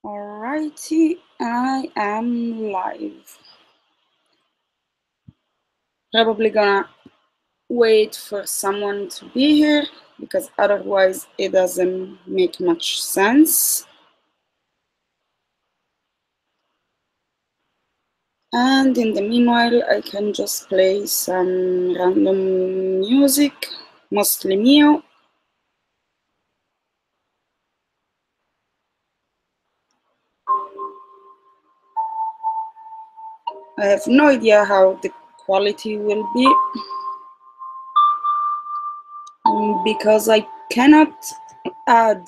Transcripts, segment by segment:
Alrighty, I am live. Probably gonna wait for someone to be here because otherwise it doesn't make much sense. And in the meanwhile, I can just play some random music, mostly mio. I have no idea how the quality will be because I cannot add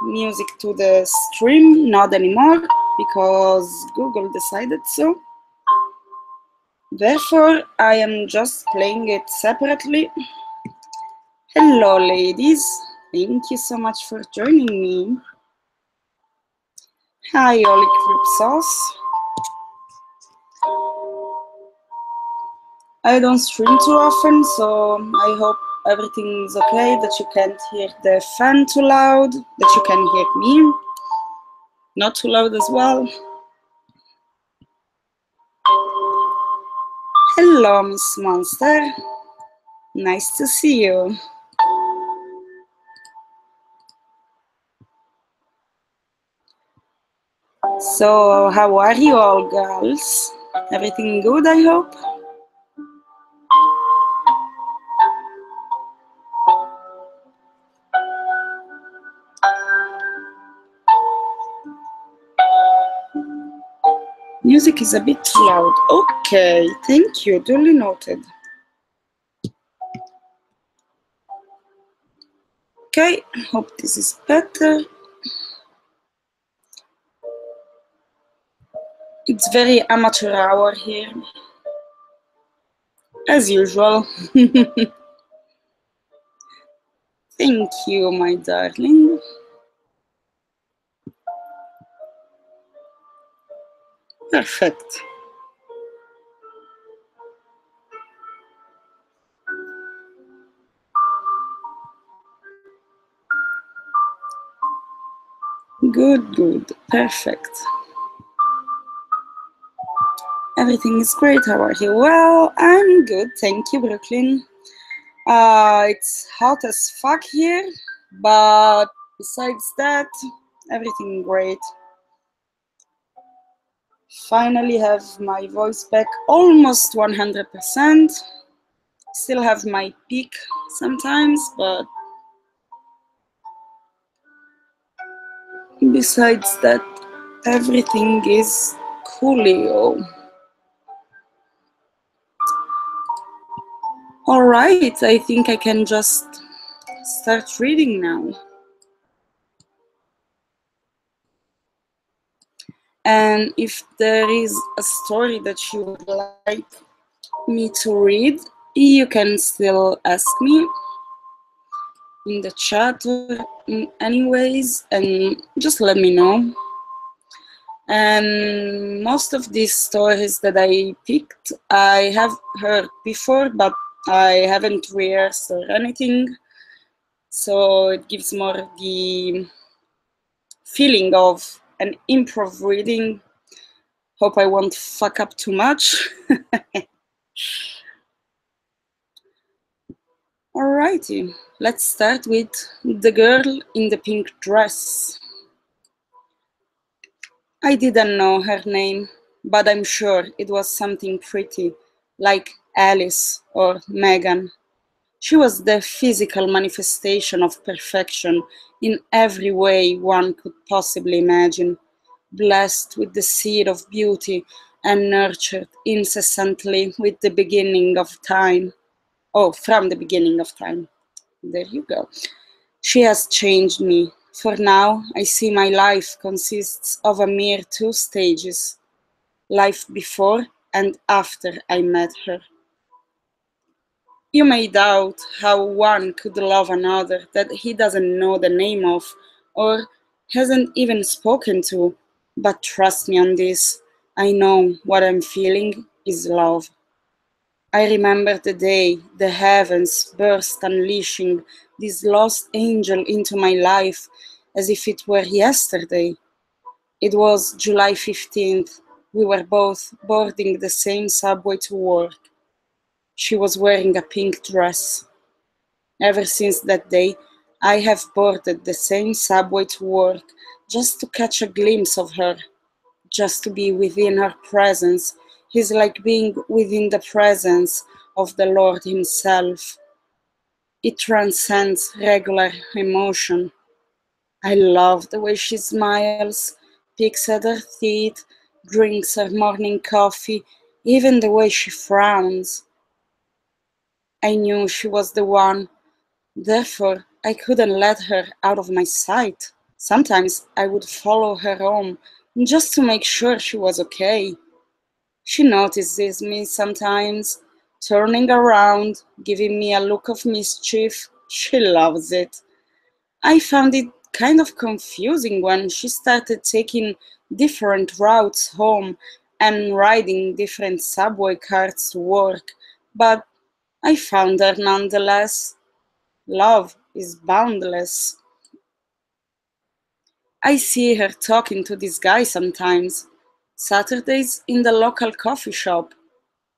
music to the stream, not anymore, because Google decided so. Therefore, I am just playing it separately. Hello, ladies. Thank you so much for joining me. Hi, Oli Cripsos. I don't stream too often, so I hope everything is okay, that you can't hear the fan too loud, that you can hear me not too loud as well. Hello, Miss Monster. Nice to see you. So, how are you all, girls? Everything good, I hope? Music is a bit loud. Okay, thank you. Duly noted. Okay, hope this is better. It's very amateur hour here, as usual. Thank you, my darling. Perfect. Good, good, perfect. Everything is great. How are you? Well, I'm good. Thank you, Brooklyn. It's hot as fuck here, but besides that, everything great. Finally have my voice back almost 100%. Still have my peak sometimes, but besides that, everything is coolio. All right, I think I can just start reading now. And if there is a story that you would like me to read, you can still ask me in the chat or anyways, and just let me know. And most of these stories that I picked, I have heard before, but I haven't rehearsed or anything. So it gives more the feeling of an improv reading. Hope I won't fuck up too much. Alrighty, let's start with The Girl in the Pink Dress. I didn't know her name, but I'm sure it was something pretty, like Alice or Megan. She was the physical manifestation of perfection in every way one could possibly imagine, blessed with the seed of beauty and nurtured incessantly with the beginning of time. Oh, from the beginning of time. There you go. She has changed me, for now I see my life consists of a mere 2 stages, life before and after I met her. You may doubt how one could love another that he doesn't know the name of or hasn't even spoken to, but trust me on this, I know what I'm feeling is love. I remember the day the heavens burst, unleashing this lost angel into my life as if it were yesterday. It was July 15th. We were both boarding the same subway to work. She was wearing a pink dress. Ever since that day, I have boarded the same subway to work just to catch a glimpse of her, just to be within her presence. Is like being within the presence of the Lord Himself. It transcends regular emotion. I love the way she smiles, picks at her teeth, drinks her morning coffee, even the way she frowns. I knew she was the one, therefore I couldn't let her out of my sight. Sometimes I would follow her home just to make sure she was okay. She notices me sometimes, turning around, giving me a look of mischief. She loves it. I found it kind of confusing when she started taking different routes home and riding different subway cars to work, but I found her nonetheless. Love is boundless. I see her talking to this guy sometimes. Saturdays in the local coffee shop.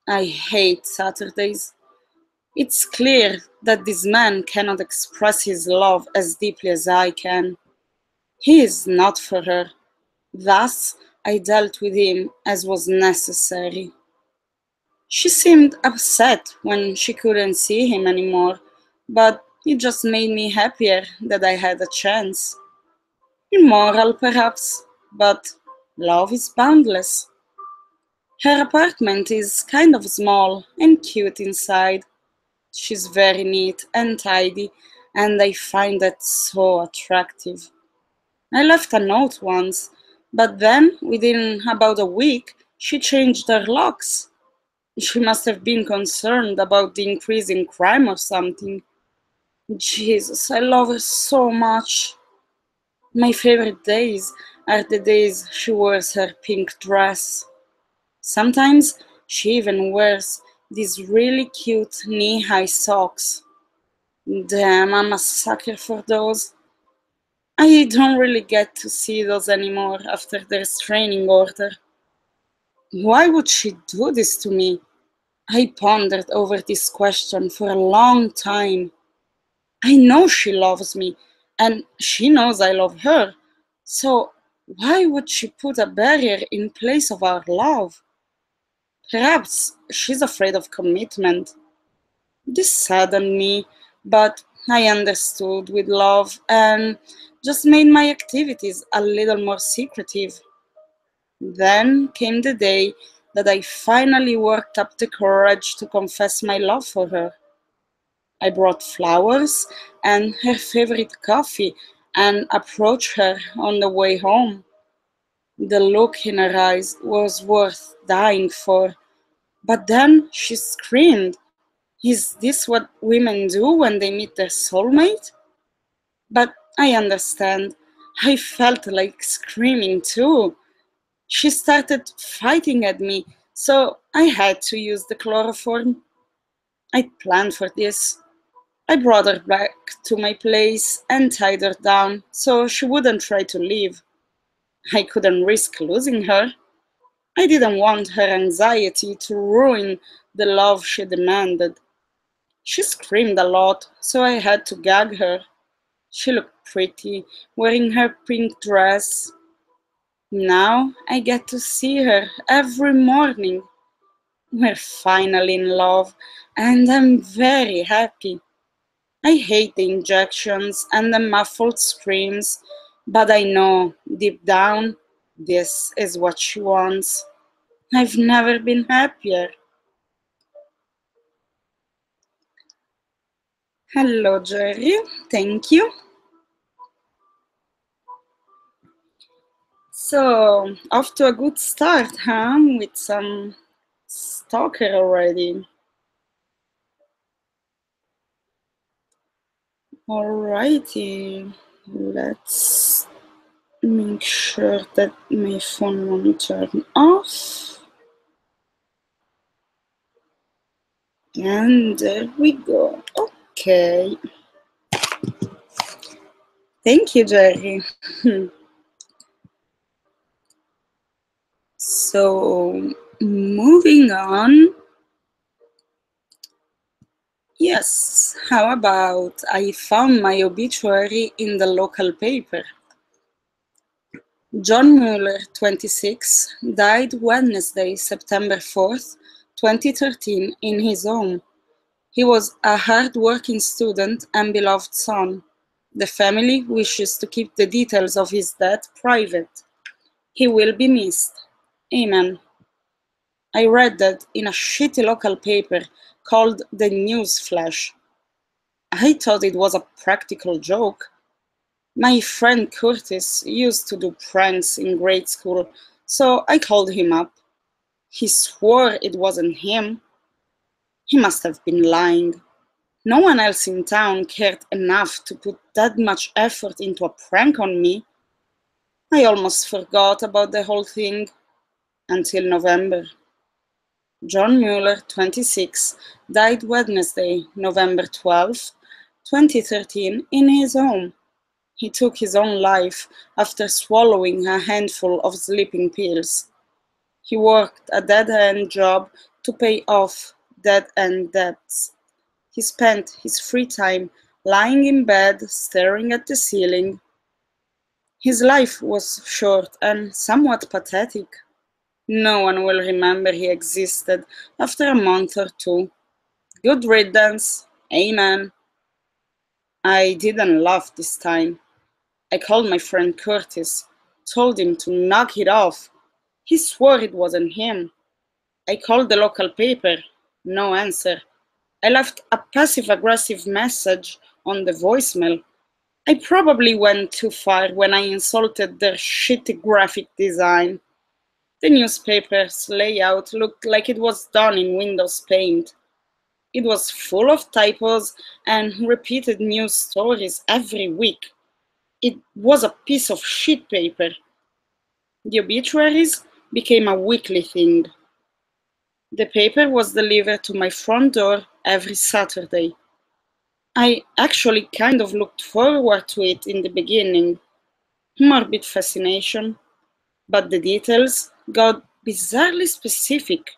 I hate Saturdays. It's clear that this man cannot express his love as deeply as I can. He is not for her. Thus, I dealt with him as was necessary. She seemed upset when she couldn't see him anymore, but it just made me happier that I had a chance. Immoral, perhaps, but love is boundless. Her apartment is kind of small and cute inside. She's very neat and tidy, and I find that so attractive. I left a note once, but then, within about a week, she changed her locks. She must have been concerned about the increase in crime or something. Jesus, I love her so much. My favorite days are the days she wears her pink dress. Sometimes she even wears these really cute knee-high socks. Damn, I'm a sucker for those. I don't really get to see those anymore after the restraining order. Why would she do this to me? I pondered over this question for a long time. I know she loves me, and she knows I love her. So why would she put a barrier in place of our love? Perhaps she's afraid of commitment. This saddened me, but I understood with love and just made my activities a little more secretive. Then came the day that I finally worked up the courage to confess my love for her. I brought flowers and her favorite coffee and approached her on the way home. The look in her eyes was worth dying for. But then she screamed, "Is this what women do when they meet their soulmate?" But I understand. I felt like screaming too. She started fighting at me, so I had to use the chloroform. I planned for this. I brought her back to my place and tied her down so she wouldn't try to leave. I couldn't risk losing her. I didn't want her anxiety to ruin the love she demanded. She screamed a lot, so I had to gag her. She looked pretty, wearing her pink dress. Now I get to see her every morning. We're finally in love, and I'm very happy. I hate the injections and the muffled screams, but I know deep down this is what she wants. I've never been happier. Hello, Jerry. Thank you. So, off to a good start, huh? With some stalker already. Alrighty. Let's make sure that my phone won't turn off. And there we go. Okay. Thank you, Jerry. So, moving on. Yes, how about I found my obituary in the local paper? John Mueller, 26, died Wednesday, September 4th, 2013, in his home. He was a hard-working student and beloved son. The family wishes to keep the details of his death private. He will be missed. Amen. I read that in a shitty local paper called The News Flash. I thought it was a practical joke. My friend Curtis used to do pranks in grade school, so I called him up. He swore it wasn't him. He must have been lying. No one else in town cared enough to put that much effort into a prank on me. I almost forgot about the whole thing until November. John Mueller, 26, died Wednesday, November 12th, 2013, in his home. He took his own life after swallowing a handful of sleeping pills. He worked a dead-end job to pay off dead-end debts. He spent his free time lying in bed, staring at the ceiling. His life was short and somewhat pathetic. No one will remember he existed after a month or two. Good riddance. Amen. I didn't laugh this time. I called my friend Curtis, told him to knock it off. He swore it wasn't him. I called the local paper. No answer. I left a passive-aggressive message on the voicemail. I probably went too far when I insulted their shitty graphic design. The newspaper's layout looked like it was done in Windows Paint. It was full of typos and repeated news stories every week. It was a piece of shit paper. The obituaries became a weekly thing. The paper was delivered to my front door every Saturday. I actually kind of looked forward to it in the beginning. Morbid fascination. But the details got bizarrely specific.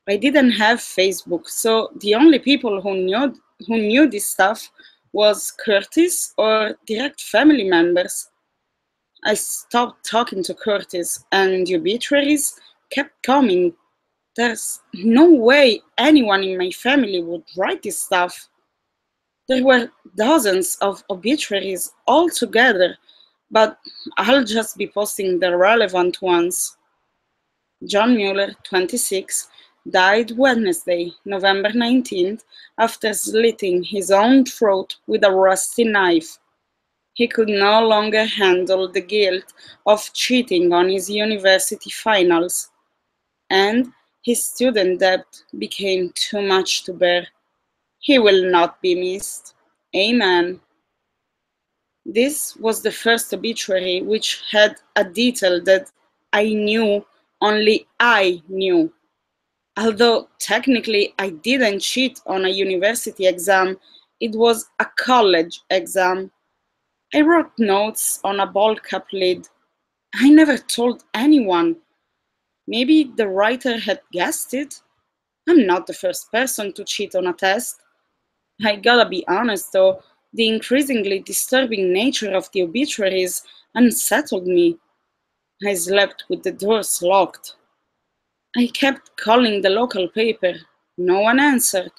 I didn't have Facebook, so the only people who knew this stuff was Curtis or direct family members. I stopped talking to Curtis, and the obituaries kept coming. There's no way anyone in my family would write this stuff. There were dozens of obituaries all together, but I'll just be posting the relevant ones. John Mueller, 26, died Wednesday, November 19th, after slitting his own throat with a rusty knife. He could no longer handle the guilt of cheating on his university finals, and his student debt became too much to bear. He will not be missed. Amen. This was the first obituary which had a detail that I knew only I knew. Although technically I didn't cheat on a university exam, it was a college exam. I wrote notes on a ball cap lid. I never told anyone. Maybe the writer had guessed it. I'm not the first person to cheat on a test. I gotta be honest though, the increasingly disturbing nature of the obituaries unsettled me. I slept with the doors locked. I kept calling the local paper. No one answered.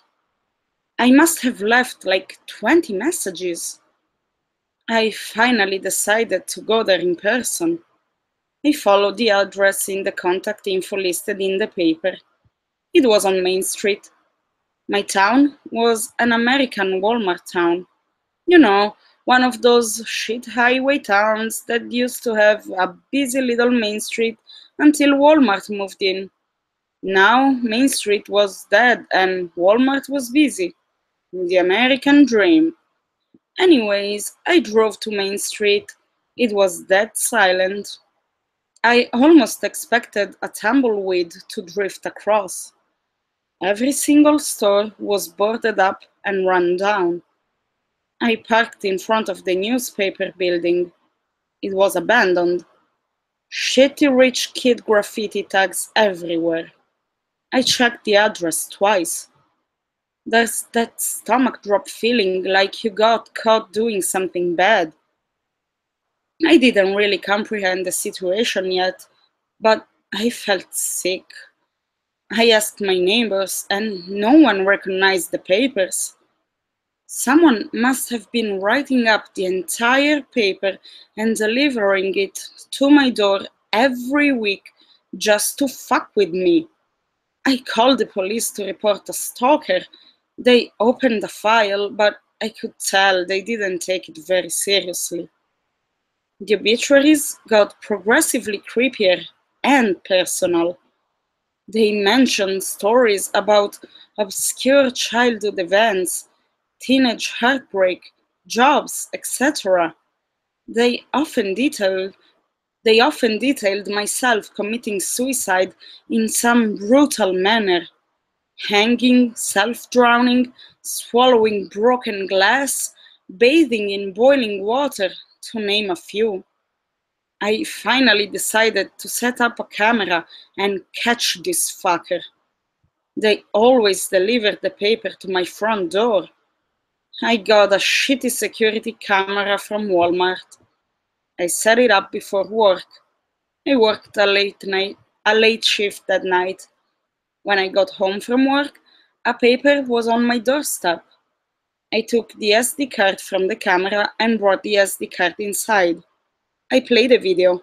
I must have left like 20 messages. I finally decided to go there in person. I followed the address in the contact info listed in the paper. It was on Main Street. My town was an American Walmart town. You know, one of those shit highway towns that used to have a busy little Main Street until Walmart moved in. Now Main Street was dead and Walmart was busy. The American dream. Anyways, I drove to Main Street. It was dead silent. I almost expected a tumbleweed to drift across. Every single store was boarded up and run down. I parked in front of the newspaper building. It was abandoned. Shitty rich kid graffiti tags everywhere. I checked the address twice. There's that stomach drop feeling like you got caught doing something bad. I didn't really comprehend the situation yet, but I felt sick. I asked my neighbors, and no one recognized the papers. Someone must have been writing up the entire paper and delivering it to my door every week just to fuck with me. I called the police to report a stalker. They opened the file, but I could tell they didn't take it very seriously. The obituaries got progressively creepier and personal. They mentioned stories about obscure childhood events, teenage heartbreak, jobs, etc. They often detailed they often detailed myself committing suicide in some brutal manner, hanging, self-drowning, swallowing broken glass, bathing in boiling water, to name a few. I finally decided to set up a camera and catch this fucker. They always delivered the paper to my front door. I got a shitty security camera from Walmart. I set it up before work. I worked a late shift that night. When I got home from work, a paper was on my doorstep. I took the SD card from the camera and brought the SD card inside. I played a video.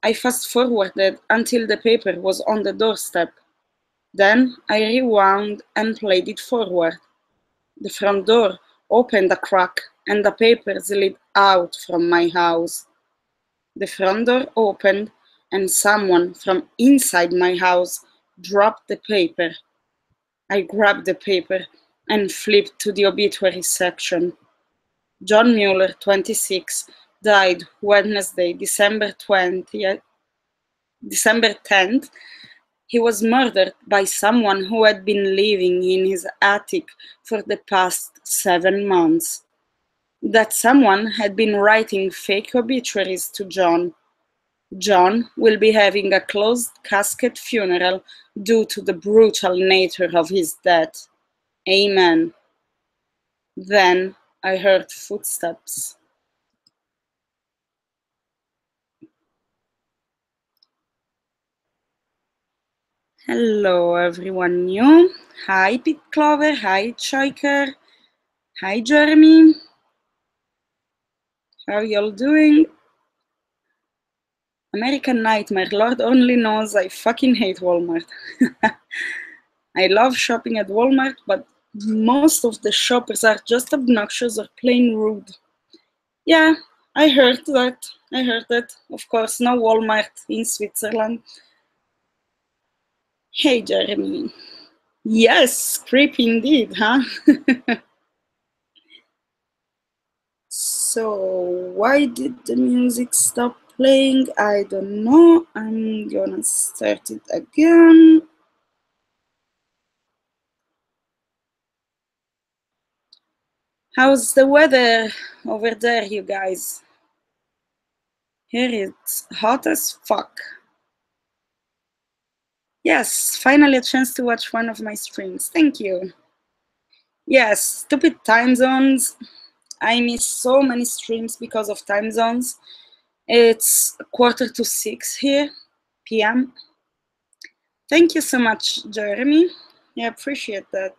I fast forwarded until the paper was on the doorstep. Then I rewound and played it forward. The front door opened a crack and the paper slid out from my house. The front door opened and someone from inside my house dropped the paper. I grabbed the paper and flipped to the obituary section. John Mueller, 26, died Wednesday, December 10th. He was murdered by someone who had been living in his attic for the past 7 months. That someone had been writing fake obituaries to John. John will be having a closed casket funeral due to the brutal nature of his death. Amen. Then I heard footsteps. Hello, everyone new. Hi, Pit Clover. Hi, Choiker. Hi, Jeremy. How are y'all doing? American Nightmare. Lord only knows I fucking hate Walmart. I love shopping at Walmart, but most of the shoppers are just obnoxious or plain rude. Yeah, I heard that. I heard that. Of course, no Walmart in Switzerland. Hey, Jeremy. Yes, creepy indeed, huh? So, why did the music stop playing? I don't know. I'm gonna start it again. How's the weather over there, you guys? Here it's hot as fuck. Yes, finally a chance to watch one of my streams. Thank you. Yes, stupid time zones. I miss so many streams because of time zones. It's 5:45 here, p.m. Thank you so much, Jeremy. I appreciate that.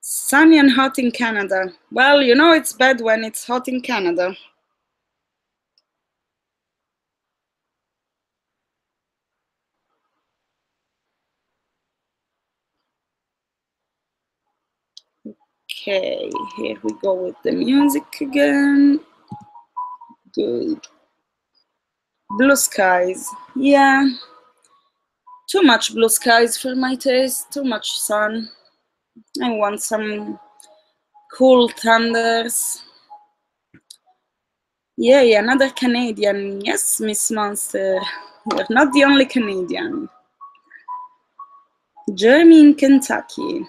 Sunny and hot in Canada. Well, you know it's bad when it's hot in Canada. Okay, here we go with the music again. Good. Blue skies. Yeah. Too much blue skies for my taste. Too much sun. I want some cool thunders. Yay, another Canadian. Yes, Miss Monster. We're not the only Canadian. Jeremy in Kentucky.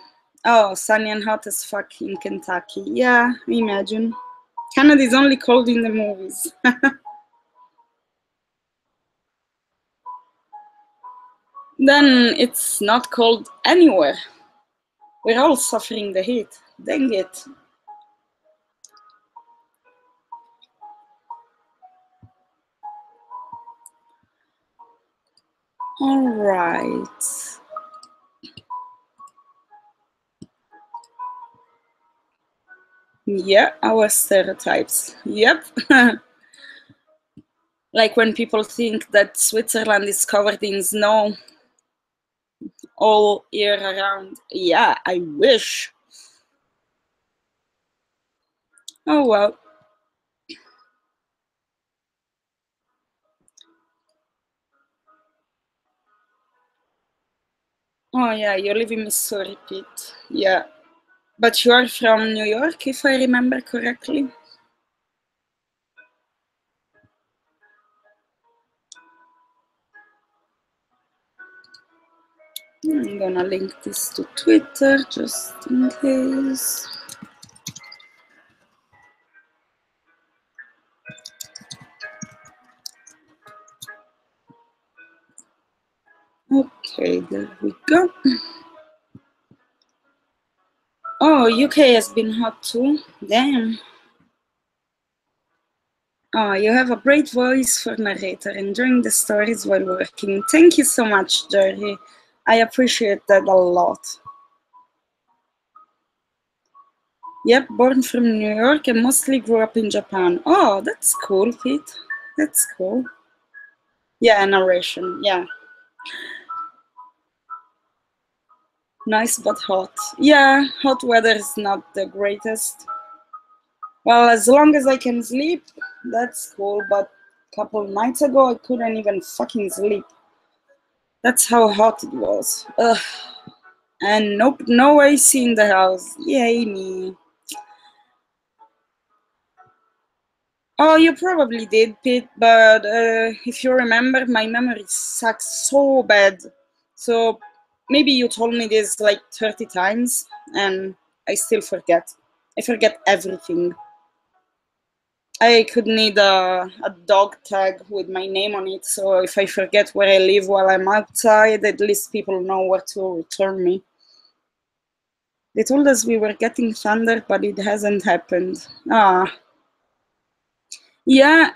Oh, sunny and hot as fuck in Kentucky. Yeah, imagine. Canada is only cold in the movies. Then it's not cold anywhere. We're all suffering the heat. Dang it. All right. Yeah, our stereotypes. Yep. Like when people think that Switzerland is covered in snow all year around. Yeah, I wish. Oh well. Oh yeah, you live in Missouri, Pete. Yeah. But you are from New York, if I remember correctly. I'm gonna link this to Twitter just in case. Okay, there we go. Oh, UK has been hot too. Damn. Oh, you have a great voice for narrator, enjoying the stories while working. Thank you so much, Jerry. I appreciate that a lot. Yep, born from New York and mostly grew up in Japan. Oh, that's cool, Pete. That's cool. Yeah, narration. Yeah. Nice but hot. Yeah, hot weather is not the greatest. Well, as long as I can sleep, that's cool, but a couple nights ago I couldn't even fucking sleep. That's how hot it was. Ugh. And nope, no AC in the house. Yay me. Oh, you probably did, Pete, but if you remember, my memory sucks so bad. So maybe you told me this like 30 times, and I still forget. I forget everything. I could need a dog tag with my name on it, so if I forget where I live while I'm outside, at least people know where to return me. They told us we were getting thunder, but it hasn't happened. Ah, yeah,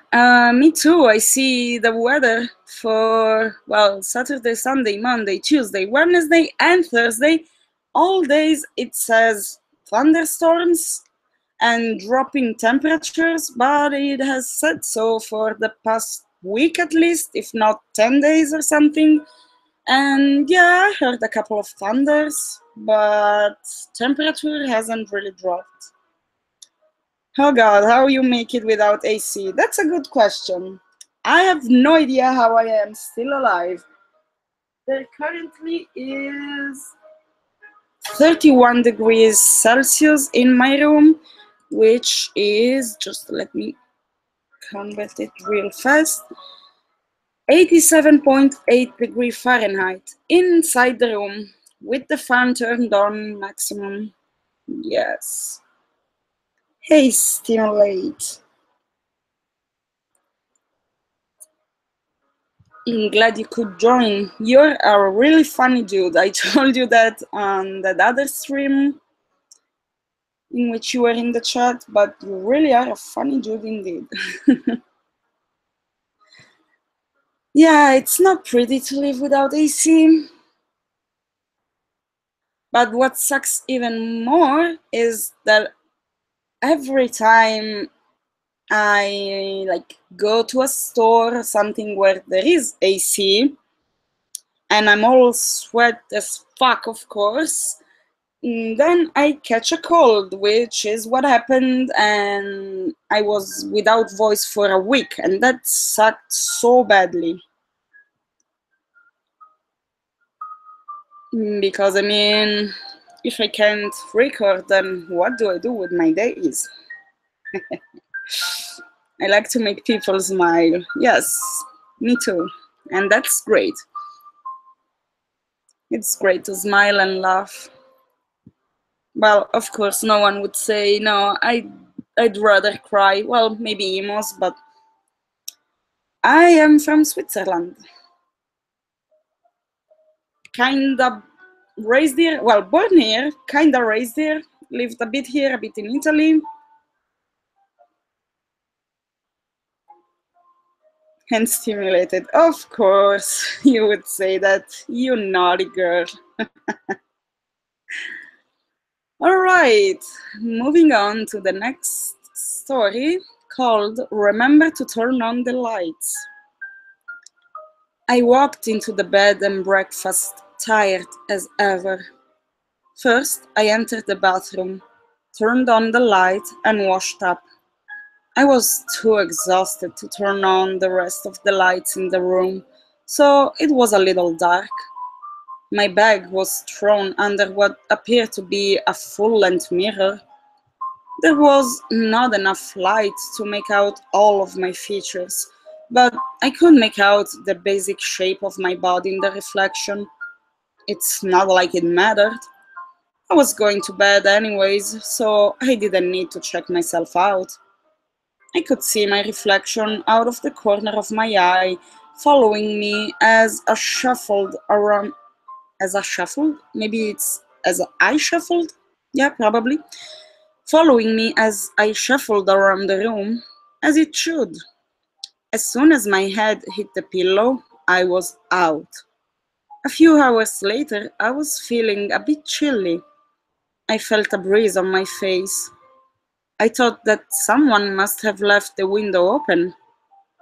me too. I see the weather for, well, Saturday, Sunday, Monday, Tuesday, Wednesday, and Thursday. All days it says thunderstorms and dropping temperatures, but it has said so for the past week at least, if not 10 days or something. And yeah, I heard a couple of thunders, but temperature hasn't really dropped. Oh god, how you make it without AC? That's a good question. I have no idea how I am still alive. There currently is 31 degrees Celsius in my room, which is, just let me convert it real fast, 87.8 degrees Fahrenheit inside the room with the fan turned on maximum. Yes. Hey, Stimulate. I'm glad you could join. You're a really funny dude. I told you that on that other stream in which you were in the chat, but you really are a funny dude indeed. Yeah, it's not pretty to live without AC. But what sucks even more is that every time I like go to a store or something where there is AC, and I'm all sweat as fuck, of course, then I catch a cold, which is what happened, and I was without voice for a week, and that sucked so badly. Because I mean, if I can't record, then what do I do with my days? I like to make people smile. Yes, me too. And that's great. It's great to smile and laugh. Well, of course, no one would say, no, I'd rather cry. Well, maybe emos, but I am from Switzerland. kinda raised here, well, born here, kinda raised here, lived a bit here, a bit in Italy, and stimulated. Of course, you would say that, you naughty girl. All right, moving on to the next story called Remember to Turn on the Lights. I walked into the bed and breakfast, tired as ever. First, I entered the bathroom, turned on the light, and washed up. I was too exhausted to turn on the rest of the lights in the room, so it was a little dark. My bag was thrown under what appeared to be a full-length mirror. There was not enough light to make out all of my features, but I could make out the basic shape of my body in the reflection. It's not like it mattered. I was going to bed anyways, so I didn't need to check myself out. I could see my reflection out of the corner of my eye, following me as I shuffled? Maybe it's as I shuffled? Yeah, probably. Following me as I shuffled around the room, as it should. As soon as my head hit the pillow, I was out. A few hours later, I was feeling a bit chilly. I felt a breeze on my face. I thought that someone must have left the window open.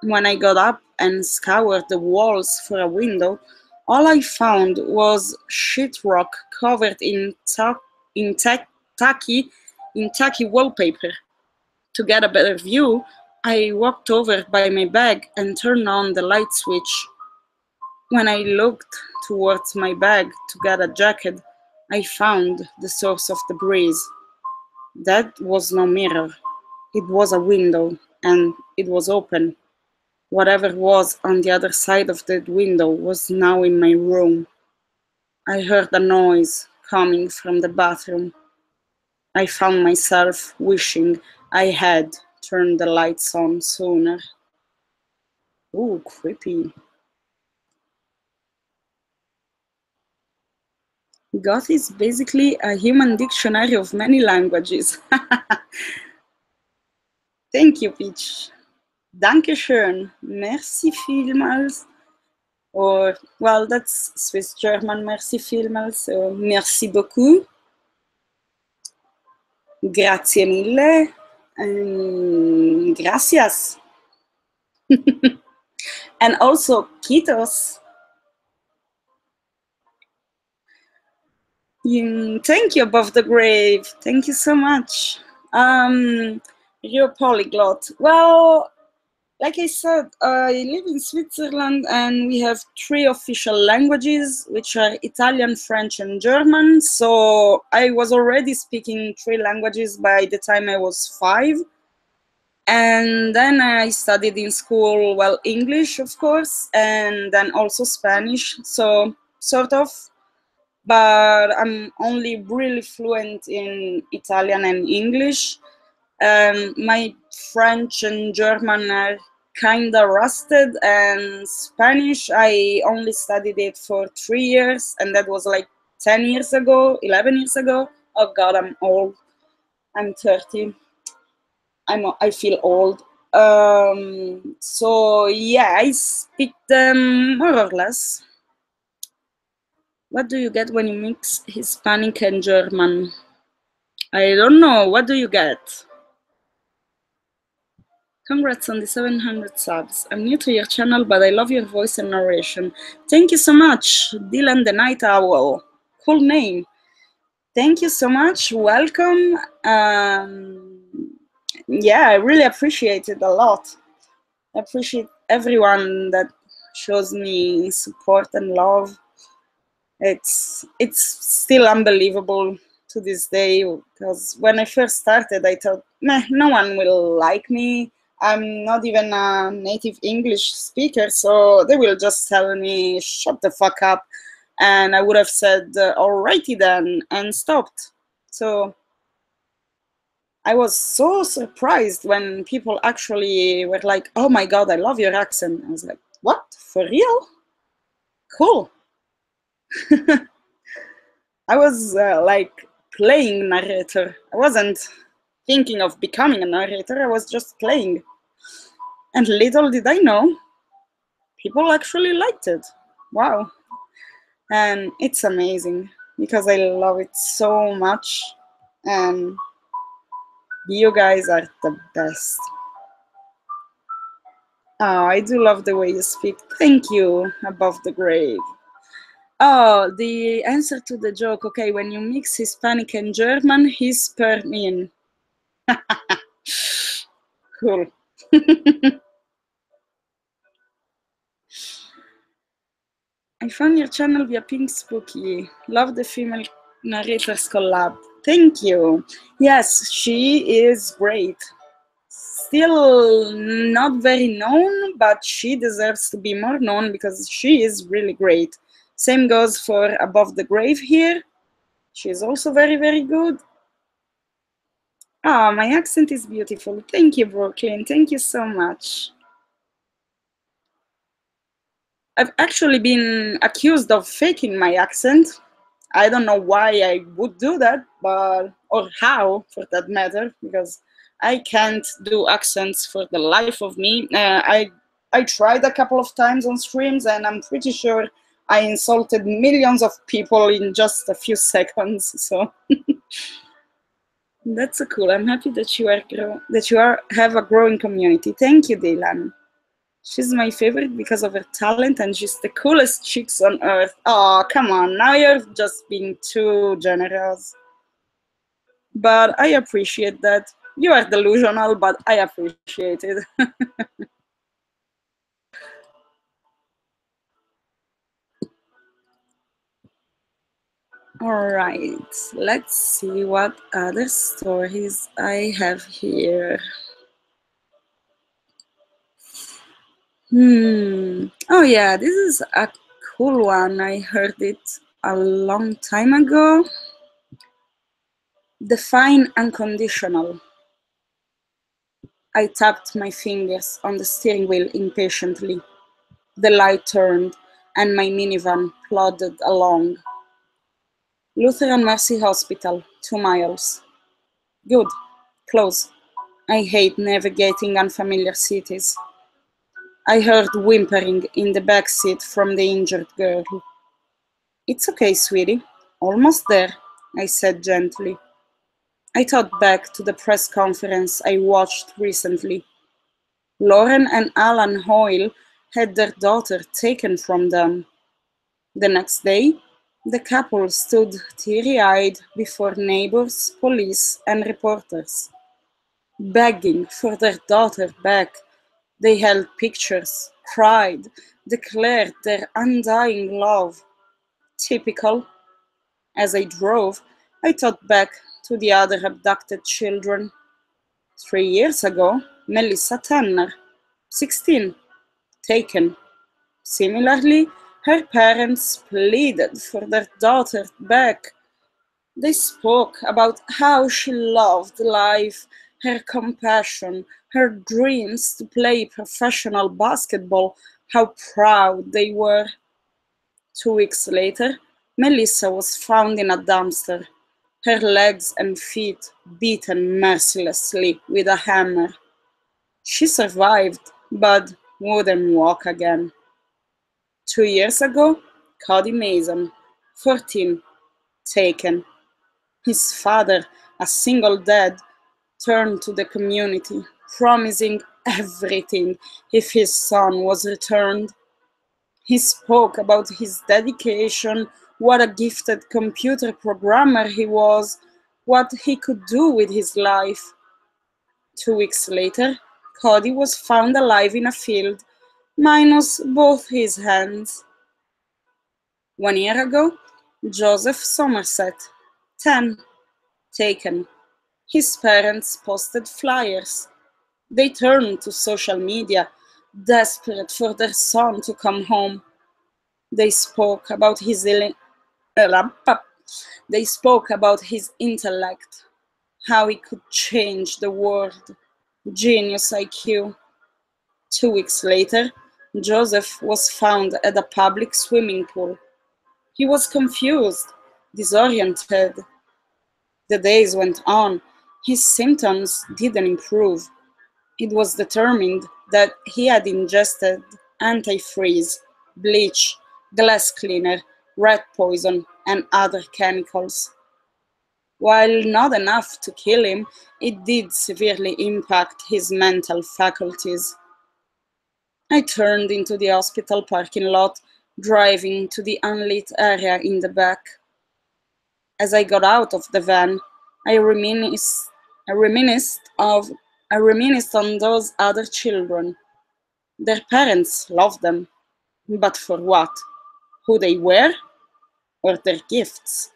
When I got up and scoured the walls for a window, all I found was sheetrock covered in tacky wallpaper. To get a better view, I walked over by my bag and turned on the light switch. When I looked towards my bag to get a jacket, I found the source of the breeze. That was no mirror. It was a window, and it was open. Whatever was on the other side of that window was now in my room. I heard a noise coming from the bathroom. I found myself wishing I had turned the lights on sooner. Ooh, creepy. Goth is basically a human dictionary of many languages. Thank you, Peach. Dankeschön. Merci vielmals. Or, well, that's Swiss German, merci vielmals. So, merci beaucoup. Grazie mille. Gracias. And also, Kitos. Thank you, Above the Grave. Thank you so much. You're polyglot. Well, like I said, I live in Switzerland and we have 3 official languages, which are Italian, French, and German. So I was already speaking 3 languages by the time I was 5. And then I studied in school, well, English, of course, and then also Spanish. So, sort of. But I'm only really fluent in Italian and English. My French and German are kind of rusted, and Spanish, I only studied it for 3 years, and that was like 10 years ago, 11 years ago. Oh God, I'm old. I'm 30. I feel old. So yeah, I speak them more or less. What do you get when you mix Hispanic and German? I don't know. What do you get? Congrats on the 700 subs. I'm new to your channel, but I love your voice and narration. Thank you so much, Dylan the Night Owl. Cool name. Thank you so much. Welcome. Yeah, I really appreciate it a lot. I appreciate everyone that shows me support and love. It's still unbelievable to this day, because when I first started, I thought, nah, no one will like me. I'm not even a native English speaker, so they will just tell me, shut the fuck up. And I would have said, alrighty then, and stopped. So I was so surprised when people actually were like, oh my God, I love your accent. I was like, what? For real? Cool. I was like playing narrator. I wasn't thinking of becoming a narrator, I was just playing. And little did I know, people actually liked it. Wow. And it's amazing because I love it so much. And you guys are the best. Oh, I do love the way you speak. Thank you, above the grave. Oh, the answer to the joke. Okay, when you mix Hispanic and German, he's per mean. Cool. I found your channel via Pink Spooky. Love the female narrators collab. Thank you. Yes, she is great. Still not very known, but she deserves to be more known because she is really great. Same goes for Above the Grave here. She is also very, very good. Ah, my accent is beautiful. Thank you, Brooklyn. Thank you so much. I've actually been accused of faking my accent. I don't know why I would do that, but or how for that matter, because I can't do accents for the life of me. I tried a couple of times on streams, and I'm pretty sure I insulted millions of people in just a few seconds. So that's so cool. I'm happy that you have a growing community. Thank you, Dylan. She's my favorite because of her talent and she's the coolest chicks on earth. Oh, come on, now you're just being too generous. But I appreciate that. You are delusional, but I appreciate it. All right, let's see what other stories I have here. Oh yeah, this is a cool one. I heard it a long time ago. Define unconditional. I tapped my fingers on the steering wheel impatiently. The light turned, and my minivan plodded along. Lutheran Mercy Hospital, 2 miles. Good. Close. I hate navigating unfamiliar cities. I heard whimpering in the back seat from the injured girl. It's okay, sweetie. Almost there, I said gently. I thought back to the press conference I watched recently. Lauren and Alan Hoyle had their daughter taken from them. The next day, the couple stood teary-eyed before neighbors, police, and reporters, begging for their daughter back. They held pictures, cried, declared their undying love. Typical. As I drove, I thought back to the other abducted children. 3 years ago, Melissa Tanner, 16, taken. Similarly, her parents pleaded for their daughter back. They spoke about how she loved life, her compassion, her dreams to play professional basketball, how proud they were. 2 weeks later, Melissa was found in a dumpster, her legs and feet beaten mercilessly with a hammer. She survived, but wouldn't walk again. 2 years ago, Cody Mason, 14, taken. His father, a single dad, turned to the community, promising everything if his son was returned. He spoke about his dedication, what a gifted computer programmer he was, what he could do with his life. 2 weeks later, Cody was found alive in a field, minus both his hands. 1 year ago, Joseph Somerset, 10, taken. His parents posted flyers. They turned to social media, desperate for their son to come home. They spoke about his they spoke about his intellect, how he could change the world. Genius IQ. 2 weeks later, Joseph was found at a public swimming pool. He was confused, disoriented. The days went on. His symptoms didn't improve. It was determined that he had ingested antifreeze, bleach, glass cleaner, rat poison, and other chemicals. While not enough to kill him, it did severely impact his mental faculties. I turned into the hospital parking lot, driving to the unlit area in the back. As I got out of the van, I reminisced, I reminisced of I reminisced on those other children. Their parents loved them, but for what? Who they were? Or their gifts?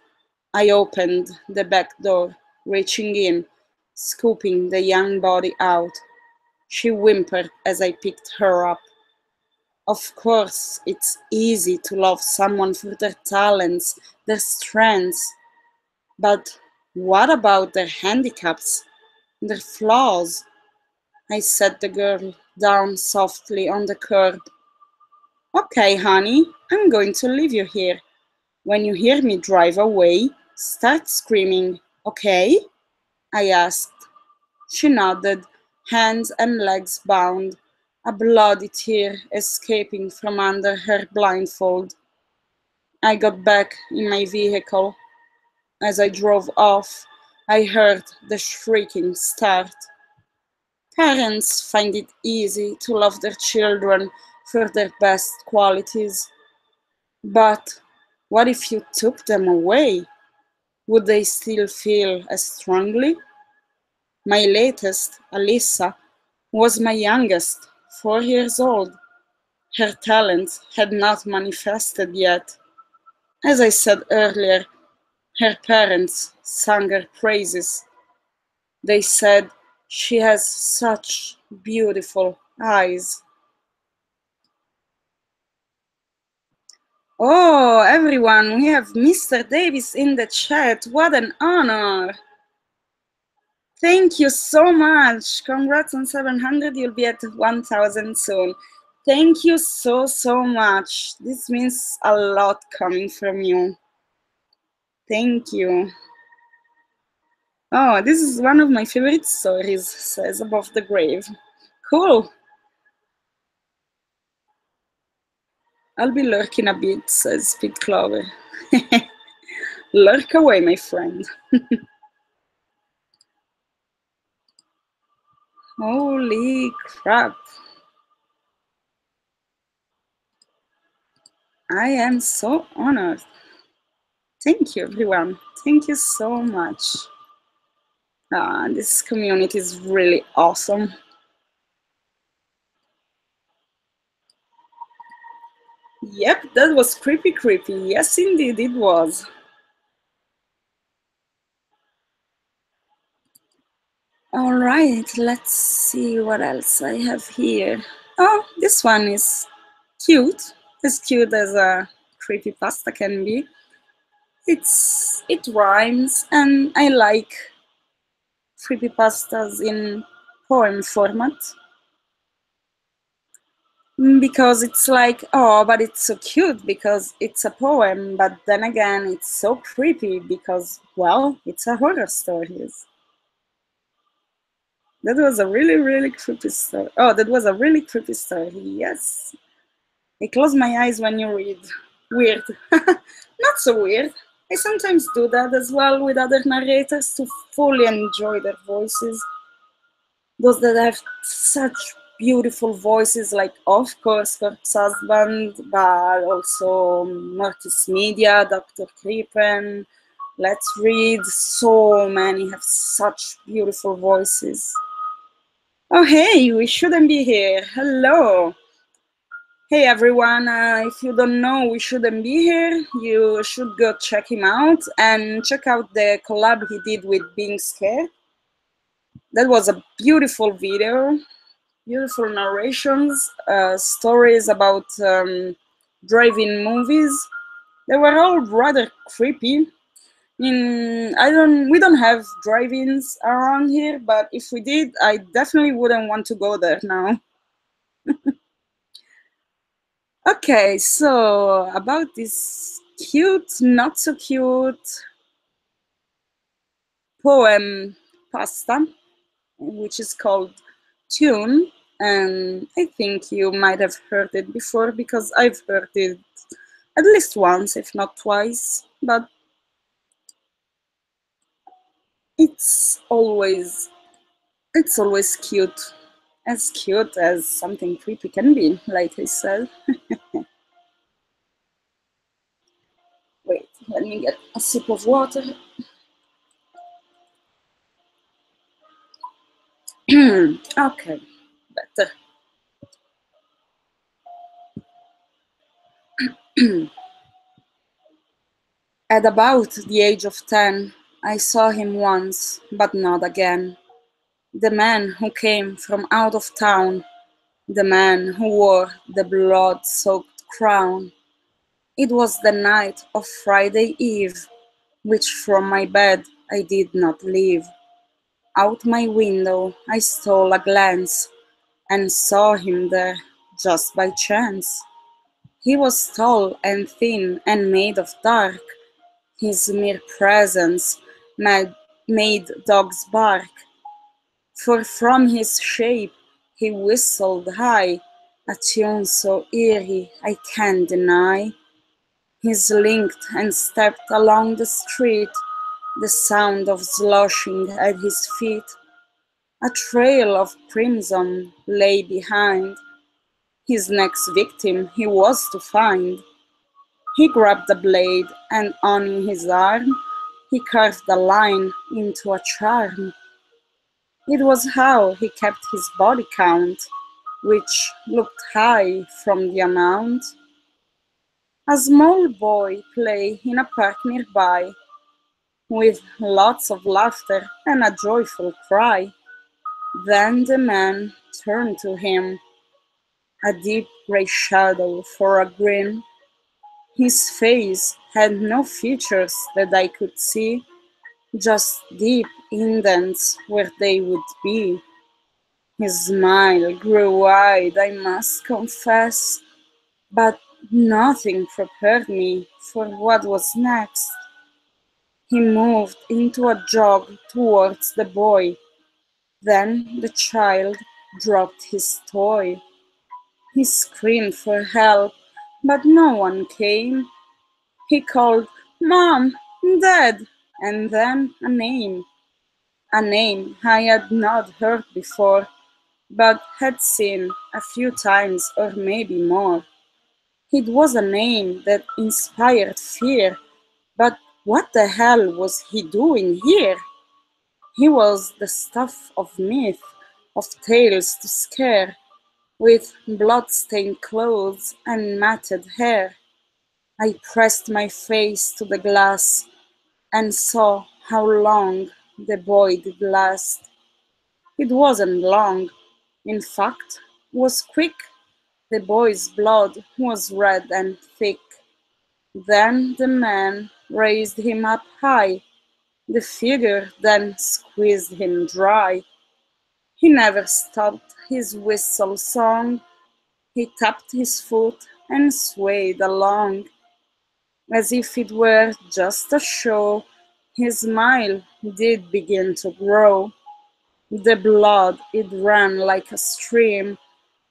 I opened the back door, reaching in, scooping the young body out. She whimpered as I picked her up. Of course, it's easy to love someone for their talents, their strengths, but what about their handicaps, their flaws? I set the girl down softly on the curb. Okay, honey, I'm going to leave you here. When you hear me drive away, start screaming, okay? I asked. She nodded, hands and legs bound, a bloody tear escaping from under her blindfold. I got back in my vehicle. As I drove off, I heard the shrieking start. Parents find it easy to love their children for their best qualities. But what if you took them away? Would they still feel as strongly? My latest, Alyssa, was my youngest, 4 years old. Her talent had not manifested yet. As I said earlier, her parents sang her praises. They said she has such beautiful eyes. Oh, everyone, we have Mr. Davis in the chat. What an honor. Thank you so much. Congrats on 700. You'll be at 1000 soon. Thank you so, so much. This means a lot coming from you. Thank you. Oh, this is one of my favorite stories, says Above the Grave. Cool. I'll be lurking a bit, says Pete Clover. Lurk away, my friend. Holy crap. I am so honored. Thank you, everyone. Thank you so much. This community is really awesome. Yep, that was creepy. Yes, indeed, it was. All right, let's see what else I have here. Oh, this one is cute. As cute as a creepypasta can be. It rhymes, and I like creepypastas in poem format because it's like, oh, but it's so cute because it's a poem, but then again, it's so creepy because, well, it's a horror story. That was a really creepy story. Oh, that was a really creepy story. Yes. I close my eyes when you read. Weird. Not so weird. I sometimes do that as well with other narrators to fully enjoy their voices. Those that have such beautiful voices, like, of course, Corpse Husband, but also Mortis Media, Dr. Creepen, Let's Read. So many have such beautiful voices. Oh, hey, we shouldn't be here. Hello. Hey, everyone. If you don't know We Shouldn't Be Here, you should go check him out and check out the collab he did with Being Scared. That was a beautiful video, beautiful narrations, stories about drive-in movies. They were all rather creepy. We don't have drive-ins around here, but if we did, I definitely wouldn't want to go there now. Okay, so about this cute, not so cute poem pasta, which is called Tune. And I think you might have heard it before because I've heard it at least once, if not twice. But it's always it's always cute, as cute as something creepy can be, like I said. Wait, let me get a sip of water. Okay, better. At about the age of 10, I saw him once, but not again. The man who came from out of town, the man who wore the blood-soaked crown. It was the night of Friday Eve, which from my bed I did not leave. Out my window I stole a glance, and saw him there just by chance. He was tall and thin and made of dark. His mere presence made dogs bark, for from his shape he whistled high, a tune so eerie I can't deny. He slinked and stepped along the street, the sound of sloshing at his feet. A trail of crimson lay behind. His next victim he was to find. He grabbed a blade, and on his arm he carved a line into a charm. It was how he kept his body count, which looked high from the amount. A small boy played in a park nearby, with lots of laughter and a joyful cry. Then the man turned to him, a deep gray shadow for a grin. His face had no features that I could see, just deep indents where they would be. His smile grew wide, I must confess, but nothing prepared me for what was next. He moved into a jog towards the boy. Then the child dropped his toy. He screamed for help, but no one came. He called, "Mom, Dad," and then a name I had not heard before, but had seen a few times or maybe more. It was a name that inspired fear, but what the hell was he doing here? He was the stuff of myth, of tales to scare, with blood-stained clothes and matted hair. I pressed my face to the glass and saw how long the boy did last. It wasn't long, in fact, was quick. The boy's blood was red and thick. Then the man raised him up high. The figure then squeezed him dry. He never stopped his whistle song. He tapped his foot and swayed along, as if it were just a show. His smile did begin to grow. The blood it ran like a stream.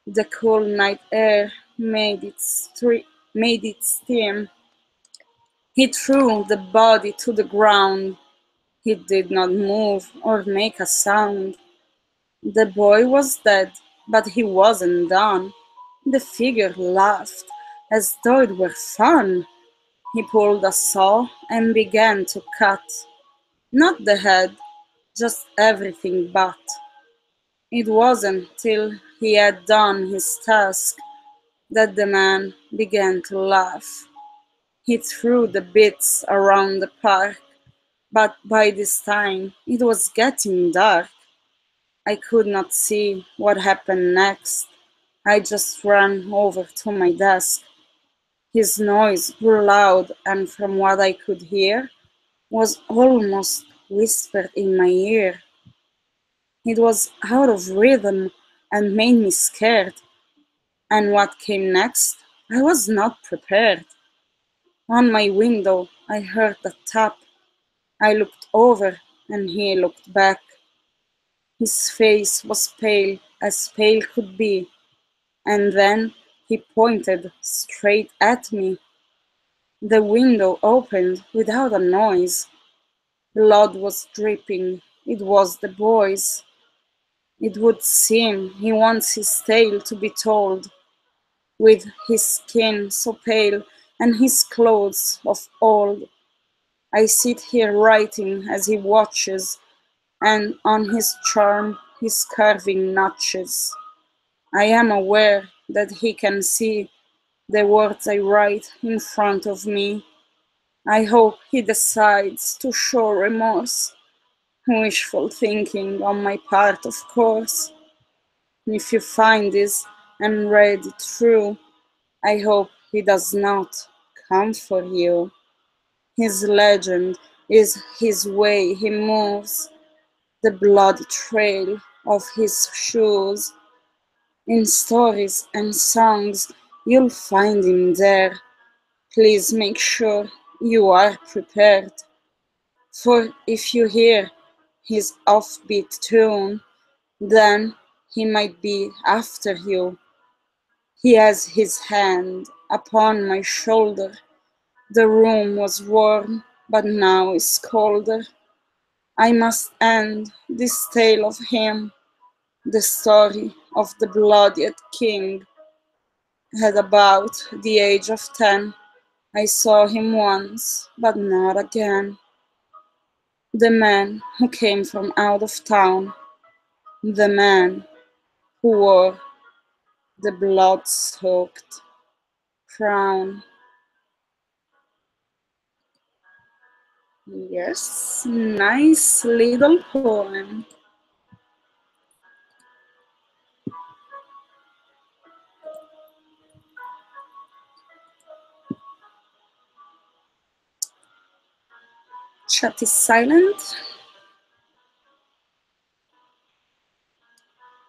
The cool night air made it steam. He threw the body to the ground. He did not move or make a sound. The boy was dead, but he wasn't done. The figure laughed as though it were fun. He pulled a saw and began to cut. Not the head, just everything but. It wasn't till he had done his task that the man began to laugh. He threw the bits around the park, but by this time it was getting dark. I could not see what happened next. I just ran over to my desk. His noise grew loud, and from what I could hear, was almost whispered in my ear. It was out of rhythm and made me scared. And what came next, I was not prepared. On my window, I heard a tap. I looked over, and he looked back. His face was as pale could be, and then he pointed straight at me. The window opened without a noise. Blood was dripping. It was the boy's. It would seem he wants his tale to be told, with his skin so pale and his clothes of old. I sit here writing as he watches, and on his charm his carving notches. I am aware that he can see the words I write in front of me. I hope he decides to show remorse. Wishful thinking on my part, of course. If you find this and read it through, I hope he does not come for you. His legend is his way he moves, the bloody trail of his shoes. In stories and songs, you'll find him there. Please make sure you are prepared. For if you hear his offbeat tune, then he might be after you. He has his hand upon my shoulder. The room was warm, but now is colder. I must end this tale of him, the story of the bloodied king. At about the age of 10, I saw him once, but not again. The man who came from out of town, the man who wore the blood-soaked crown. Yes, nice little poem. Chat is silent.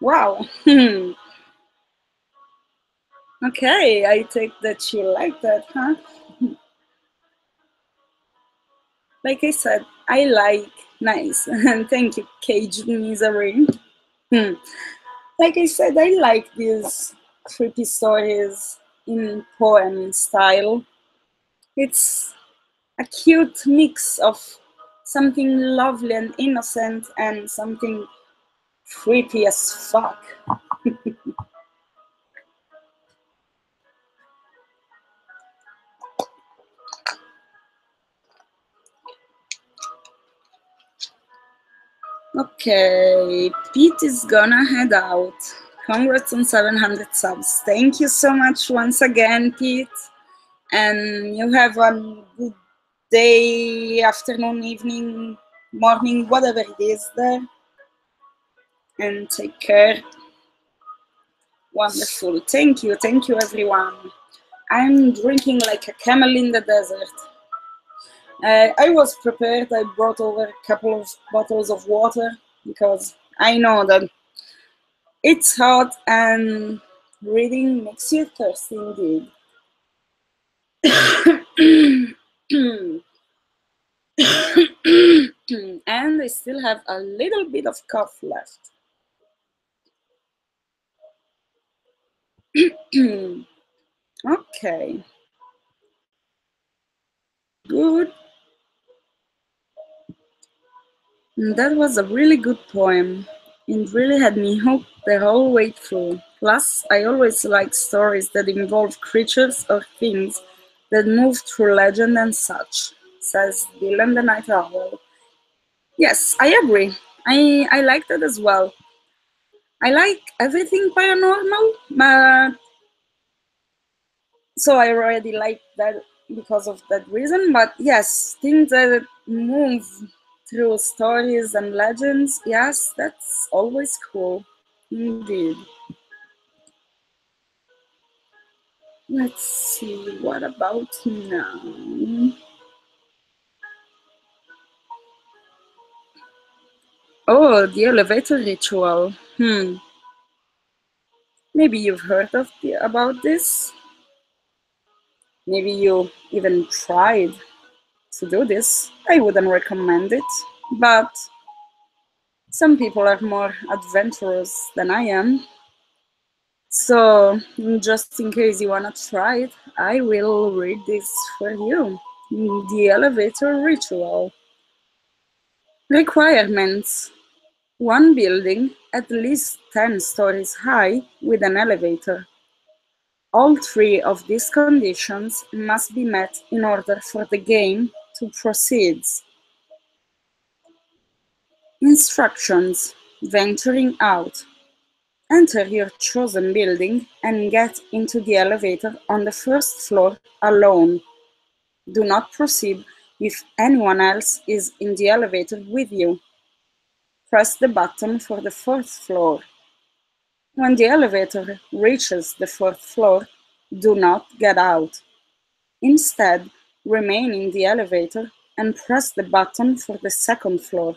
Wow. Okay, I take that you like that, huh? Like I said, I like nice. And thank you, Caged Misery. Like I said, I like these creepy stories in poem style. It's a cute mix of something lovely and innocent and something creepy as fuck. Okay, Pete is gonna head out. Congrats on 700 subs. Thank you so much once again, Pete. And you have a good day, afternoon, evening, morning, whatever it is there. And take care. Wonderful. Thank you everyone. I'm drinking like a camel in the desert. I was prepared. I brought over a couple of bottles of water because I know that it's hot and reading makes you thirsty indeed. And I still have a little bit of cough left. Okay. Good. That was a really good poem. It really had me hooked the whole way through. Plus, I always like stories that involve creatures or things that move through legend and such, says Dylan the Night Owl. Yes, I agree. I like that as well. I like everything paranormal, but so I already like that because of that reason. But yes, things that move through stories and legends, yes, that's always cool. Indeed. Let's see, what about now? Oh, the elevator ritual. Maybe you've heard about this? Maybe you even tried to do this. I wouldn't recommend it, but some people are more adventurous than I am. So, just in case you wanna try it, I will read this for you. The elevator ritual. Requirements. One building at least 10 stories high with an elevator. All three of these conditions must be met in order for the game to proceed. Instructions. Venturing out. Enter your chosen building and get into the elevator on the first floor alone. Do not proceed if anyone else is in the elevator with you. Press the button for the fourth floor. When the elevator reaches the fourth floor, do not get out. Instead, remain in the elevator and press the button for the second floor.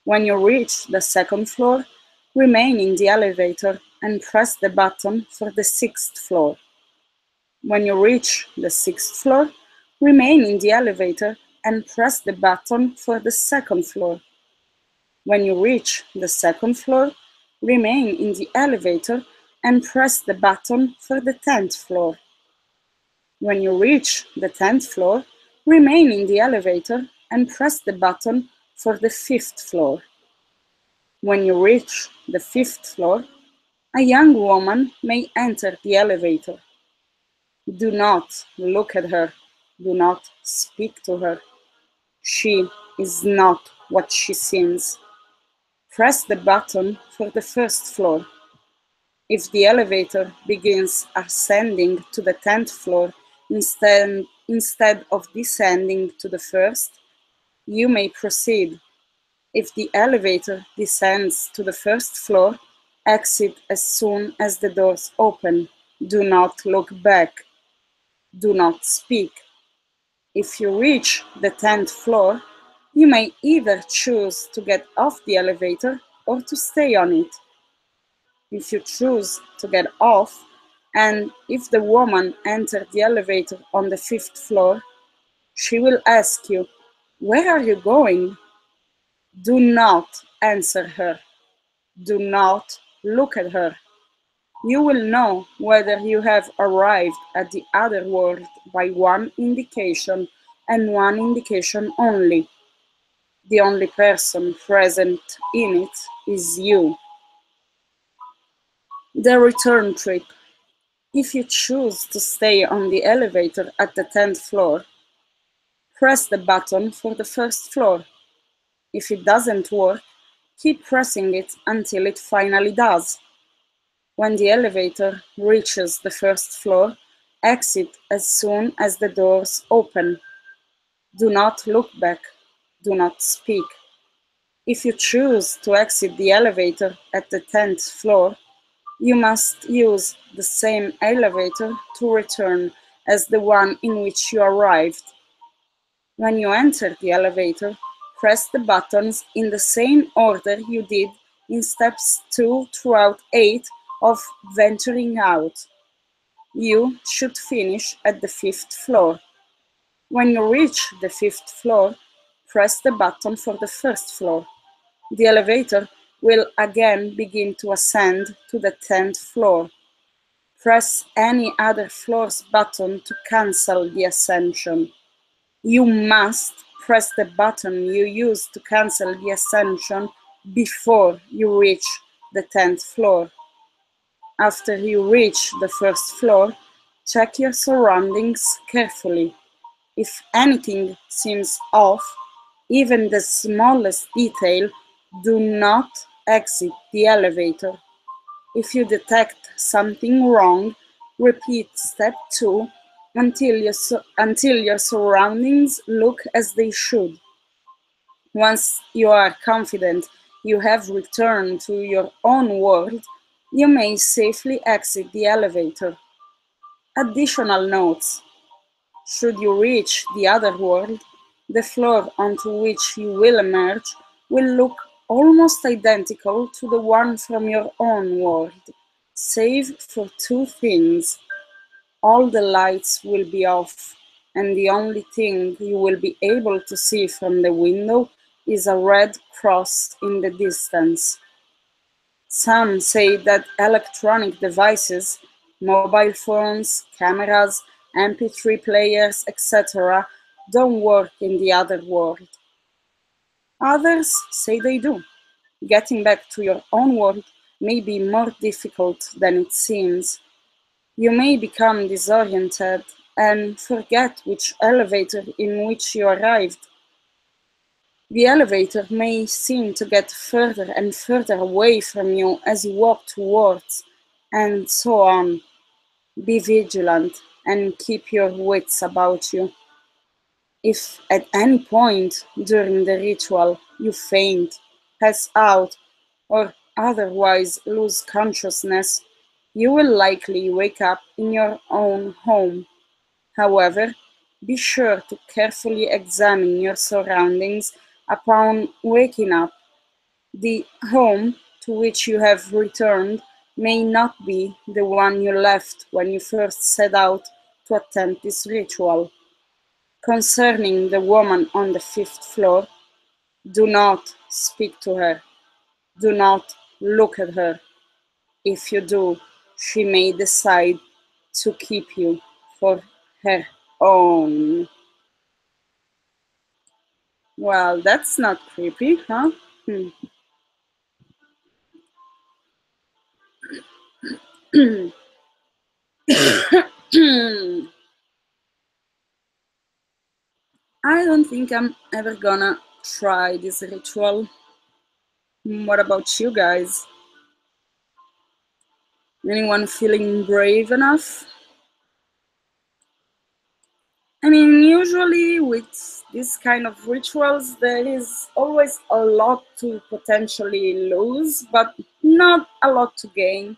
When you reach the second floor, remain in the elevator and press the button for the sixth floor. When you reach the sixth floor, remain in the elevator and press the button for the second floor. When you reach the second floor, remain in the elevator and press the button for the 10th floor. When you reach the 10th floor, remain in the elevator and press the button for the 5th floor. When you reach the 5th floor, a young woman may enter the elevator. Do not look at her. Do not speak to her. She is not what she seems. Press the button for the first floor. If the elevator begins ascending to the 10th floor instead of descending to the first, you may proceed. If the elevator descends to the first floor, exit as soon as the doors open. Do not look back. Do not speak. If you reach the 10th floor, you may either choose to get off the elevator or to stay on it. If you choose to get off, and if the woman entered the elevator on the 5th floor, she will ask you, "Where are you going?" Do not answer her. Do not look at her. You will know whether you have arrived at the other world by one indication and one indication only. The only person present in it is you. The return trip. If you choose to stay on the elevator at the 10th floor, press the button for the first floor. If it doesn't work, keep pressing it until it finally does. When the elevator reaches the first floor, exit as soon as the doors open. Do not look back. Do not speak. If you choose to exit the elevator at the 10th floor, you must use the same elevator to return as the one in which you arrived. When you enter the elevator, press the buttons in the same order you did in steps 2 throughout 8 of venturing out. You should finish at the 5th floor. When you reach the 5th floor, press the button for the first floor. The elevator will again begin to ascend to the 10th floor. Press any other floor's button to cancel the ascension. You must press the button you used to cancel the ascension before you reach the 10th floor. After you reach the first floor, check your surroundings carefully. If anything seems off, even the smallest detail, do not exit the elevator. If you detect something wrong, repeat step 2 until your surroundings look as they should. Once you are confident you have returned to your own world, you may safely exit the elevator. Additional notes. Should you reach the other world, the floor onto which you will emerge will look almost identical to the one from your own world, save for two things. all the lights will be off, and the only thing you will be able to see from the window is a red cross in the distance. Some say that electronic devices, mobile phones, cameras, MP3 players, etc., don't work in the other world. Others say they do. Getting back to your own world may be more difficult than it seems. You may become disoriented and forget which elevator in which you arrived. The elevator may seem to get further and further away from you as you walk towards, and so on. Be vigilant and keep your wits about you. If at any point during the ritual you faint, pass out, or otherwise lose consciousness, you will likely wake up in your own home. However, be sure to carefully examine your surroundings upon waking up. The home to which you have returned may not be the one you left when you first set out to attend this ritual. Concerning the woman on the fifth floor, do not speak to her. Do not look at her. If you do, she may decide to keep you for her own. Well, that's not creepy, huh? I don't think I'm ever gonna try this ritual. What about you guys? Anyone feeling brave enough? I mean, usually with this kind of rituals, there is always a lot to potentially lose, but not a lot to gain.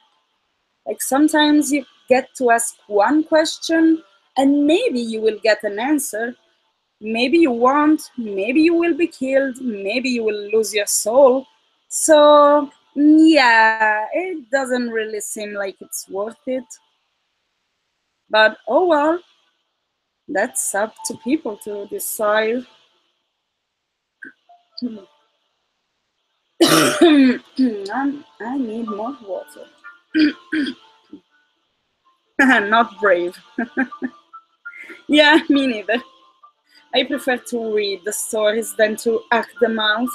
Like sometimes you get to ask one question and maybe you will get an answer. Maybe you won't, maybe you will be killed, maybe you will lose your soul. So, yeah, it doesn't really seem like it's worth it. But oh well, that's up to people to decide. I need more water. Not brave. Yeah, me neither. I prefer to read the stories than to act them out.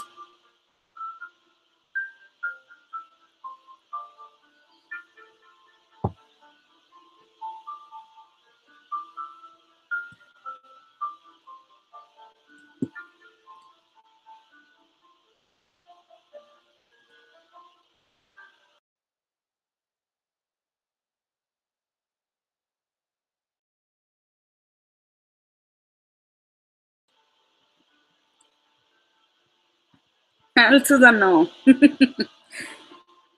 I also don't know.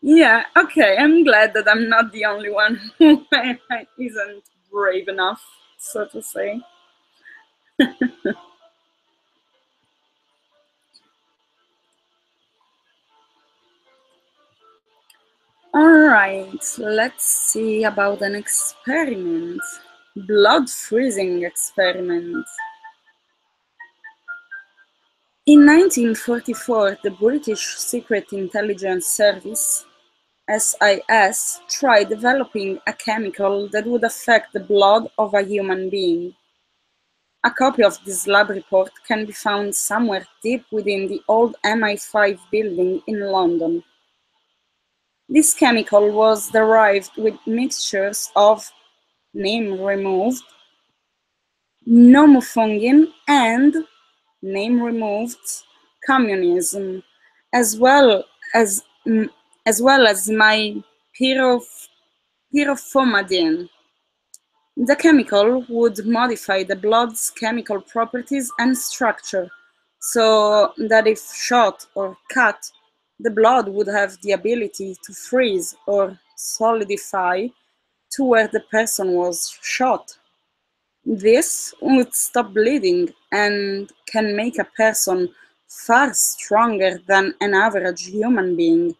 Yeah, okay, I'm glad that I'm not the only one who isn't brave enough, so to say. Alright, let's see about an experiment. Blood freezing experiment. In 1944, the British Secret Intelligence Service, SIS, tried developing a chemical that would affect the blood of a human being. A copy of this lab report can be found somewhere deep within the old MI5 building in London. This chemical was derived with mixtures of, name removed, nomofungin and, name removed, communism, as well as my pyrofomadine. The chemical would modify the blood's chemical properties and structure, so that if shot or cut, the blood would have the ability to freeze or solidify to where the person was shot. This would stop bleeding and can make a person far stronger than an average human being.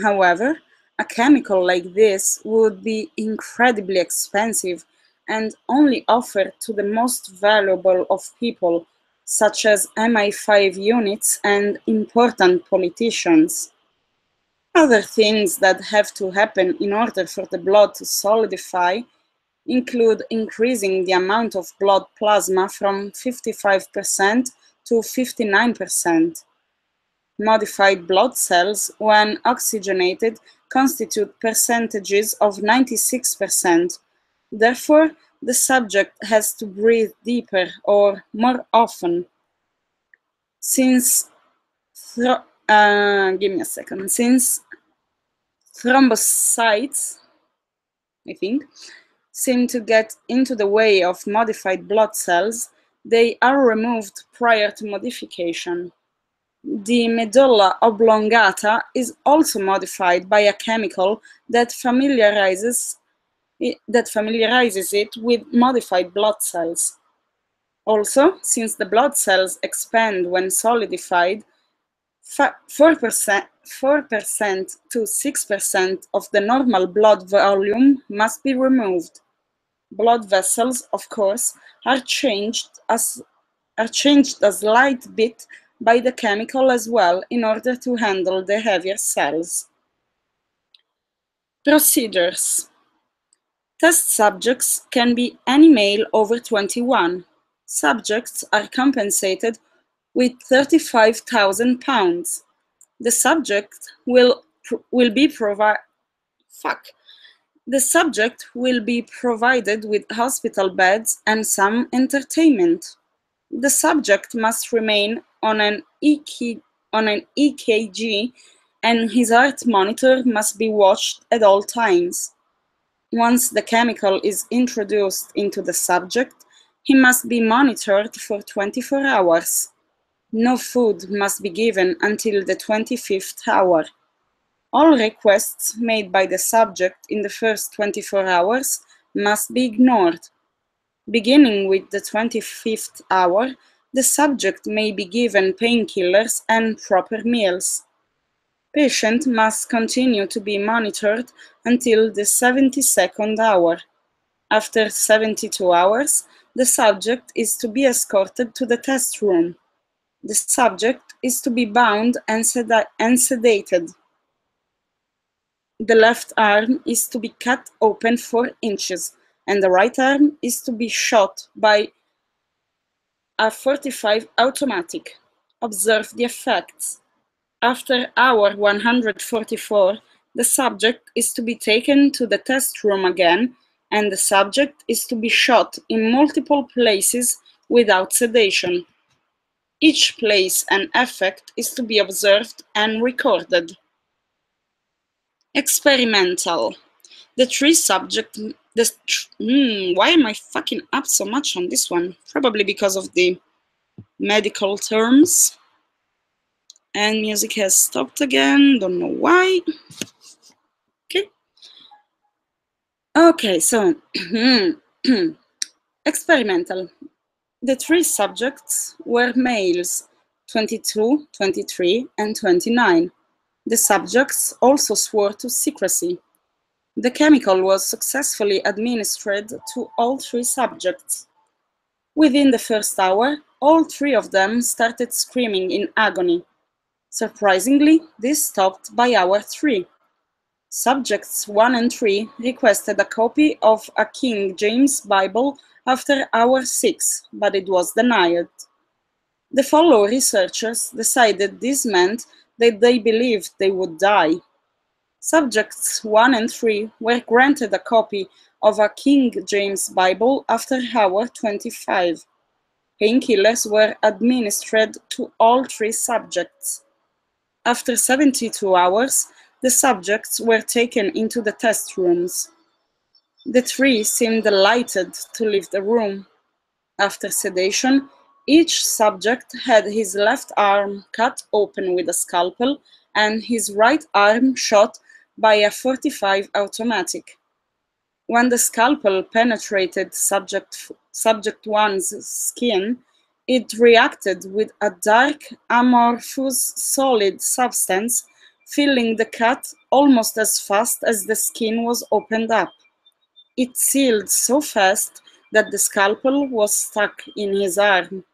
However, A chemical like this would be incredibly expensive and only offered to the most valuable of people, such as MI5 units and important politicians. Other things that have to happen in order for the blood to solidify include increasing the amount of blood plasma from 55% to 59%. Modified blood cells, when oxygenated, constitute percentages of 96%. Therefore, the subject has to breathe deeper or more often. Since give me a second. Since thrombocytes, I think, seem to get into the way of modified blood cells, they are removed prior to modification. The medulla oblongata is also modified by a chemical that familiarizes it with modified blood cells. Also, since the blood cells expand when solidified, 4% to 6% of the normal blood volume must be removed. Blood vessels, of course, are changed a slight bit by the chemical as well in order to handle the heavier cells. Procedures. Test subjects can be any male over 21. Subjects are compensated with £35,000. The subject will be provided with hospital beds and some entertainment. The subject must remain on an EKG, and his heart monitor must be watched at all times. Once the chemical is introduced into the subject, he must be monitored for 24 hours. No food must be given until the 25th hour. All requests made by the subject in the first 24 hours must be ignored. Beginning with the 25th hour, the subject may be given painkillers and proper meals. Patient must continue to be monitored until the 72nd hour. After 72 hours, the subject is to be escorted to the test room. The subject is to be bound and sedated. The left arm is to be cut open 4 inches, and the right arm is to be shot by a 45 automatic. Observe the effects. After hour 144, the subject is to be taken to the test room again, and the subject is to be shot in multiple places without sedation. Each place and effect is to be observed and recorded. Experimental. The three subject. Why am I fucking up so much on this one? Probably because of the medical terms. And music has stopped again. Don't know why. Okay, so experimental. The three subjects were males, 22, 23, and 29. The subjects also swore to secrecy. The chemical was successfully administered to all three subjects. Within the first hour, all three of them started screaming in agony. Surprisingly, this stopped by hour 3. Subjects 1 and 3 requested a copy of a King James Bible after hour 6, but it was denied. The fellow researchers decided this meant that they believed they would die. Subjects 1 and 3 were granted a copy of a King James Bible after hour 25. Painkillers were administered to all three subjects. After 72 hours, the subjects were taken into the test rooms. The three seemed delighted to leave the room. After sedation, each subject had his left arm cut open with a scalpel and his right arm shot by a 45 automatic. When the scalpel penetrated subject 1's skin, it reacted with a dark amorphous solid substance filling the cut almost as fast as the skin was opened up. It sealed so fast that the scalpel was stuck in his arm.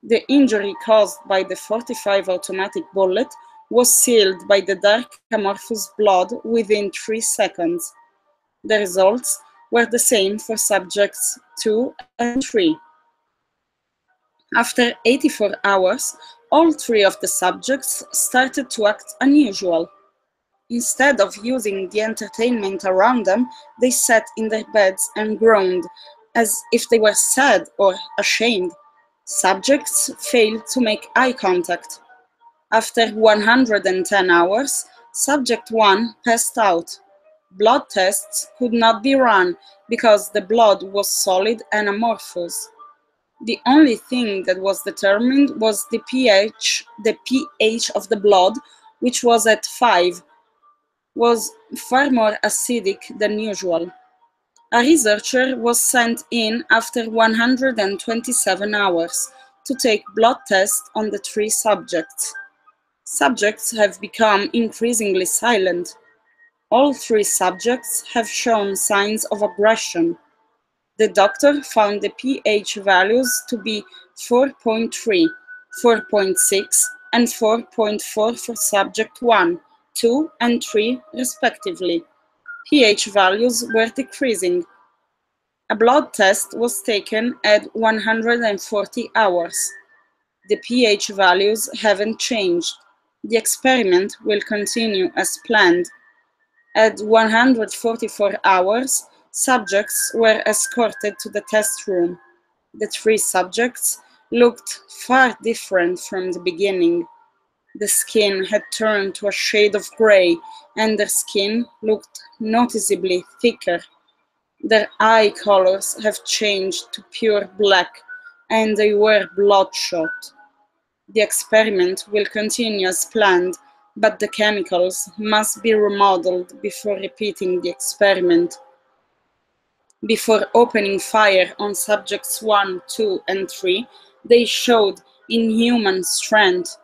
The injury caused by the .45 automatic bullet was sealed by the dark amorphous blood within 3 seconds. The results were the same for subjects 2 and 3. After 84 hours, all 3 of the subjects started to act unusual. Instead of using the entertainment around them, they sat in their beds and groaned, as if they were sad or ashamed. Subjects failed to make eye contact. After 110 hours, subject 1 passed out. Blood tests could not be run because the blood was solid and amorphous. The only thing that was determined was the pH of the blood, which was at 5, was far more acidic than usual. A researcher was sent in after 127 hours to take blood tests on the 3 subjects. Subjects have become increasingly silent. All 3 subjects have shown signs of aggression. The doctor found the pH values to be 4.3, 4.6, and 4.4 for subject 1, 2, and 3 respectively. pH values were decreasing. A blood test was taken at 140 hours. The pH values haven't changed. The experiment will continue as planned. At 144 hours, subjects were escorted to the test room. The 3 subjects looked far different from the beginning. The skin had turned to a shade of gray, and their skin looked noticeably thicker. Their eye colors have changed to pure black, and they were bloodshot. The experiment will continue as planned, but the chemicals must be remodeled before repeating the experiment. Before opening fire on subjects 1, 2, and 3, they showed inhuman strength.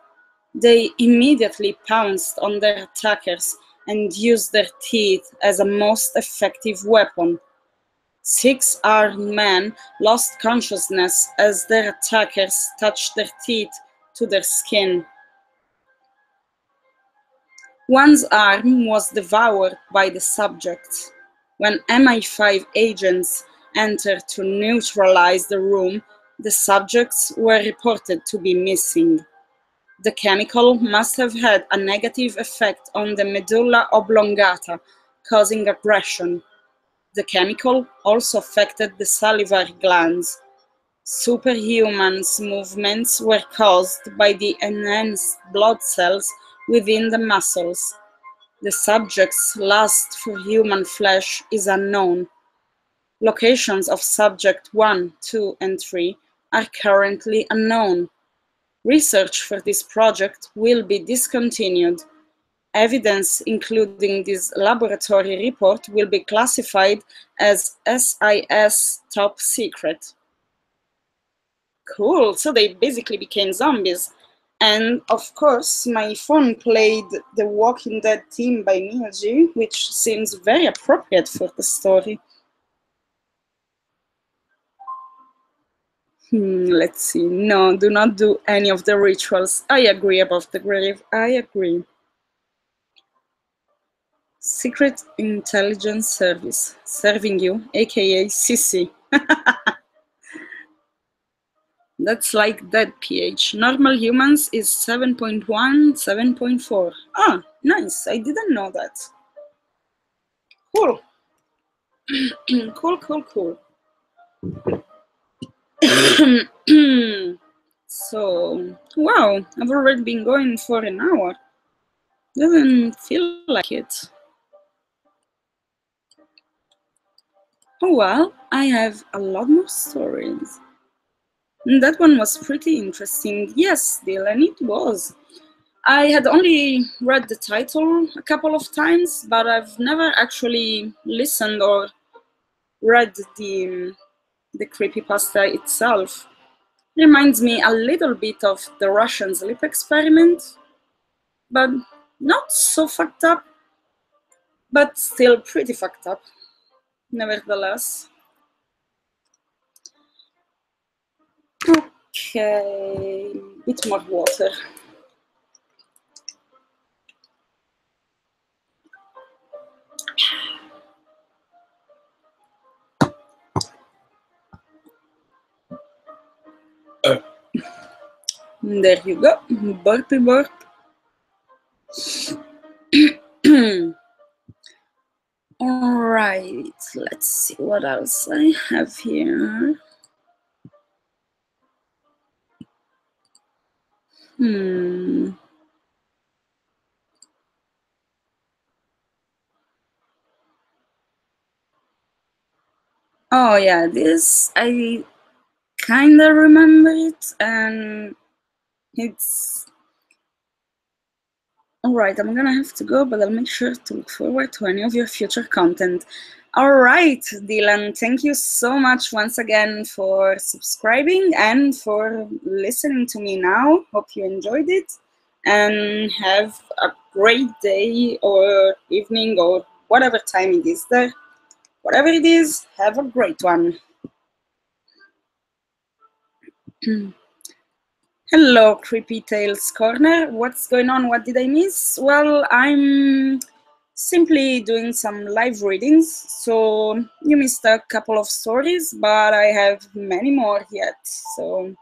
They immediately pounced on their attackers and used their teeth as a most effective weapon. 6 armed men lost consciousness as their attackers touched their teeth to their skin. One's arm was devoured by the subject. When MI5 agents entered to neutralize the room, the subjects were reported to be missing. The chemical must have had a negative effect on the medulla oblongata, causing aggression. The chemical also affected the salivary glands. Superhuman's movements were caused by the enhanced blood cells within the muscles. The subject's lust for human flesh is unknown. Locations of subject 1, 2, and 3 are currently unknown. Research for this project will be discontinued. Evidence including this laboratory report will be classified as SIS top secret. Cool, so they basically became zombies. And of course, my phone played The Walking Dead theme by Miyagi, which seems very appropriate for the story. Let's see. No, do not do any of the rituals. I agree about the grave. I agree. Secret Intelligence Service, serving you, aka CC. That's like dead pH. Normal humans is 7.1, 7.4. Ah, nice. I didn't know that. Cool. Cool. So, wow, I've already been going for an hour. Doesn't feel like it. Oh well, I have a lot more stories. And that one was pretty interesting. Yes, Dylan, it was. I had only read the title a couple of times, but I've never actually listened or read the creepypasta itself. Reminds me a little bit of the Russian sleep experiment, but Not so fucked up, but still pretty fucked up, nevertheless. Okay, bit more water. There you go, burpy burp. All right, let's see what else I have here. Oh yeah, this I kinda remember it, and it's all right. I'm gonna have to go, but I'll make sure to look forward to any of your future content. All right, Dylan, thank you so much once again for subscribing and for listening to me now. Hope you enjoyed it, and have a great day or evening or whatever time it is there. Whatever it is, have a great one. Hello, Creepy Tales Corner. What's going on? What did I miss? Well, I'm simply doing some live readings, so you missed a couple of stories, but I have many more yet. So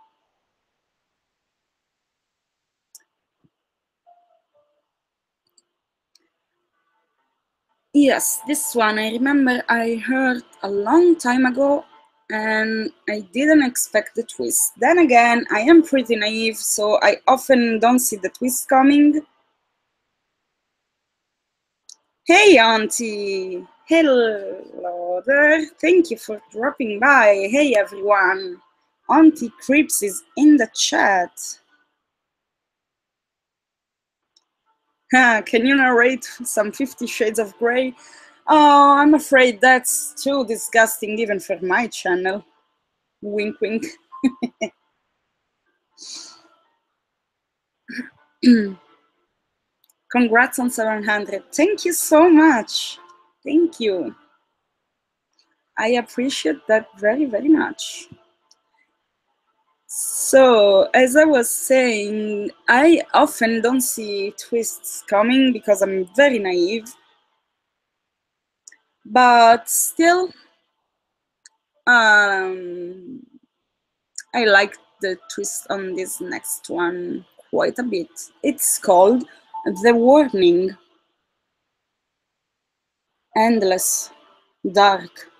yes, this one I remember I heard a long time ago, and I didn't expect the twist. Then again, I am pretty naive, so I often don't see the twist coming. Hey, Auntie! Hello there. Thank you for dropping by. Hey, everyone. Auntie Creeps is in the chat. Can you narrate some 50 Shades of Grey? Oh, I'm afraid that's too disgusting even for my channel. Wink, wink. Congrats on 700. Thank you so much. Thank you. I appreciate that very, very much. So, as I was saying, I often don't see twists coming because I'm very naive. But still, I like the twist on this next one quite a bit. It's called The Warning. Endless, dark.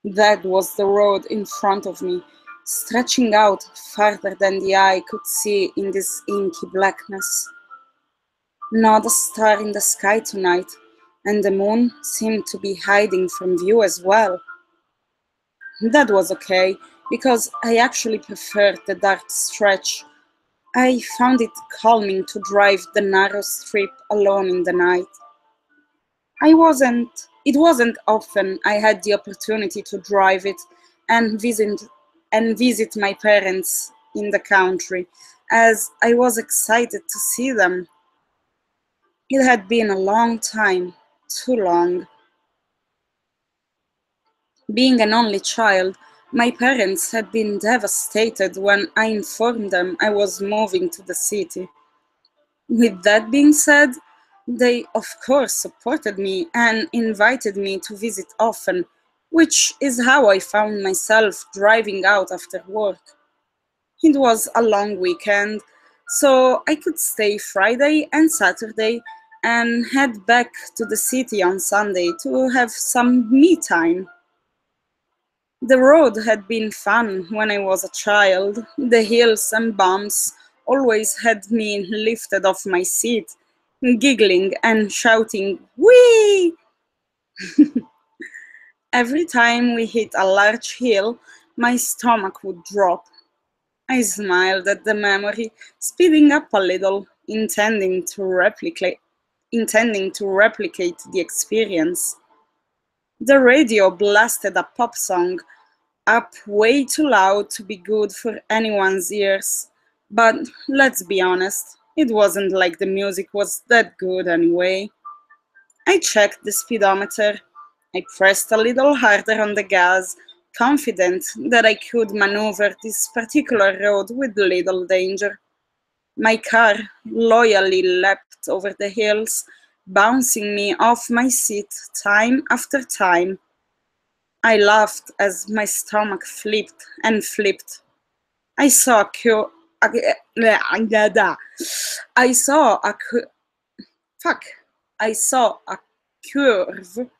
That was the road in front of me, stretching out farther than the eye could see in this inky blackness. Not a star in the sky tonight, and the moon seemed to be hiding from view as well. That was okay, because I actually preferred the dark stretch. I found it calming to drive the narrow strip alone in the night. It wasn't often I had the opportunity to drive it and visit my parents in the country, as I was excited to see them. It had been a long time, too long. Being an only child, my parents had been devastated when I informed them I was moving to the city. With that being said, they of course supported me and invited me to visit often, which is how I found myself driving out after work. It was a long weekend, so I could stay Friday and Saturday and head back to the city on Sunday to have some me time. The road had been fun when I was a child. The hills and bumps always had me lifted off my seat, giggling and shouting, "Whee!" Every time we hit a large hill, my stomach would drop. I smiled at the memory, speeding up a little, intending to replicate the experience. The radio blasted a pop song, up way too loud to be good for anyone's ears. But let's be honest, It wasn't like the music was that good anyway. I checked the speedometer. I pressed a little harder on the gas, confident that I could maneuver this particular road with little danger. My car loyally leapt over the hills, bouncing me off my seat time after time. I laughed as my stomach flipped and flipped. I saw a cu- a- I saw a cu- fuck. I saw a curve.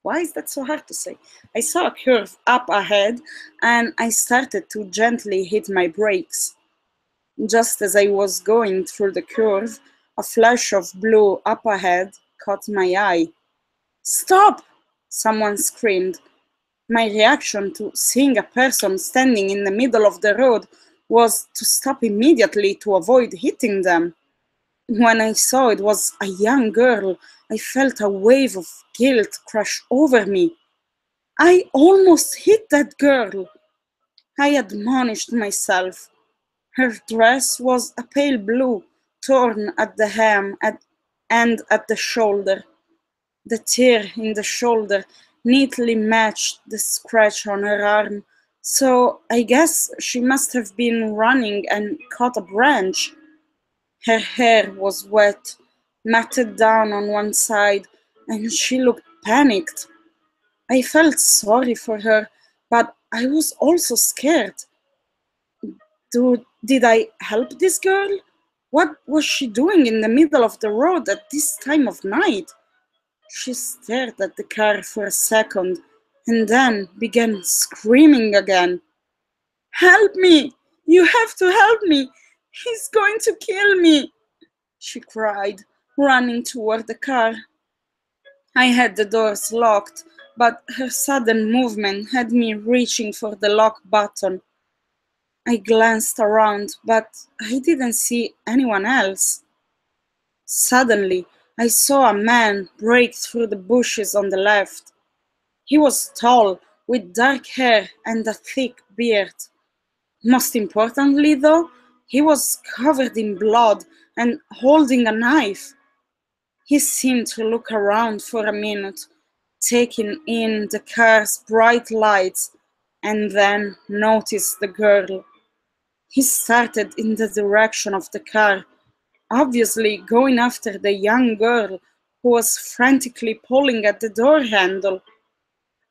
Why is that so hard to say? I saw a curve up ahead and I started to gently hit my brakes. Just as I was going through the curve, a flash of blue up ahead caught my eye. Stop! Someone screamed. My reaction to seeing a person standing in the middle of the road was to stop immediately to avoid hitting them. When I saw it was a young girl, I felt a wave of guilt crush over me. I almost hit that girl. I admonished myself. Her dress was a pale blue, torn at the hem and at the shoulder. The tear in the shoulder neatly matched the scratch on her arm, so I guess she must have been running and caught a branch. Her hair was wet, matted down on one side, and she looked panicked. I felt sorry for her, but I was also scared. Did I help this girl? What was she doing in the middle of the road at this time of night? She stared at the car for a second and then began screaming again. Help me! You have to help me! He's going to kill me! She cried, running toward the car. I had the doors locked, but her sudden movement had me reaching for the lock button. I glanced around, but I didn't see anyone else. Suddenly, I saw a man break through the bushes on the left. He was tall, with dark hair and a thick beard. Most importantly, though, he was covered in blood and holding a knife. He seemed to look around for a minute, taking in the car's bright lights, and then noticed the girl. He started in the direction of the car, obviously going after the young girl who was frantically pulling at the door handle.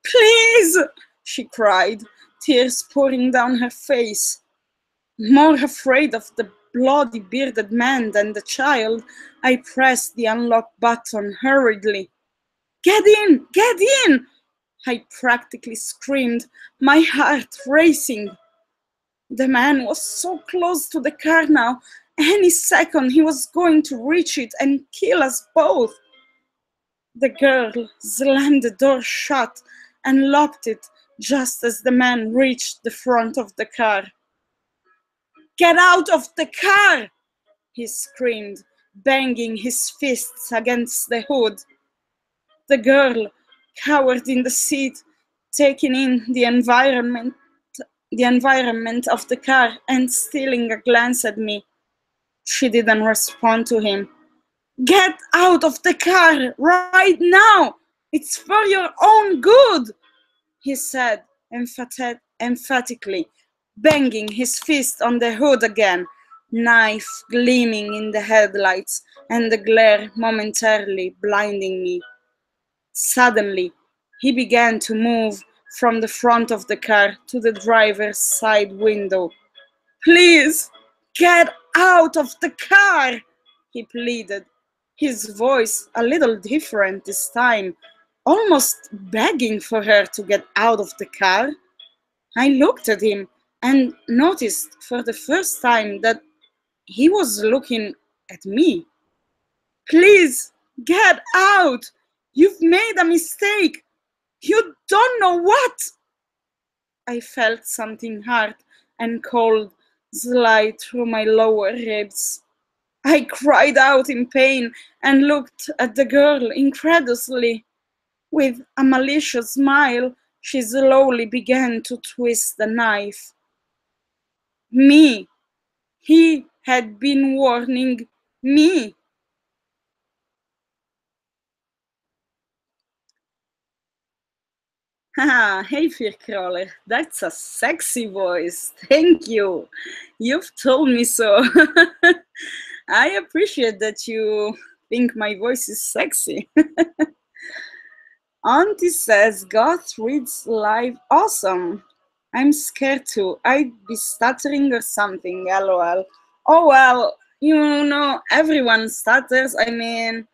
Please! She cried, tears pouring down her face. More afraid of the bloody bearded man than the child, I pressed the unlock button hurriedly. Get in! Get in! I practically screamed, my heart racing. The man was so close to the car now. Any second he was going to reach it and kill us both. The girl slammed the door shut and locked it just as the man reached the front of the car. Get out of the car! He screamed, banging his fists against the hood. The girl cowered in the seat, taking in the environment of the car and stealing a glance at me. She didn't respond to him. Get out of the car right now! It's for your own good, he said emphatically, banging his fist on the hood again, knife gleaming in the headlights and the glare momentarily blinding me. Suddenly, he began to move from the front of the car to the driver's side window. Please, get out of the car, he pleaded, his voice a little different this time, almost begging for her to get out of the car. I looked at him and noticed for the first time that he was looking at me. Please, get out! You've made a mistake! You don't know what! I felt something hard and cold slide through my lower ribs. I cried out in pain and looked at the girl incredulously. With a malicious smile, she slowly began to twist the knife. Me, he had been warning Me? Haha, hey Crawler, that's a sexy voice. Thank you. You've told me so. I appreciate that you think my voice is sexy. Auntie says Goth reads live awesome. I'm scared too. I'd be stuttering or something, lol. Oh well, everyone stutters. I mean,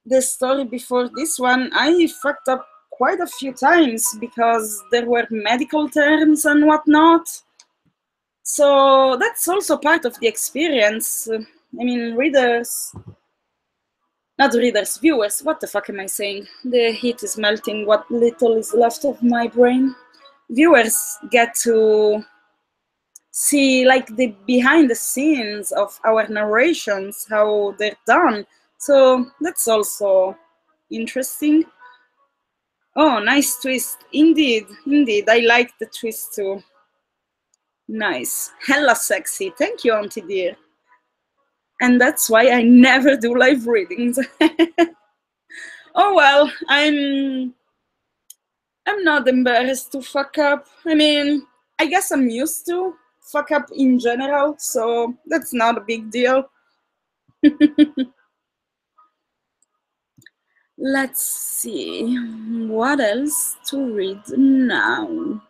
the story before this one, I fucked up quite a few times because there were medical terms and whatnot. So that's also part of the experience. I mean, not readers, viewers, what the fuck am I saying? The heat is melting what little is left of my brain. Viewers get to see like the behind the scenes of our narrations, how they're done. So that's also interesting. Oh, nice twist. Indeed, indeed. I like the twist too. Nice. Hella sexy. Thank you, Auntie dear. And that's why I never do live readings. Oh well, I'm not embarrassed to fuck up. I mean, I guess I'm used to fuck up in general, so that's not a big deal. Let's see. What else to read now?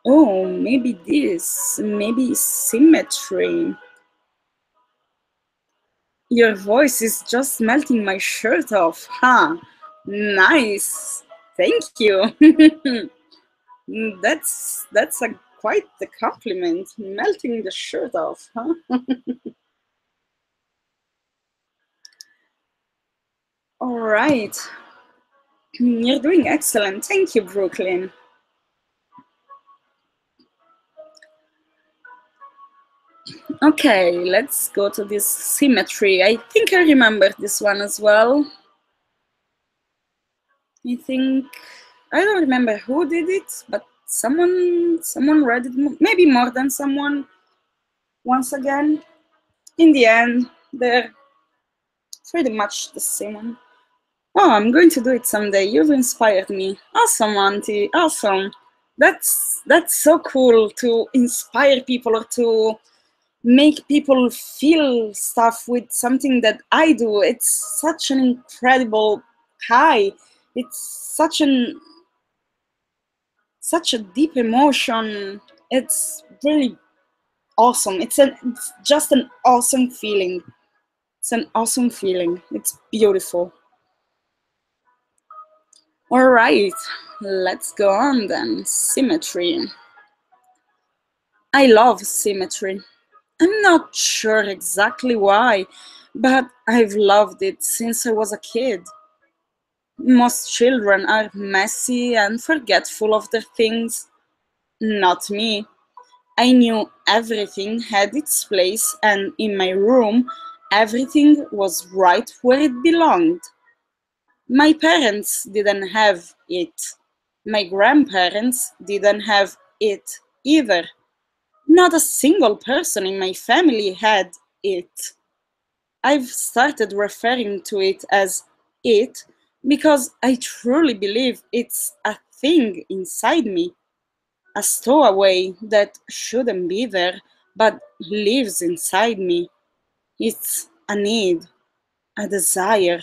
Oh, maybe this. Maybe symmetry. Your voice is just melting my shirt off, huh? Nice. Thank you. That's a quite the compliment. Melting the shirt off, huh? All right. You're doing excellent. Thank you, Brooklyn. Okay, let's go to this symmetry. I think I remember this one as well. I think I don't remember who did it, but someone read it, maybe more than someone. Once again, in the end, they're pretty much the same. Oh, I'm going to do it someday. You've inspired me. Awesome, Auntie. Awesome. That's so cool to inspire people or to make people feel stuff with something that I do. It's such an incredible high. It's such a deep emotion. It's really awesome. It's just an awesome feeling. It's an awesome feeling. It's beautiful. All right, let's go on then. Symmetry. I love symmetry. I'm not sure exactly why, but I've loved it since I was a kid. Most children are messy and forgetful of their things. Not me. I knew everything had its place, and in my room, everything was right where it belonged. My parents didn't have it. My grandparents didn't have it either. Not a single person in my family had it. I've started referring to it as it because I truly believe it's a thing inside me, a stowaway that shouldn't be there but lives inside me. It's a need, a desire,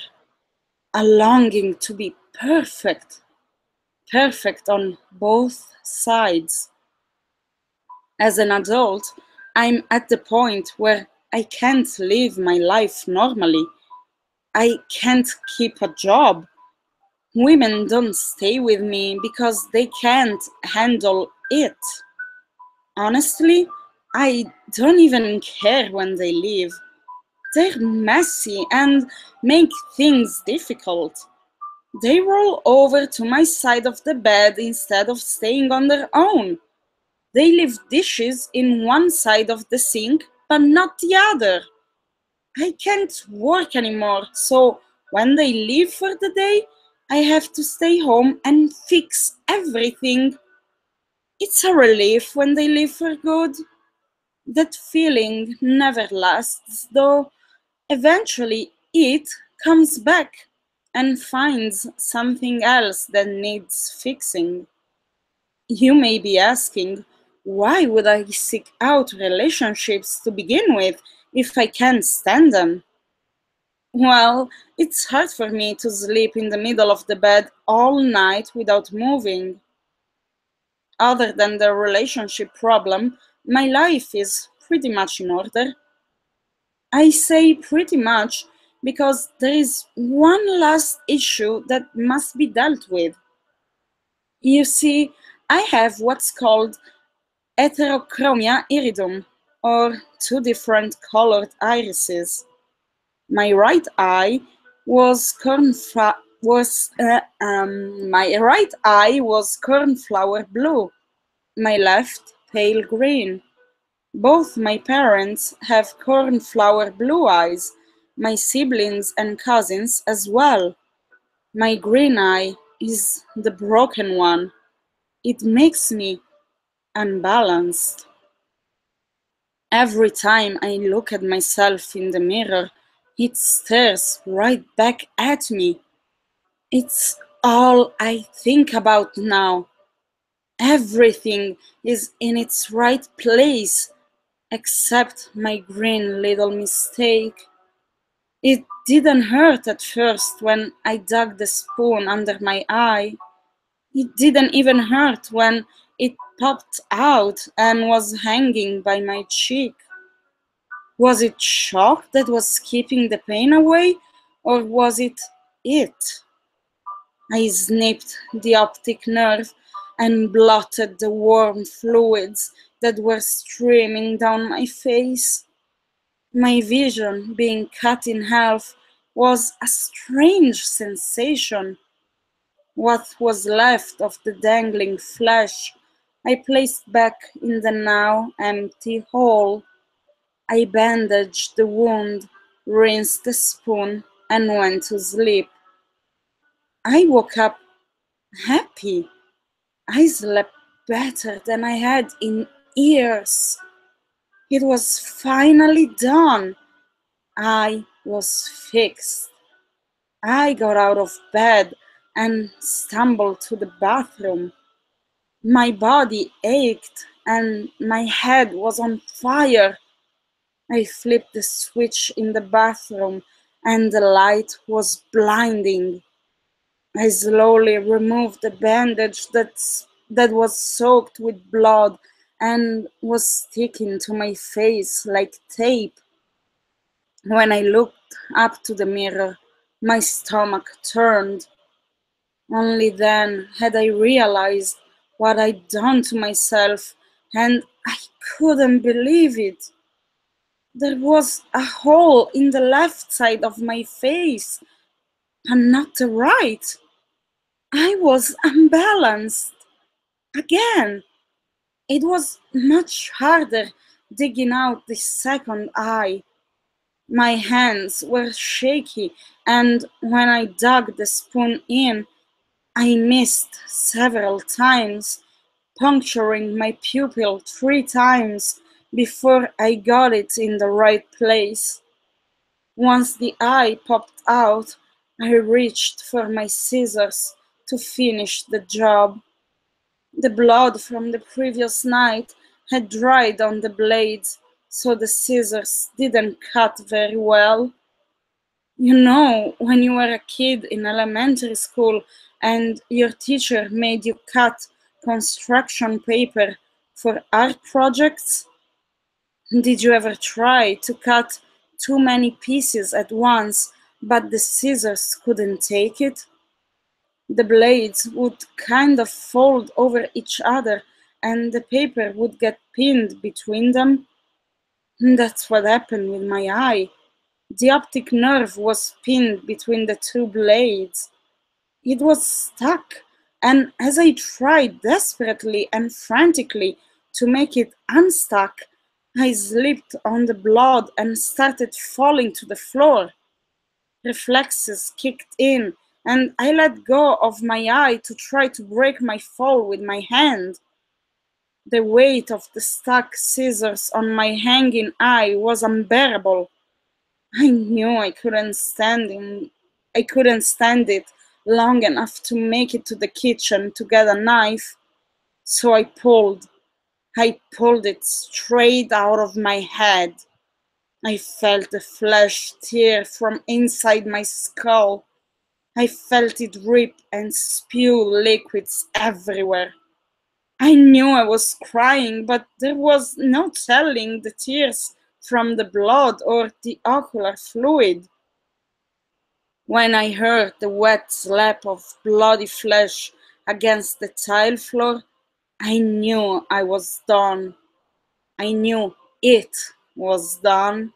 a longing to be perfect, perfect on both sides. As an adult, I'm at the point where I can't live my life normally. I can't keep a job. Women don't stay with me because they can't handle it. Honestly, I don't even care when they leave. They're messy and make things difficult. They roll over to my side of the bed instead of staying on their own. They leave dishes in one side of the sink, but not the other. I can't work anymore, so when they leave for the day, I have to stay home and fix everything. It's a relief when they leave for good. That feeling never lasts, though. Eventually, it comes back and finds something else that needs fixing. You may be asking, why would I seek out relationships to begin with if I can't stand them? Well, it's hard for me to sleep in the middle of the bed all night without moving. Other than the relationship problem, my life is pretty much in order. I say pretty much because there is one last issue that must be dealt with. You see, I have what's called heterochromia iridum, or two different colored irises. My right eye was cornflower blue, my left pale green. Both my parents have cornflower blue eyes, my siblings and cousins as well. My green eye is the broken one. It makes me unbalanced. Every time I look at myself in the mirror, it stares right back at me. It's all I think about now. Everything is in its right place, except my green little mistake. It didn't hurt at first when I dug the spoon under my eye. It didn't even hurt when it popped out and was hanging by my cheek. Was it shock that was keeping the pain away, or was it it? I snipped the optic nerve and blotted the warm fluids that were streaming down my face. My vision being cut in half was a strange sensation. What was left of the dangling flesh I placed back in the now empty hole. I bandaged the wound, rinsed the spoon, and went to sleep. I woke up happy. I slept better than I had in years. It was finally done. I was fixed. I got out of bed and stumbled to the bathroom. My body ached and my head was on fire. I flipped the switch in the bathroom and the light was blinding. I slowly removed the bandage that was soaked with blood and was sticking to my face like tape. When I looked up to the mirror, my stomach turned. Only then had I realized what I'd done to myself, and I couldn't believe it. There was a hole in the left side of my face, and not the right. I was unbalanced. Again, it was much harder digging out the second eye. My hands were shaky, and when I dug the spoon in, I missed several times, puncturing my pupil 3 times before I got it in the right place. Once the eye popped out, I reached for my scissors to finish the job. The blood from the previous night had dried on the blades, so the scissors didn't cut very well. You know, when you were a kid in elementary school and your teacher made you cut construction paper for art projects? Did you ever try to cut too many pieces at once, but the scissors couldn't take it? The blades would kind of fold over each other and the paper would get pinned between them. That's what happened with my eye. The optic nerve was pinned between the two blades. It was stuck, and as I tried desperately and frantically to make it unstuck, I slipped on the blood and started falling to the floor. Reflexes kicked in, and I let go of my eye to try to break my fall with my hand. The weight of the stuck scissors on my hanging eye was unbearable. I knew I couldn't stand it long enough to make it to the kitchen to get a knife, so I pulled it straight out of my head. I felt the flesh tear from inside my skull. I felt it rip and spew liquids everywhere. I knew I was crying, but there was no telling the tears from the blood or the ocular fluid. When I heard the wet slap of bloody flesh against the tile floor, I knew I was done. I knew it was done.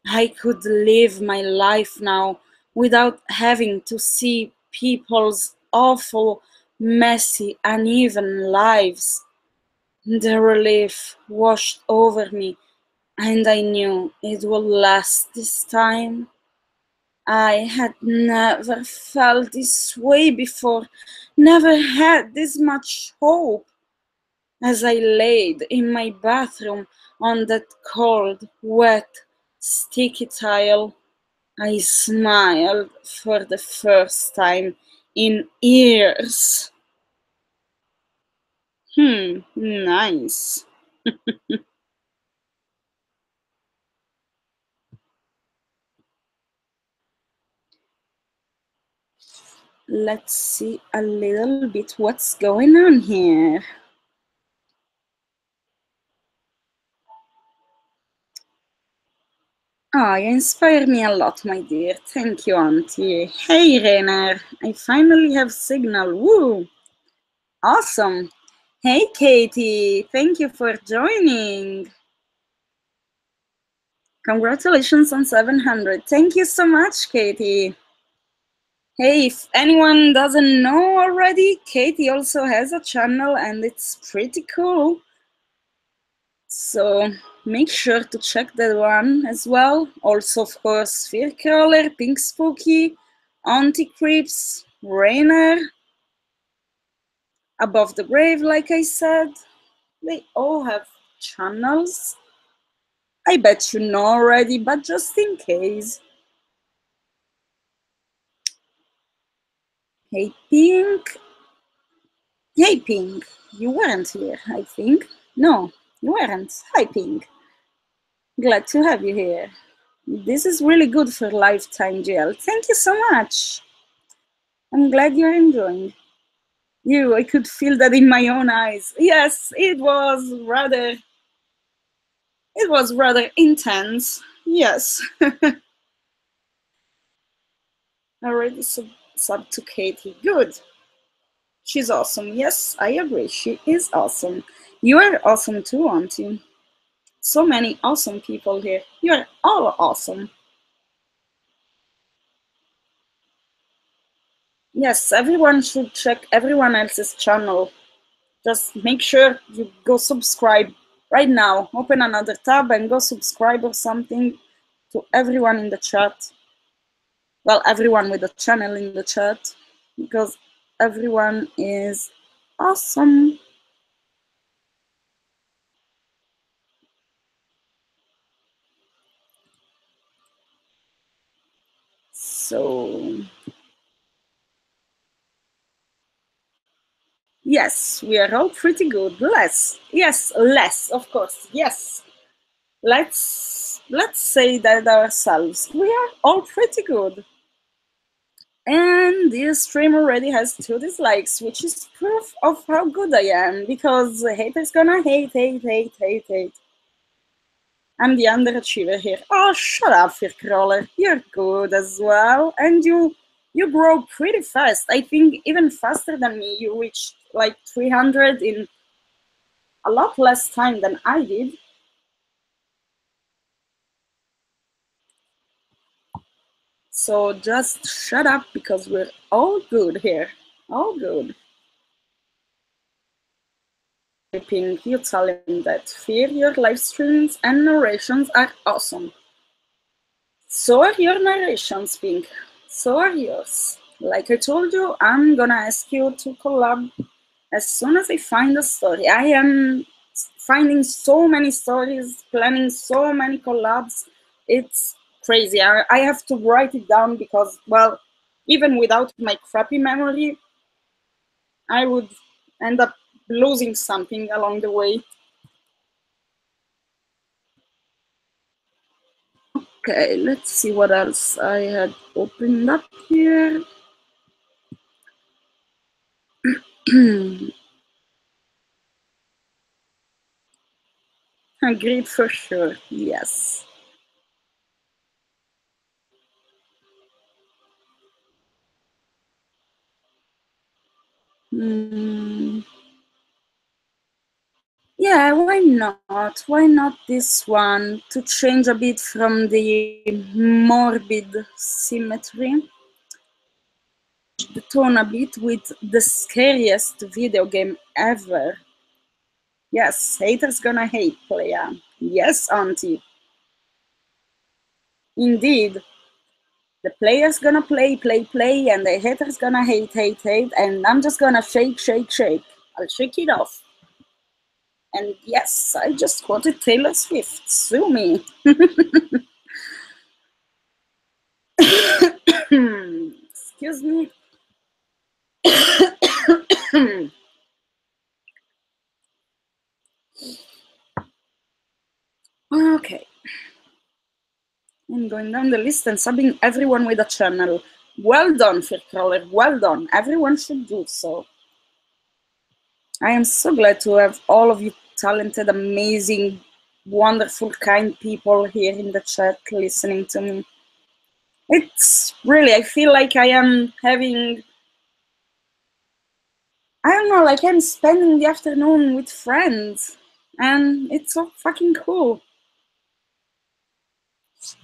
I could live my life now without having to see people's awful, messy, uneven lives. The relief washed over me, and I knew it would last this time. I had never felt this way before, never had this much hope. As I laid in my bathroom on that cold, wet, sticky tile, I smiled for the first time in years. Nice. Let's see a little bit what's going on here. Oh, you inspire me a lot, my dear. Thank you, Auntie. Hey, Rainer. I finally have signal. Woo! Awesome. Hey, Katie. Thank you for joining. Congratulations on 700. Thank you so much, Katie. Hey, if anyone doesn't know already, Katie also has a channel and it's pretty cool. So make sure to check that one as well. Also, of course, Fearcrawler, Pink Spooky, Auntie Creeps, Rainer, Above the Grave, like I said. They all have channels. I bet you know already, but just in case. Hey, Pink. Hey, Pink. You weren't here, I think. No, you weren't. Hi, Pink. Glad to have you here. This is really good for lifetime GL. Thank you so much. I'm glad you're enjoying. I could feel that in my own eyes. Yes, it was rather intense. Yes. Already sub to Katie. Good. She's awesome. Yes, I agree. She is awesome. You are awesome too, Auntie. So many awesome people here. You're all awesome. Yes, everyone should check everyone else's channel. Just make sure you go subscribe right now. Open another tab and go subscribe or something to everyone in the chat. Well, everyone with a channel in the chat, because everyone is awesome. So, yes, we are all pretty good. Less, of course. Yes, let's say that ourselves. We are all pretty good. And this stream already has 2 dislikes, which is proof of how good I am, because haters gonna hate. I'm the underachiever here. Oh, shut up, Fircrawler. You're good as well, and you grow pretty fast. I think even faster than me. You reached like 300 in a lot less time than I did. So just shut up, because we're all good here. All good. Pink, you tell him that. Fear, your live streams and narrations are awesome. So are your narrations, Pink. So are yours. Like I told you, I'm gonna ask you to collab as soon as I find a story. I am finding so many stories, planning so many collabs. It's crazy. I have to write it down because, well, even without my crappy memory, I would end up losing something along the way. Okay, let's see what else I had opened up here. Agreed for sure, yes. Mm, yeah, why not? Why not this one? To change a bit from the morbid symmetry. The tone a bit with the scariest video game ever. Yes, haters gonna hate, player. Yes, auntie. Indeed. The player's gonna play, and the hater's gonna hate, and I'm just gonna shake. I'll shake it off. And yes, I just quoted Taylor Swift. Sue me. Excuse me. Okay. I'm going down the list and subbing everyone with a channel. Well done, Fearcrawler. Well done. Everyone should do so. I am so glad to have all of you talented, amazing, wonderful, kind people here in the chat listening to me. It's really, I feel like I am having, I don't know, like I'm spending the afternoon with friends. And it's so fucking cool.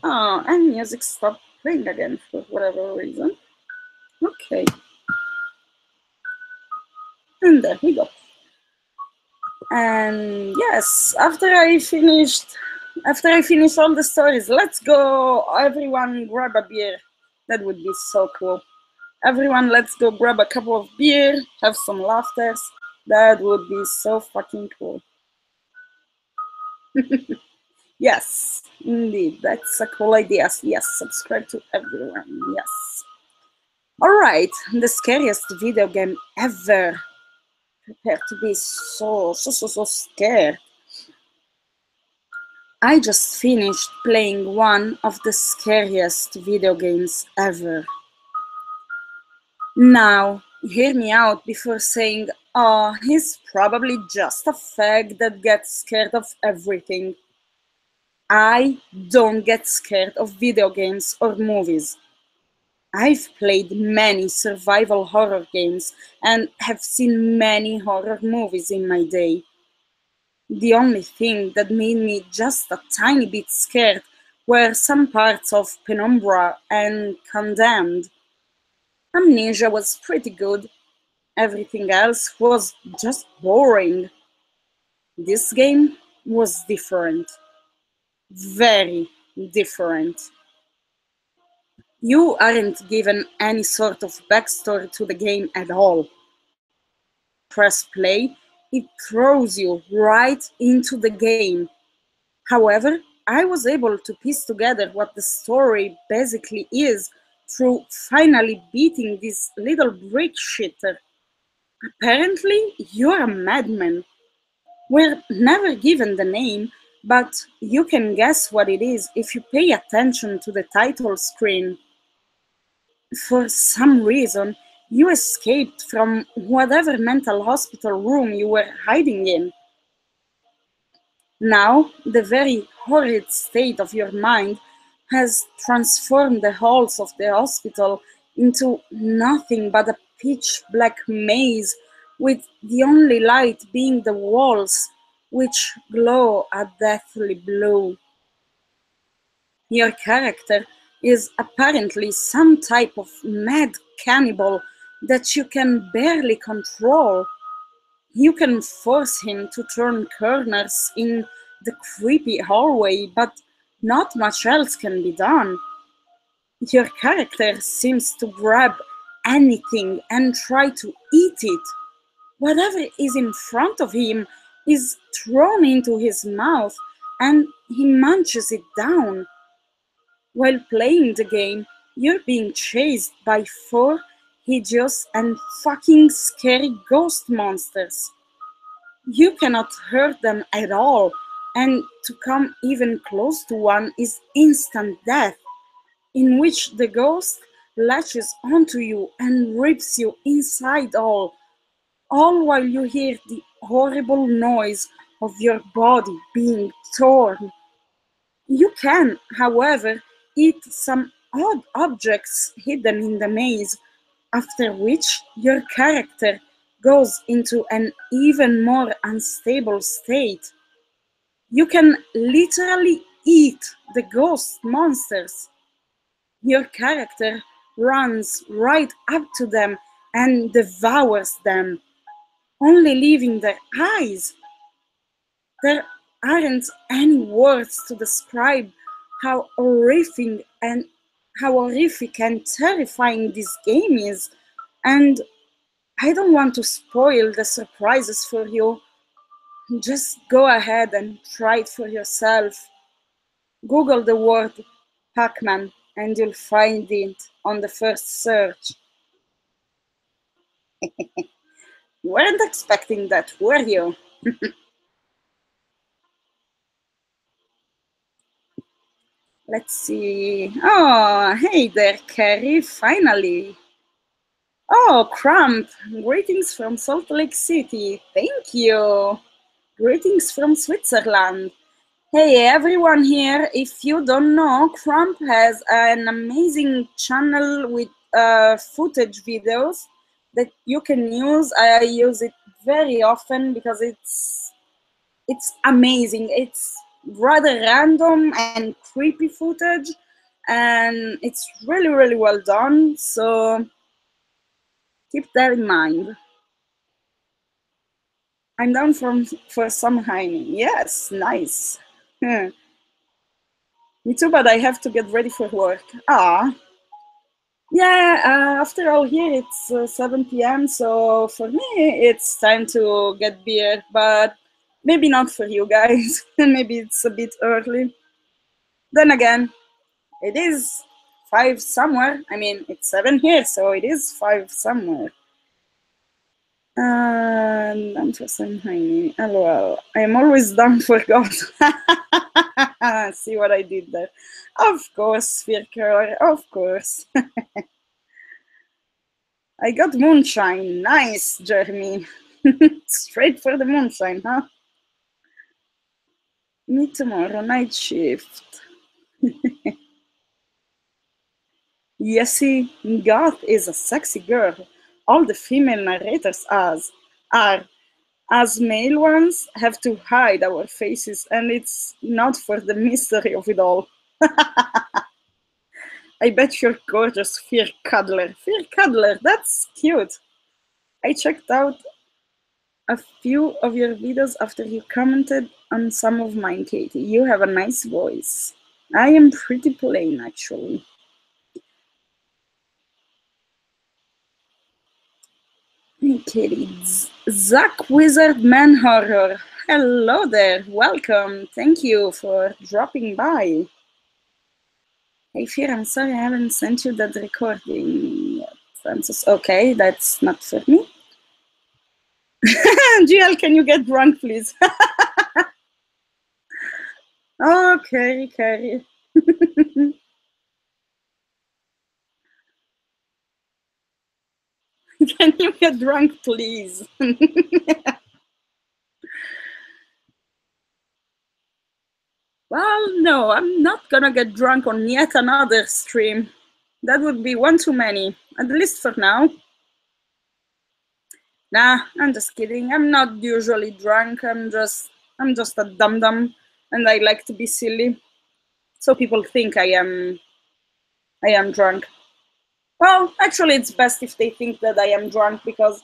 Oh, and music stopped playing again for whatever reason. Okay. And there we go. And yes, after I finish all the stories, let's go, everyone grab a beer. That would be so cool. Everyone, let's go grab a couple of beer, have some laughters. That would be so fucking cool. Yes, indeed, that's a cool idea. Yes, subscribe to everyone. Yes. All right, the scariest video game ever. Prepare to be so scared. I just finished playing one of the scariest video games ever. Now, hear me out before saying, oh, he's probably just a fag that gets scared of everything. I don't get scared of video games or movies. I've played many survival horror games and have seen many horror movies in my day. The only thing that made me just a tiny bit scared were some parts of Penumbra and Condemned. Amnesia was pretty good. Everything else was just boring. This game was different. Very different. You aren't given any sort of backstory to the game at all. Press play, it throws you right into the game. However, I was able to piece together what the story basically is through finally beating this little brick shitter. Apparently, you're a madman. We're never given the name, but you can guess what it is if you pay attention to the title screen. For some reason, you escaped from whatever mental hospital room you were hiding in. Now, the very horrid state of your mind has transformed the halls of the hospital into nothing but a pitch black maze, with the only light being the walls, which glow a deathly blue. Your character is apparently some type of mad cannibal that you can barely control. You can force him to turn corners in the creepy hallway, but not much else can be done. Your character seems to grab anything and try to eat it. Whatever is in front of him is thrown into his mouth and he munches it down. While playing the game, you're being chased by four hideous and fucking scary ghost monsters. You cannot hurt them at all, and to come even close to one is instant death, in which the ghost latches onto you and rips you inside all while you hear the horrible noise of your body being torn. You can, however, eat some odd objects hidden in the maze, after which your character goes into an even more unstable state. You can literally eat the ghost monsters. Your character runs right up to them and devours them, only leaving their eyes. There aren't any words to describe how horrific and terrifying this game is, and I don't want to spoil the surprises for you. Just go ahead and try it for yourself. Google the word Pac-Man and you'll find it on the first search. You weren't expecting that, were you? Let's see. Oh, hey there, Carrie, finally. Oh, Crump, greetings from Salt Lake City. Thank you. Greetings from Switzerland. Hey everyone here, if you don't know, Crump has an amazing channel with footage videos that you can use. I use it very often because it's amazing. It's rather random and creepy footage, and it's really, really well done. So keep that in mind. I'm down for some hiding. Yes, nice. Me too, but I have to get ready for work. Ah, yeah. After all, here it's 7 p.m. So for me, it's time to get beer. But maybe not for you guys. Maybe it's a bit early. Then again, it is 5 somewhere. I mean, it's 7 here, so it is 5 somewhere. I'm for some honey. LOL. I am always down for God. See what I did there? Of course, Firker. Of course. I got moonshine. Nice, Jeremy. Straight for the moonshine, huh? Me tomorrow, night shift. Yessie Goth is a sexy girl. All the female narrators are. As male ones have to hide our faces, and it's not for the mystery of it all. I bet you're gorgeous, Fear Cuddler. Fear Cuddler, that's cute. I checked out a few of your videos after you commented on some of mine, Katie. You have a nice voice. I am pretty plain, actually. Hey, Katie. Zack Wizard Man Horror. Hello there. Welcome. Thank you for dropping by. Hey, Fear, I'm sorry I haven't sent you that recording yet. Francis, okay, that's not for me. GL, can you get drunk, please? Oh, Carrie. Can you get drunk, please? Well, no, I'm not gonna get drunk on yet another stream. That would be one too many, at least for now. Nah, I'm just kidding. I'm not usually drunk. I'm just a dum-dum, and I like to be silly. So people think I am drunk. Well, actually, it's best if they think that I am drunk, because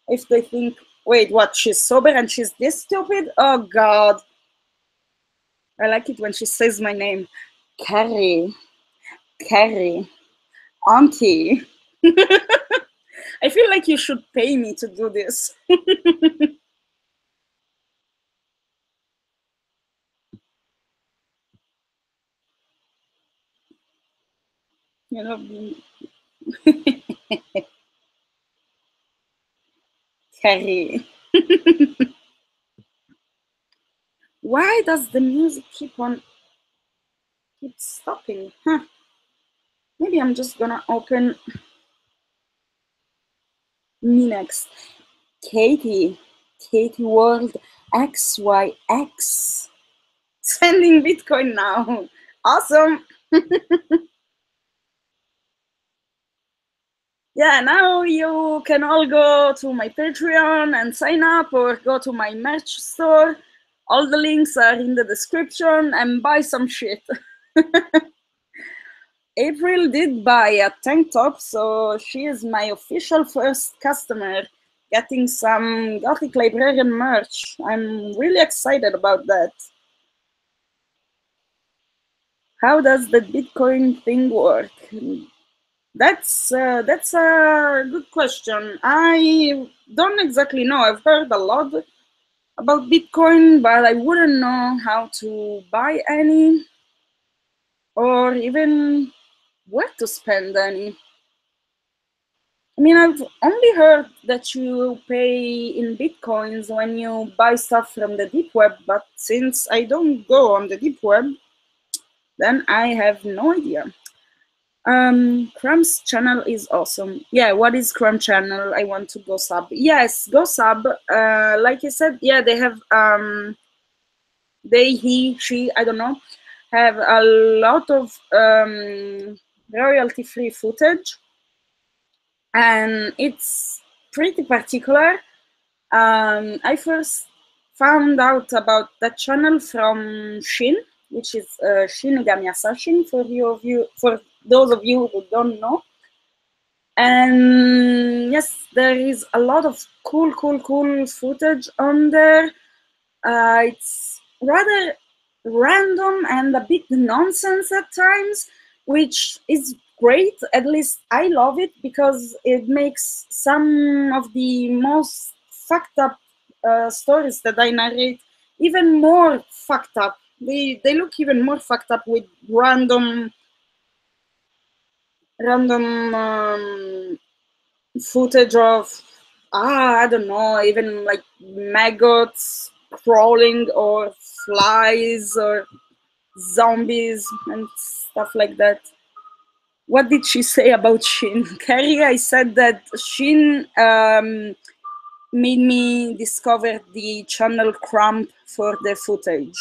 if they think, wait, what, she's sober and she's this stupid? Oh, God. I like it when she says my name. Carrie, Auntie. I feel like you should pay me to do this. You know, Carrie. Why does the music keep stopping? Huh. Maybe I'm just gonna open me next. Katie. Katie World XYX. Sending Bitcoin now. Awesome. Yeah, now you can all go to my Patreon and sign up or go to my merch store. All the links are in the description and buy some shit. April did buy a tank top, so she is my official first customer getting some Gothic Librarian merch. I'm really excited about that. How does the Bitcoin thing work? That's a good question. I don't exactly know. I've heard a lot about Bitcoin, but I wouldn't know how to buy any or even where to spend any. I mean, I've only heard that you pay in Bitcoins when you buy stuff from the deep web, but since I don't go on the deep web, then I have no idea. Crumb's channel is awesome. Yeah, what is Crumb channel? I want to go sub. Yes, go sub. Like I said, yeah, they have they, he, she, I don't know, have a lot of royalty-free footage, and it's pretty particular. I first found out about that channel from Shin, which is Shinigami Assassin, for those of you who don't know. And yes, there is a lot of cool footage on there. It's rather random and a bit nonsense at times, which is great. At least I love it because it makes some of the most fucked up stories that I narrate even more fucked up. They look even more fucked up with random footage of I don't know, even like maggots crawling or flies or zombies and stuff like that. What did she say about Shin? Carrie, I said that Shin made me discover the channel Crump for the footage.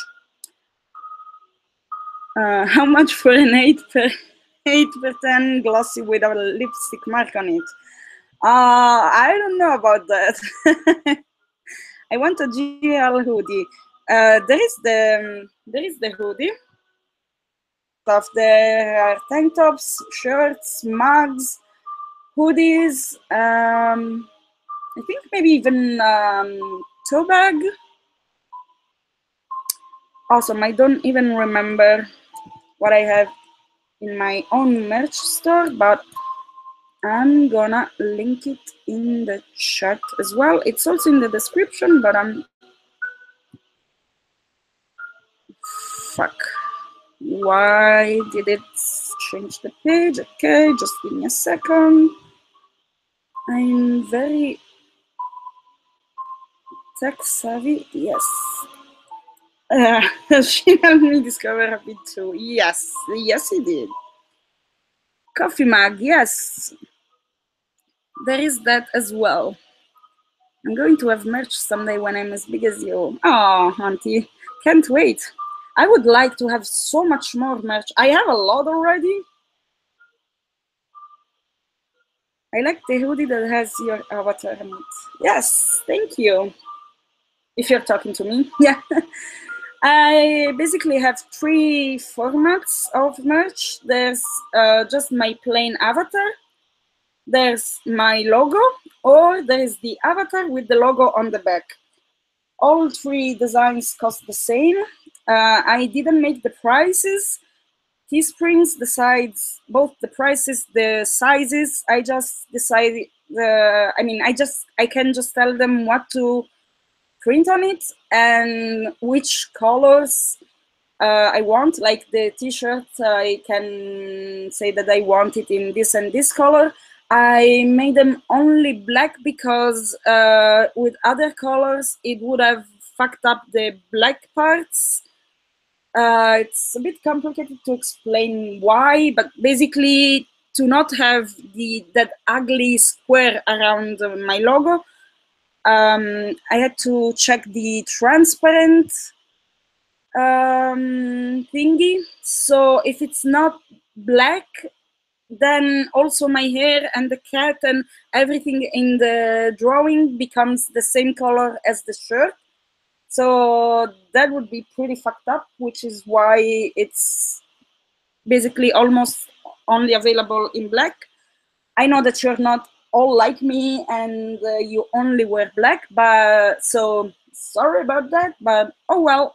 How much for an 8 per 10 glossy with a lipstick mark on it? I don't know about that. I want a GL hoodie. There is the hoodie. Stuff there are tank tops, shirts, mugs, hoodies. I think maybe even tote bag. Awesome. I don't even remember what I have in my own merch store, but I'm gonna link it in the chat as well. It's also in the description, but fuck. Why did it change the page? Okay, just give me a second. I'm very tech savvy. Yes. She helped me discover a bit too. Yes, yes, he did. Coffee mug, yes. There is that as well. I'm going to have merch someday when I'm as big as you. Oh, auntie, can't wait. I would like to have so much more merch. I have a lot already. I like the hoodie that has your avatar on it. Yes, thank you. If you're talking to me, yeah. I basically have 3 formats of merch. There's just my plain avatar, there's my logo, or there's the avatar with the logo on the back. All 3 designs cost the same. I didn't make the prices. Teesprings decides both the prices, the sizes. I just decided, I can just tell them what to print on it and which colors I want. Like the t-shirt, I can say that I want it in this and this color. I made them only black because with other colors it would have fucked up the black parts. It's a bit complicated to explain why, but basically to not have that ugly square around my logo, I had to check the transparent thingy. So if it's not black, then also my hair and the cat and everything in the drawing becomes the same color as the shirt. So that would be pretty fucked up, which is why it's basically almost only available in black. I know that you're not all like me and you only wear black, but so sorry about that, but oh well.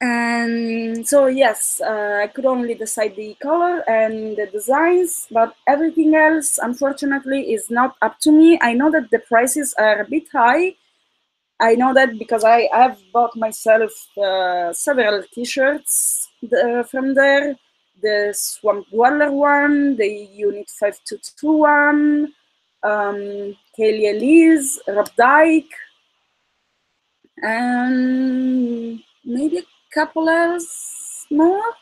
And so yes, I could only decide the color and the designs, but everything else unfortunately is not up to me. I know that the prices are a bit high. I know that because I have bought myself several t-shirts from there. The Swamp Dweller one, the Unit 522 one, Kaylee Elise, Rob Dyke, and maybe a couple else more.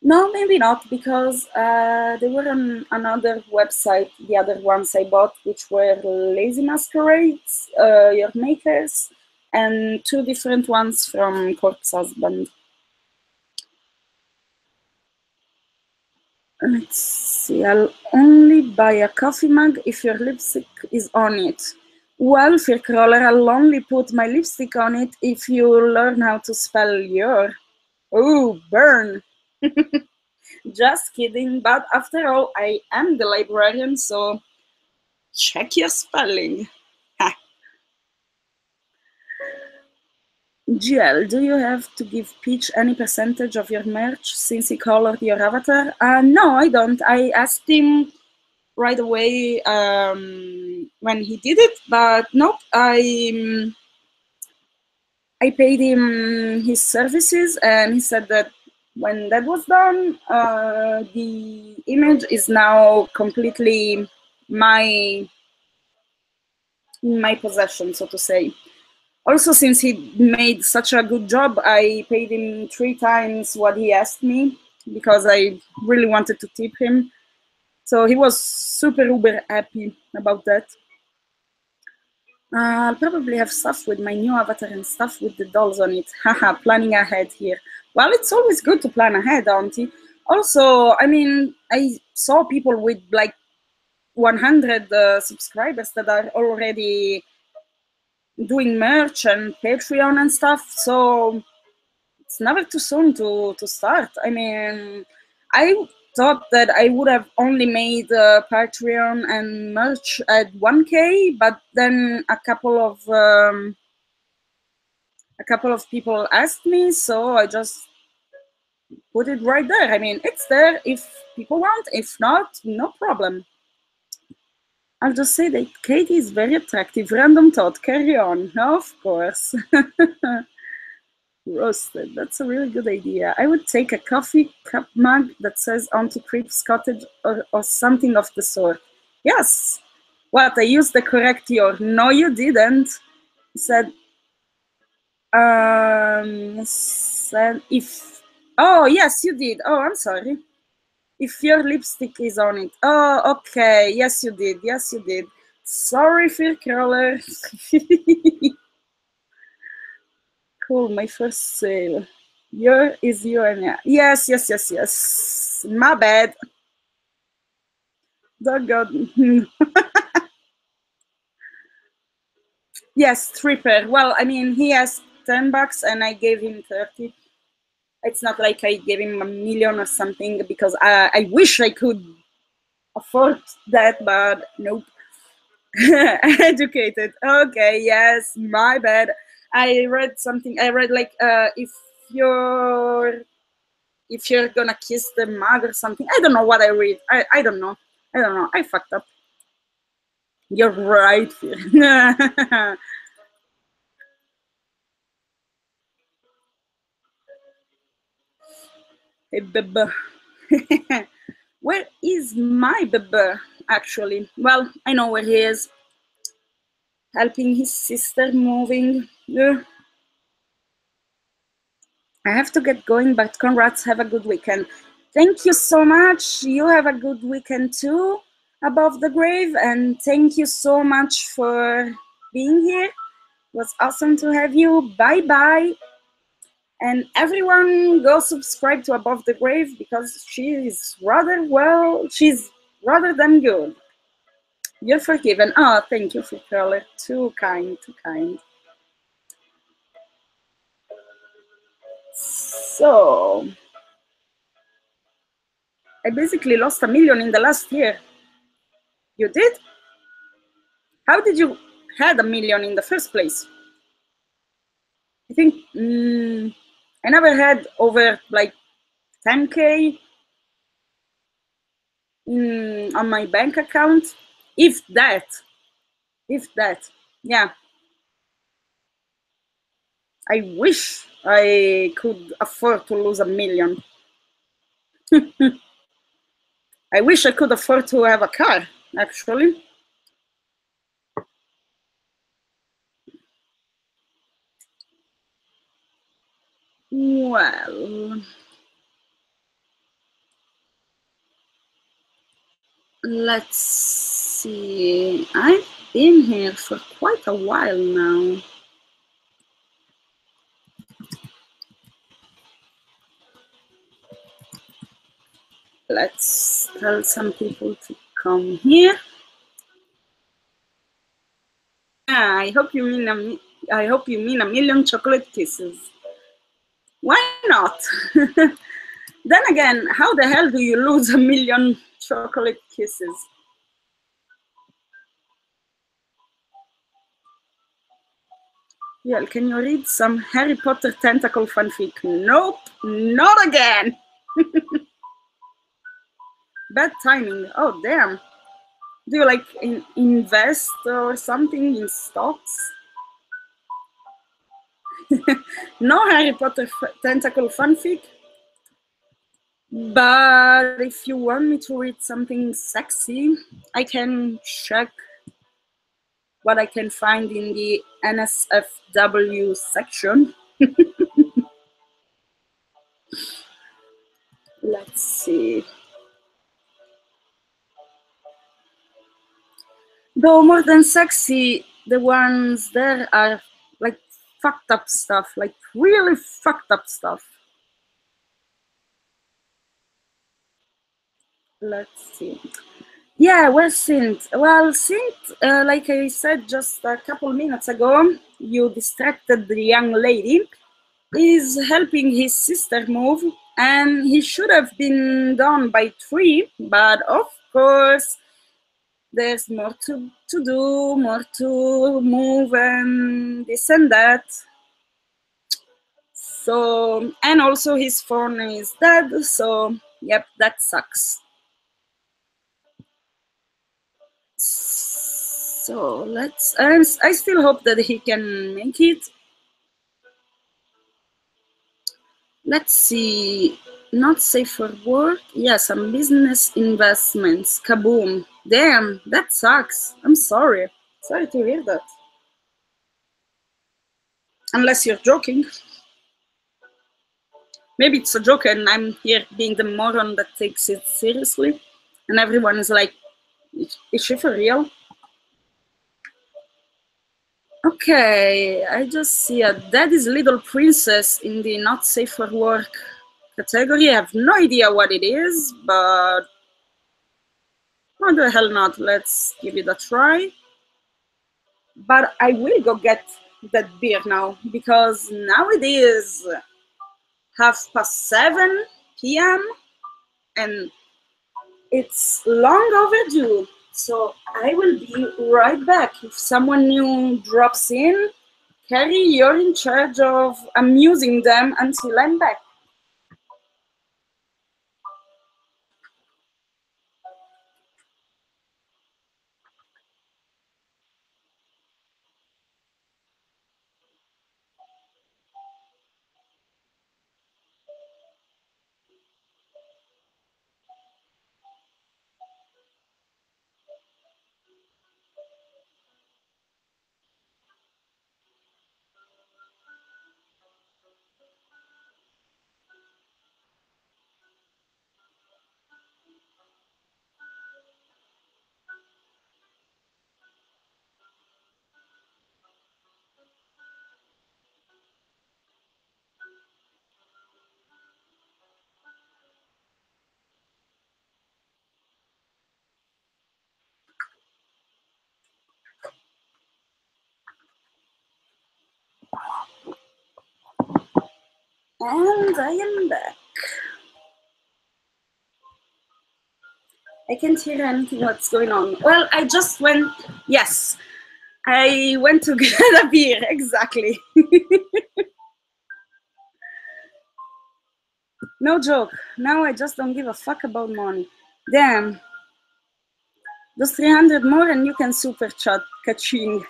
No, maybe not, because they were on another website, the other ones I bought, which were Lazy Masquerades, Your Makers, and two different ones from Corpse Husband. Let's see, I'll only buy a coffee mug if your lipstick is on it. Well, Fearcrawler, I'll only put my lipstick on it if you learn how to spell your. Oh, burn. Just kidding, but after all, I am the librarian, so check your spelling. GL, do you have to give Peach any percentage of your merch since he colored your avatar? No, I don't. I asked him right away when he did it, but nope, I paid him his services, and he said that when that was done, the image is now completely in my possession, so to say. Also, since he made such a good job, I paid him 3 times what he asked me because I really wanted to tip him. So he was super uber happy about that. I'll probably have stuff with my new avatar and stuff with the dolls on it. Haha, planning ahead here. Well, it's always good to plan ahead, auntie. Also, I mean, I saw people with like 100 subscribers that are already doing merch and Patreon and stuff. So it's never too soon to start. I mean, I thought that I would have only made Patreon and merch at 1K, but then a couple of people asked me, so I just put it right there. I mean, it's there if people want. If not, no problem. I'll just say that Katie is very attractive. Random thought. Carry on. Of course. Roasted. That's a really good idea. I would take a coffee cup mug that says Auntie Creep's Cottage or something of the sort. Yes. What? I used the correct your. No, you didn't. Said if. Oh, yes, you did. Oh, I'm sorry. If your lipstick is on it. Oh, okay. Yes, you did. Yes, you did. Sorry, Fear Crawler. Cool, my first sale. Your is you and yeah. Yes, yes, yes, yes. My bad. Doggone. Yes, Tripper. Well, I mean, he has $10 and I gave him 30. It's not like I gave him a million or something because I wish I could afford that, but nope. Educated. Okay, yes, my bad. I read something. I read like you're if you're gonna kiss the mug or something. I don't know what I read. I don't know. I don't know. I fucked up. You're right. Hey, Bebe. Where is my Bebe, actually? Well, I know where he is. Helping his sister moving. Ugh. I have to get going, but congrats, have a good weekend. Thank you so much. You have a good weekend too, above the grave, and thank you so much for being here. It was awesome to have you. Bye bye. And everyone go subscribe to Above the Grave because she's rather than good. You're forgiven. Oh, thank you, Curler. Too kind, too kind. So, I basically lost 1 million in the last year. You did? How did you had 1 million in the first place? I think I never had over like 10K on my bank account. If that. Yeah. I wish I could afford to lose 1 million. I wish I could afford to have a car, actually. Well, let's see. I've been here for quite a while now. Let's tell some people to come here. Yeah, I hope you mean 1 million chocolate kisses. Why not? Then again, how the hell do you lose 1 million chocolate kisses? Yeah, can you read some Harry Potter tentacle fanfic? Nope, not again. Bad timing. Oh, damn. Do you like invest or something in stocks? No Harry Potter tentacle fanfic. But if you want me to read something sexy, I can check what I can find in the NSFW section. Let's see. Though more than sexy, the ones there are like fucked up stuff, like really fucked up stuff. Let's see. Yeah, where's Sint? Well, Sint, like I said just a couple minutes ago, you distracted the young lady, is helping his sister move, and he should have been done by 3, but of course, there's more to do, more to move, and this and that. So, and also his phone is dead, so yep, that sucks. So let's, and I still hope that he can make it. Let's see, not safe for work. Yeah, some business investments. Kaboom. Damn, that sucks. I'm sorry. Sorry to hear that. Unless you're joking. Maybe it's a joke and I'm here being the moron that takes it seriously. And everyone is like, is she for real? Okay, I just see a Daddy's Little Princess in the not safe for work category. I have no idea what it is, but why the hell not? Let's give it a try. But I will go get that beer now because now it is 7:30 p.m. and it's long overdue. So I will be right back. If someone new drops in, Carrie, you're in charge of amusing them until I'm back. And I am back. I can't hear anything what's going on. Well, I just went, yes, I went to get a beer, exactly. No joke. Now I just don't give a fuck about money. Damn. Just 300 more and you can super chat kaching.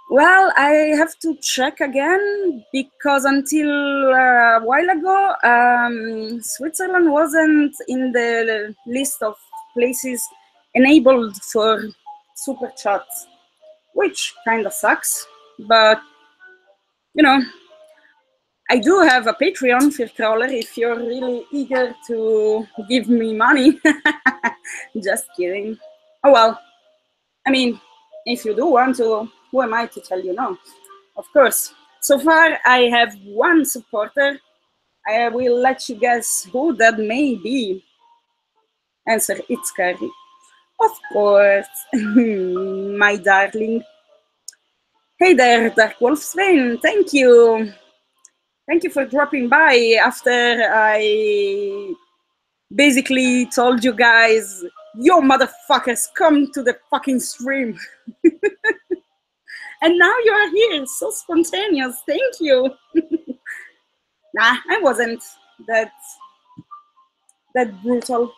Well, I have to check again because until a while ago, Switzerland wasn't in the list of places enabled for super chats, which kind of sucks. But, you know, I do have a Patreon for Crawler if you're really eager to give me money. Just kidding. Oh well, I mean, if you do want to, who am I to tell you no? Of course. So far, I have one supporter. I will let you guess who that may be. Answer, it's Carrie. Of course, my darling. Hey there, Dark Wolf Sven. Thank you. Thank you for dropping by after I basically told you guys, yo motherfuckers, come to the fucking stream. And now you are here, so spontaneous. Thank you. Nah, I wasn't that brutal.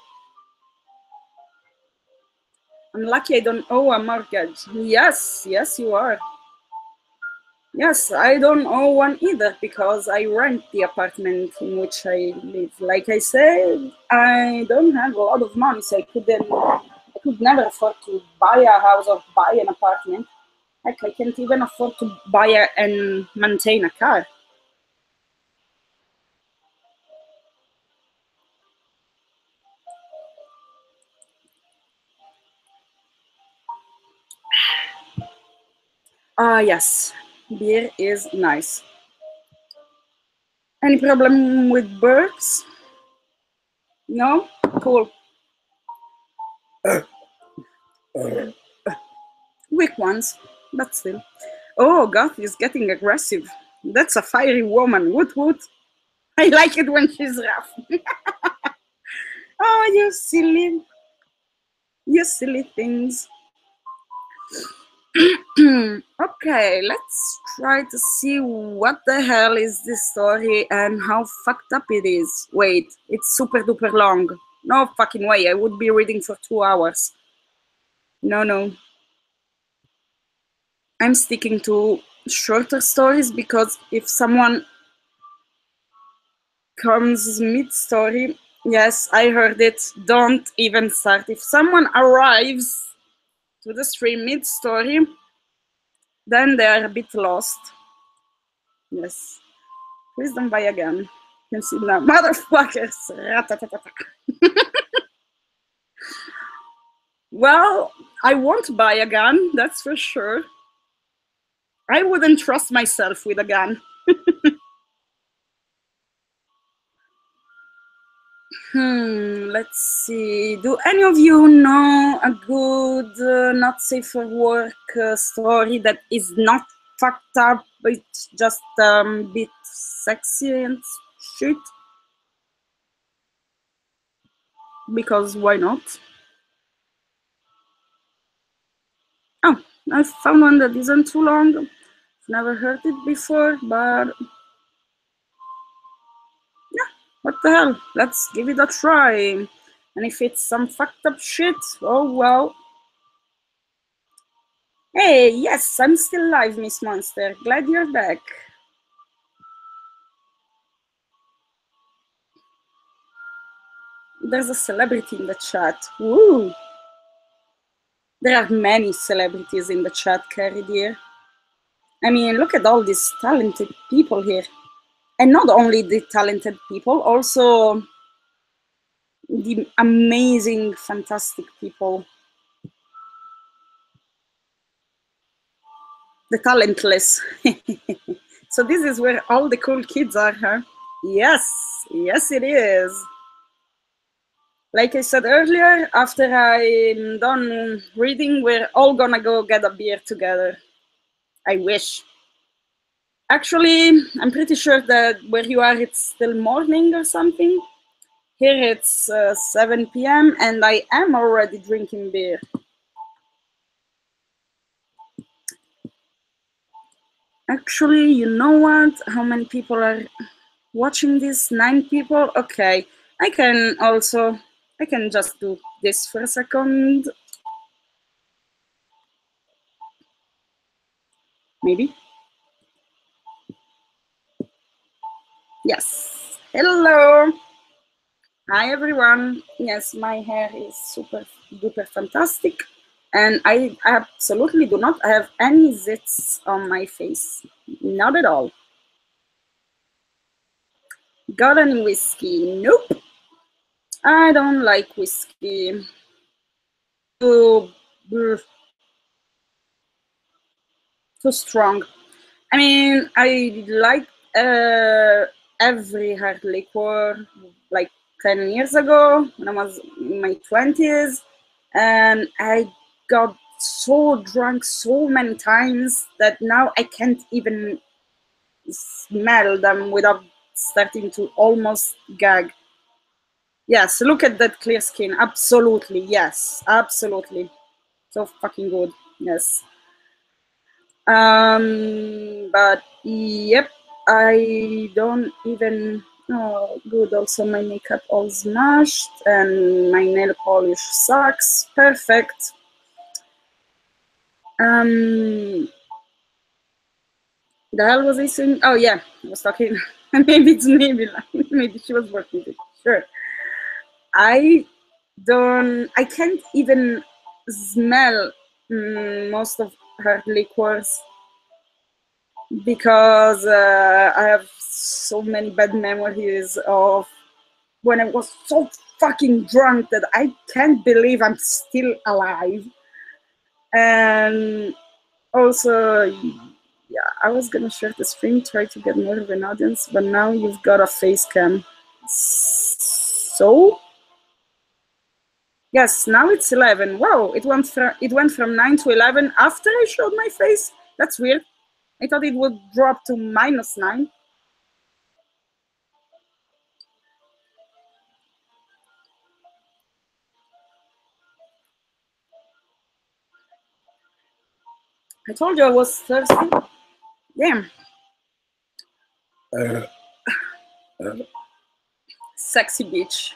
I'm lucky I don't owe a mortgage. Yes, you are. Yes, I don't owe one either because I rent the apartment in which I live. Like I said, I don't have a lot of money, so I could never afford to buy a house or buy an apartment. Heck, I can't even afford to buy and maintain a car. Ah, yes, beer is nice. Any problem with burps? No? Cool. Weak ones, but still. Oh, Goth is getting aggressive. That's a fiery woman. Woot woot. I like it when she's rough. Oh, you silly things. Okay, let's try to see what the hell is this story and how fucked up it is. Wait, it's super duper long. No fucking way, I would be reading for 2 hours. No. I'm sticking to shorter stories because if someone comes mid-story, yes, I heard it, don't even start. If someone arrives to the stream mid-story, then they are a bit lost. Yes. Please don't buy again. You can see now. Motherfuckers. Well, I won't buy a gun, that's for sure. I wouldn't trust myself with a gun. Let's see. Do any of you know a good not safe for work story that is not fucked up, but it's just a bit sexy and shit? Because why not? Oh, I found one that isn't too long. I've never heard it before, but yeah, what the hell? Let's give it a try. And if it's some fucked up shit, oh well. Hey, yes, I'm still alive, Miss Monster. Glad you're back. There's a celebrity in the chat. Woo! There are many celebrities in the chat, Carrie dear. I mean, look at all these talented people here. And not only the talented people, also the amazing, fantastic people. The talentless. So this is where all the cool kids are, huh? Yes, it is. Like I said earlier, after I'm done reading, we're all gonna go get a beer together. I wish. Actually, I'm pretty sure that where you are, it's still morning or something. Here it's 7 p.m. and I am already drinking beer. Actually, you know what? How many people are watching this? 9 people? Okay. I can just do this for a second. Maybe. Yes. Hello. Hi, everyone. Yes, my hair is super duper fantastic. And I absolutely do not have any zits on my face. Not at all. Got any whiskey? Nope. I don't like whiskey. Too, too strong. I mean, I like every hard liquor like 10 years ago when I was in my 20s, and I got so drunk so many times that now I can't even smell them without starting to almost gag. Yes, look at that clear skin. Absolutely, yes, absolutely. So fucking good. Yes. But yep, I don't even. Oh, good. Also, my makeup all smashed and my nail polish sucks. Perfect. The hell was I saying? Oh yeah, I was talking. Maybe it's maybe maybe she was working with it. Sure. I don't. I can't even smell most of her liquors because I have so many bad memories of when I was so fucking drunk that I can't believe I'm still alive. And also, yeah, I was gonna share the stream, try to get more of an audience, but now you've got a face cam. So, yes, now it's 11. Wow, it went from 9 to 11 after I showed my face. That's weird. I thought it would drop to -9. I told you I was thirsty. Damn. Sexy bitch.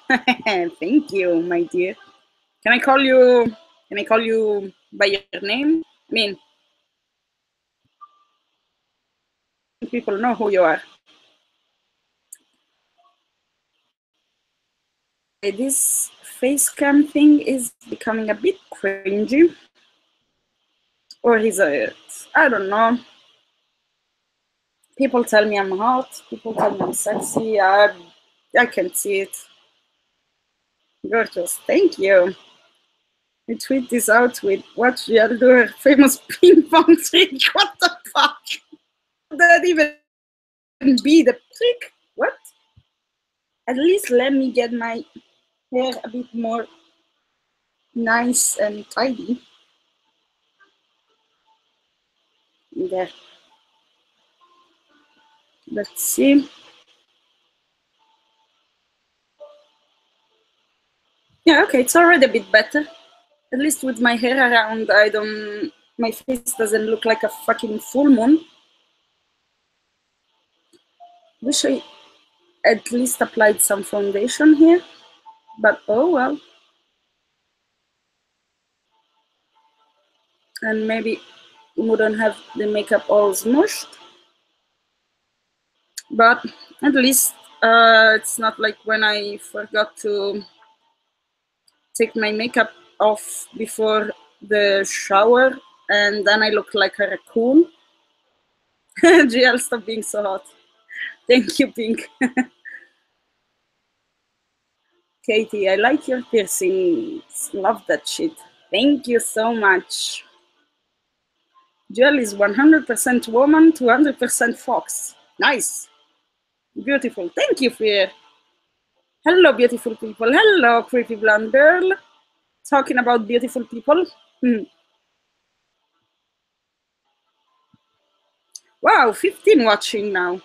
Thank you, my dear. Can I call you? Can I call you by your name? I mean, people know who you are. This face cam thing is becoming a bit cringy, or is it? I don't know. People tell me I'm hot. People tell me I'm sexy. I can't see it. Gorgeous. Thank you. I tweet this out with what real do famous ping pong trick. What the fuck? Would that even be the trick? What? At least let me get my hair a bit more nice and tidy. There. Let's see. Yeah, okay, it's already a bit better. At least with my hair around, my face doesn't look like a fucking full moon. Wish I at least applied some foundation here, but oh well. And maybe wouldn't have the makeup all smushed. But at least it's not like when I forgot to take my makeup off before the shower and then I look like a raccoon. GL, stop being so hot. Thank you, Pink. Katie, I like your piercings. Love that shit. Thank you so much. GL is 100% woman, 200% fox. Nice. Beautiful. Thank you, Fear. Hello, beautiful people. Hello, creepy blonde girl. Talking about beautiful people. Wow, 15 watching now.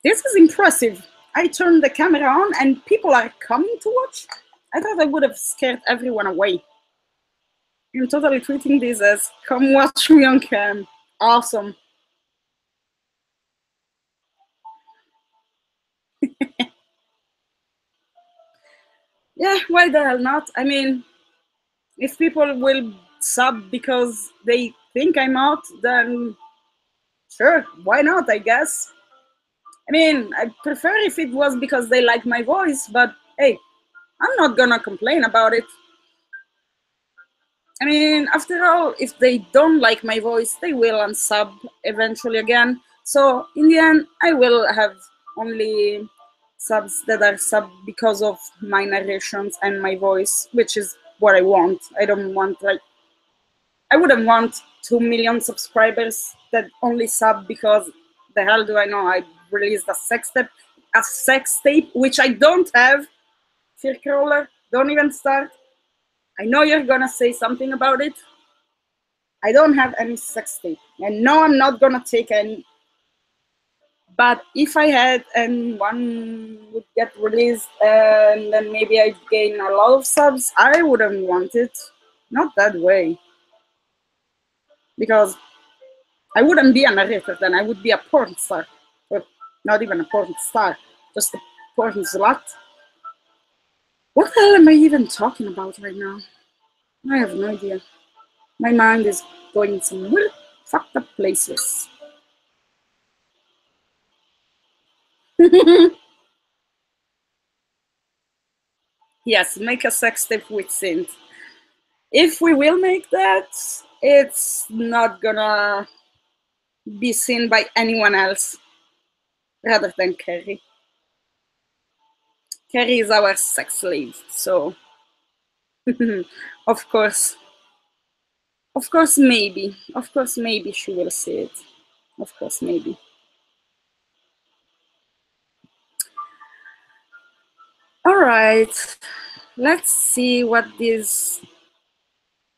This is impressive. I turned the camera on and people are coming to watch. I thought I would have scared everyone away. I'm totally treating this as come watch me on cam. Awesome. Yeah, why the hell not? I mean, if people will sub because they think I'm out, then sure, why not, I guess. I mean, I prefer if it was because they like my voice, but hey, I'm not gonna complain about it. I mean, after all, if they don't like my voice, they will unsub eventually again. So in the end, I will have only subs that are sub because of my narrations and my voice, which is what I want. I don't want like I wouldn't want 2 million subscribers that only sub because the hell do I know? I released a sex tape, which I don't have. Fear crawler, don't even start. I know you're gonna say something about it. I don't have any sex tape, and no, I'm not gonna take any. But if I had, and one would get released, and then maybe I'd gain a lot of subs, I wouldn't want it. Not that way, because I wouldn't be a narrator then. I would be a porn star, or not even a porn star, just a porn slut. What the hell am I even talking about right now? I have no idea. My mind is going some weird, fucked up places. Yes, make a sex tape with synth. If we will make that, it's not gonna be seen by anyone else rather than Carrie. Carrie is our sex slave, so of course, of course, maybe she will see it. Of course, maybe. All right, let's see what this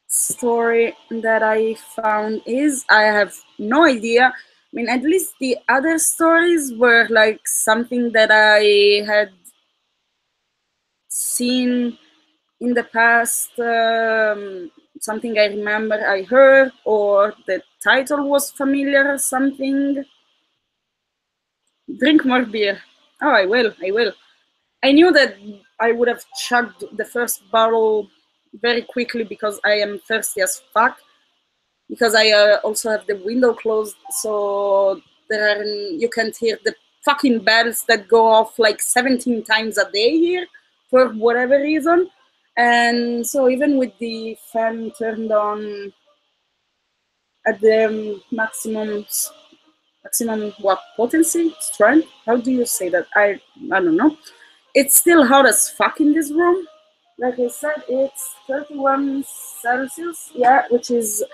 story that I found is. I have no idea. I mean, at least the other stories were like something that I had seen in the past, something I remember I heard, or the title was familiar or something. Drink more beer. Oh, I will. I knew that I would have chugged the first bottle very quickly because I am thirsty as fuck. Because I also have the window closed, so you can't hear the fucking bells that go off like 17 times a day here for whatever reason. And so even with the fan turned on at the maximum what potency strength, how do you say that? I don't know. It's still hot as fuck in this room. Like I said, it's 31 Celsius, yeah, which is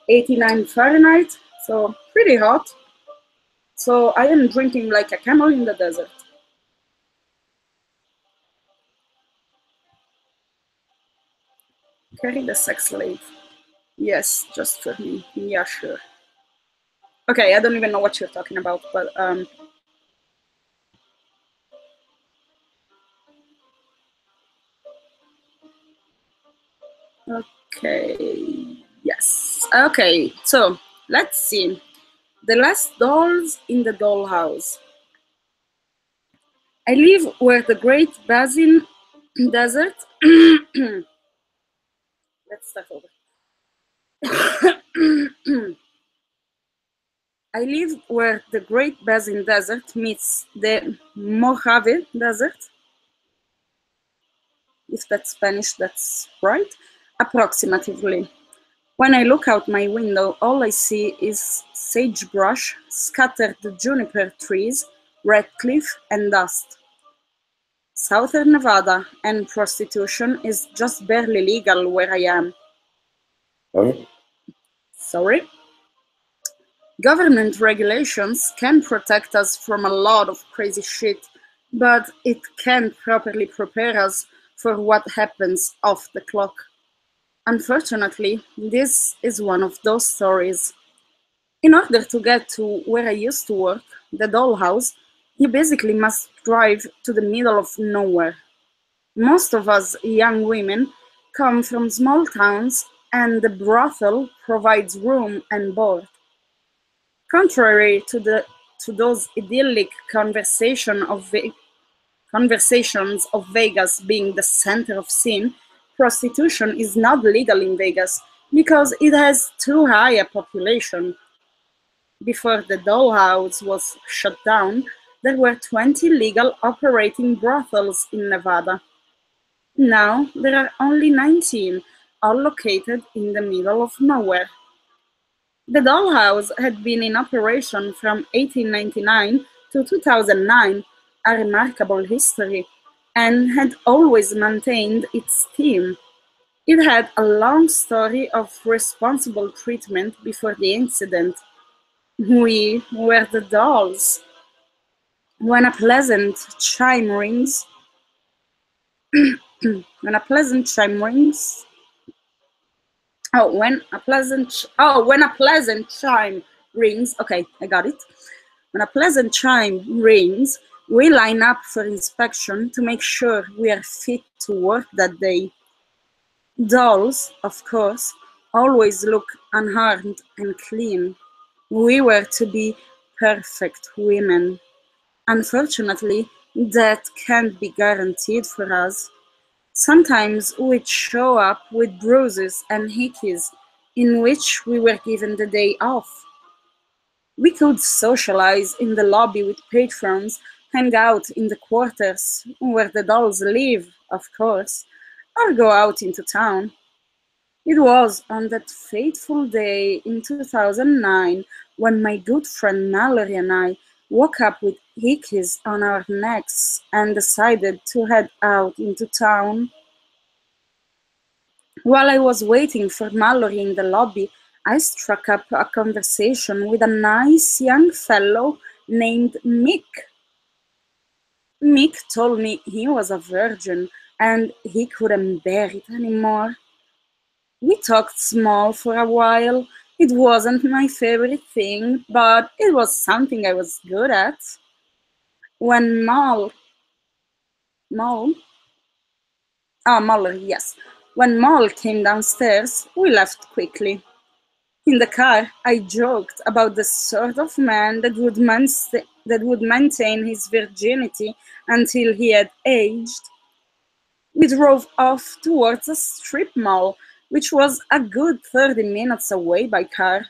89 Fahrenheit, so pretty hot. So I am drinking like a camel in the desert. Carry the sex slave. Yes, just for me. Yeah, sure. Okay, I don't even know what you're talking about, but okay. Yes. Okay, so let's see. The last dolls in the dollhouse. I live where the Great Basin Desert. Let's start over. I live where the Great Basin Desert meets the Mojave Desert. If that's Spanish, that's right. Approximately. When I look out my window, all I see is sagebrush, scattered juniper trees, red cliff, and dust. Southern Nevada, and prostitution is just barely legal where I am. Sorry? Government regulations can protect us from a lot of crazy shit, but it can't properly prepare us for what happens off the clock. Unfortunately, this is one of those stories. In order to get to where I used to work, the dollhouse, you basically must drive to the middle of nowhere. Most of us young women come from small towns, and the brothel provides room and board. Contrary to those idyllic conversations of Vegas being the center of sin, prostitution is not legal in Vegas because it has too high a population. Before the dollhouse was shut down, there were 20 legal operating brothels in Nevada. Now there are only 19, all located in the middle of nowhere. The dollhouse had been in operation from 1899 to 2009, a remarkable history, and had always maintained its theme. It had a long story of responsible treatment before the incident. We were the dolls. When a pleasant chime rings, when a pleasant chime rings, when a pleasant chime rings, okay, I got it. When a pleasant chime rings, we line up for inspection to make sure we are fit to work that day. Dolls, of course, always look unharmed and clean. We were to be perfect women. Unfortunately, that can't be guaranteed for us. Sometimes we'd show up with bruises and hickeys, in which we were given the day off. We could socialize in the lobby with patrons, hang out in the quarters where the dolls live, of course, or go out into town. It was on that fateful day in 2009 when my good friend Mallory and I woke up with hickeys on our necks and decided to head out into town. While I was waiting for Mallory in the lobby, I struck up a conversation with a nice young fellow named Mick. Mick told me he was a virgin and he couldn't bear it anymore. We talked small for a while. It wasn't my favorite thing, but it was something I was good at. When Mal, Mallory, yes. When Mal came downstairs, we left quickly. In the car, I joked about the sort of man that would maintain his virginity until he had aged. We drove off towards a strip mall, which was a good 30 minutes away by car.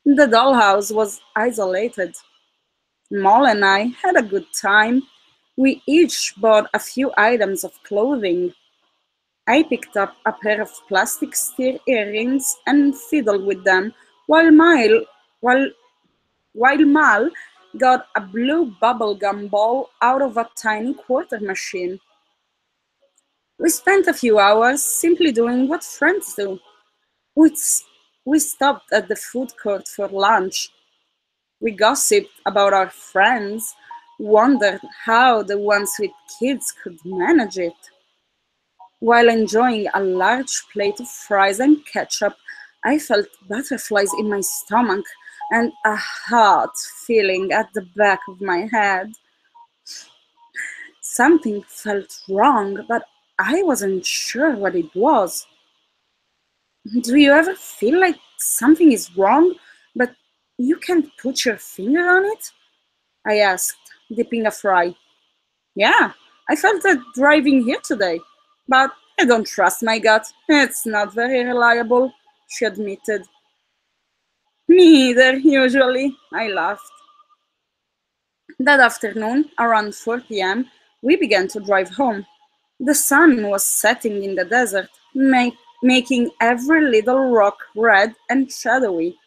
The dollhouse was isolated. Mal and I had a good time. We each bought a few items of clothing. I picked up a pair of plastic steer earrings and fiddled with them, while while, while Mal got a blue bubblegum ball out of a tiny quarter machine. We spent a few hours simply doing what friends do. We, we stopped at the food court for lunch. We gossiped about our friends, wondered how the ones with kids could manage it. While enjoying a large plate of fries and ketchup, I felt butterflies in my stomach and a hot feeling at the back of my head. Something felt wrong, but I wasn't sure what it was. Do you ever feel like something is wrong, but you can't put your finger on it? I asked, dipping a fry. Yeah, I felt that driving here today, but I don't trust my gut. It's not very reliable, she admitted. Me either, usually, I laughed. That afternoon, around 4 p.m., we began to drive home. The sun was setting in the desert, making every little rock red and shadowy.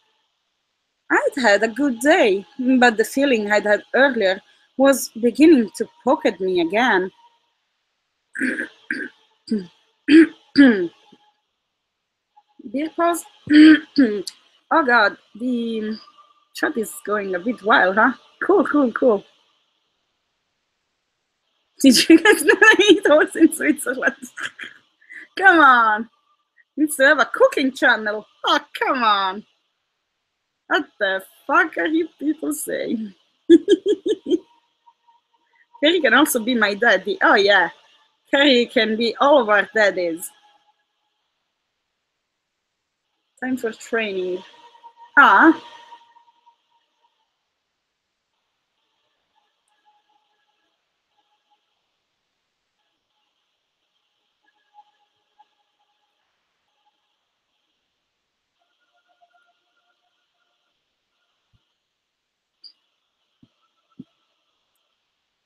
I'd had a good day, but the feeling I'd had earlier was beginning to poke at me again. Because, oh god, the chat is going a bit wild, huh? Cool, cool, cool. Did you guys know it was in Switzerland? Come on. Needs to have a cooking channel. Oh, come on. What the fuck are you people saying? Harry can also be my daddy. Oh yeah, Harry can be all of our daddies. Time for training. Ah,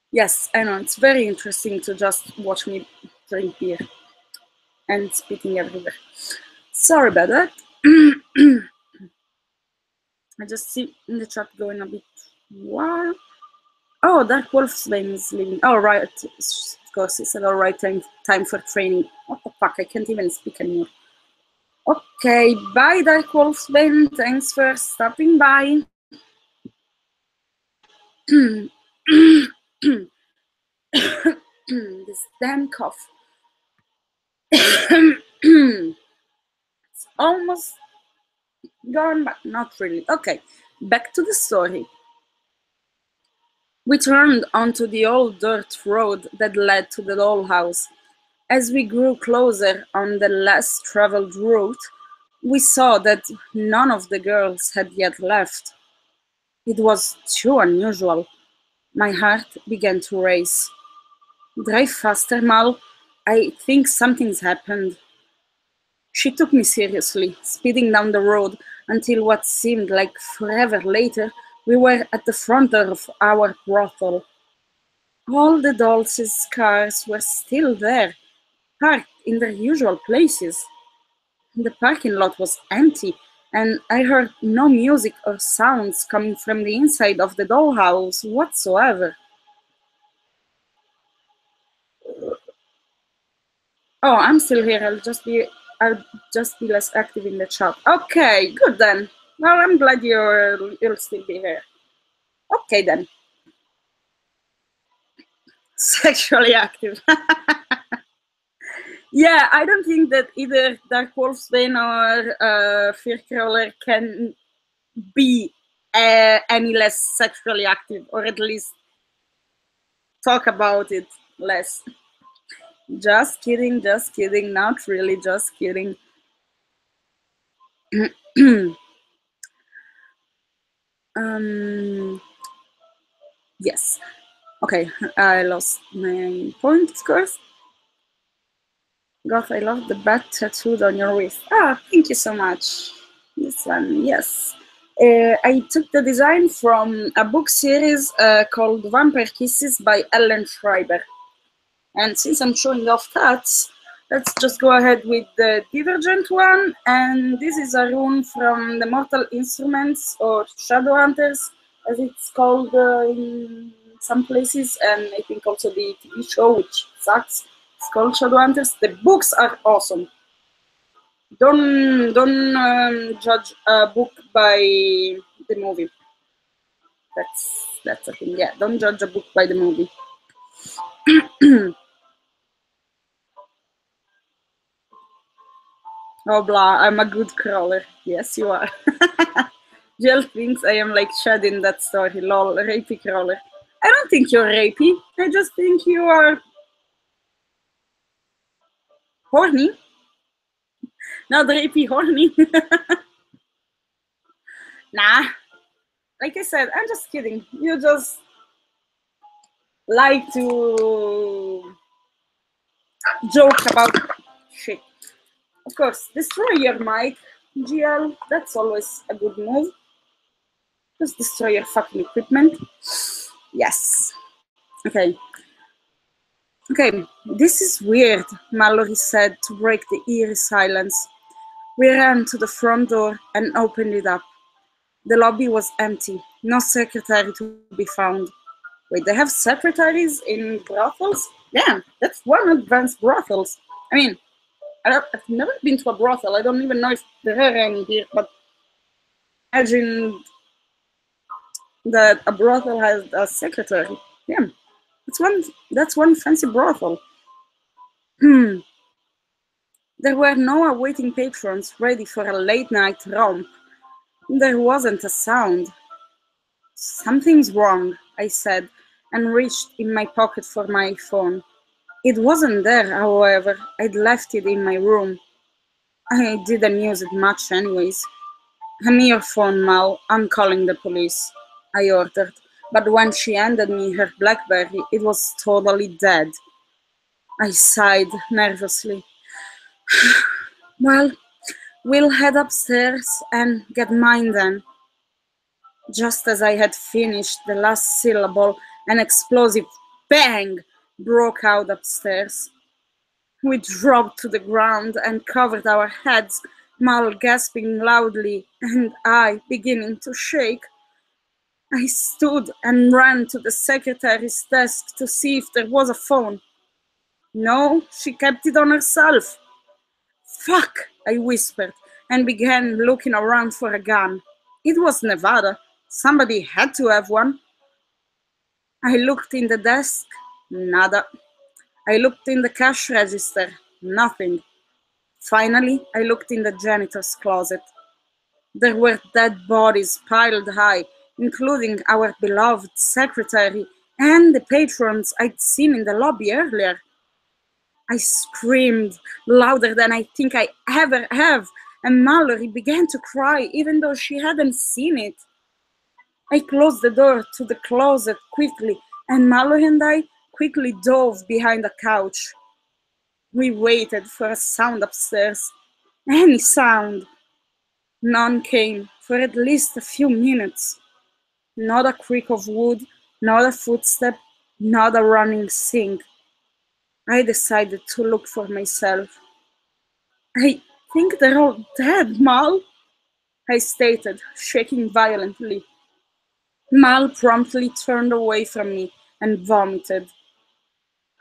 yes, I know. It's very interesting to just watch me drink beer and spitting everywhere. Sorry about that. I just see in the chat going a bit wild. Oh, Dark Wolfsbane is leaving. Oh, right. Of course, he said, all right, time for training. What the fuck? I can't even speak anymore. Okay, bye, Dark Wolfsbane. Thanks for stopping by. This damn cough. It's almost gone, but not really. Okay, back to the story. We turned onto the old dirt road that led to the dollhouse. As we grew closer on the less traveled route, we saw that none of the girls had yet left. It was too unusual. My heart began to race. Drive faster, Mal. I think something's happened. She took me seriously, speeding down the road until what seemed like forever later, we were at the front door of our brothel. All the dolls' cars were still there, parked in their usual places. The parking lot was empty, and I heard no music or sounds coming from the inside of the dollhouse whatsoever. Oh, I'm still here. I'll just be less active in the chat. Okay, good then. Well, I'm glad you'll still be here. Okay then. Sexually active. Yeah, I don't think that either Dark Wolfsbane or Fearcrawler can be any less sexually active, or at least talk about it less. Just kidding, not really, just kidding. Yes. Okay, I lost my point, of course. God, I love the bat tattooed on your wrist. Ah, thank you so much. This one, yes. I took the design from a book series called Vampire Kisses by Ellen Schreiber. And since I'm showing off tats, let's just go ahead with the Divergent one. And this is a rune from the Mortal Instruments, or Shadowhunters, as it's called in some places, and I think also the TV show, which sucks. It's called Shadowhunters. The books are awesome. Don't judge a book by the movie. That's a thing. Yeah, don't judge a book by the movie. Oh blah, I'm a good crawler. Yes, you are. Jill thinks I am like Shad in that story. Lol, rapey crawler. I don't think you're rapey. I just think you are horny. Not rapey, horny. Nah. Like I said, I'm just kidding. You just like to joke about shit. Of course, destroy your mic, GL. That's always a good move. Just destroy your fucking equipment. Yes. Okay. Okay, this is weird, Mallory said to break the eerie silence. We ran to the front door and opened it up. The lobby was empty, no secretary to be found. Wait, they have secretaries in brothels? Damn, that's one advanced brothels. I mean, I've never been to a brothel. I don't even know if there are any here, but imagine that a brothel has a secretary. Damn, that's one fancy brothel. Hmm. There were no awaiting patrons ready for a late-night romp. There wasn't a sound. Something's wrong, I said, and reached in my pocket for my phone. It wasn't there, however. I'd left it in my room. I didn't use it much anyways. Hand me your phone, Mal. I'm calling the police, I ordered. But when she handed me her BlackBerry, it was totally dead. I sighed nervously. Well, we'll head upstairs and get mine then. Just as I had finished the last syllable, an explosive bang broke out upstairs. We dropped to the ground and covered our heads, Mal gasping loudly and I beginning to shake. I stood and ran to the secretary's desk to see if there was a phone. No, she kept it on herself. Fuck, I whispered and began looking around for a gun. It was Nevada. Somebody had to have one. I looked in the desk. Nada. I looked in the cash register. Nothing. Finally, I looked in the janitor's closet. There were dead bodies piled high, including our beloved secretary and the patrons I'd seen in the lobby earlier. I screamed louder than I think I ever have, and Mallory began to cry even though she hadn't seen it. I closed the door to the closet quickly, and Mallory and I quickly dove behind a couch. We waited for a sound upstairs. Any sound. None came for at least a few minutes. Not a creak of wood, not a footstep, not a running sink. I decided to look for myself. I think they're all dead, Mal, I stated, shaking violently. Mal promptly turned away from me and vomited.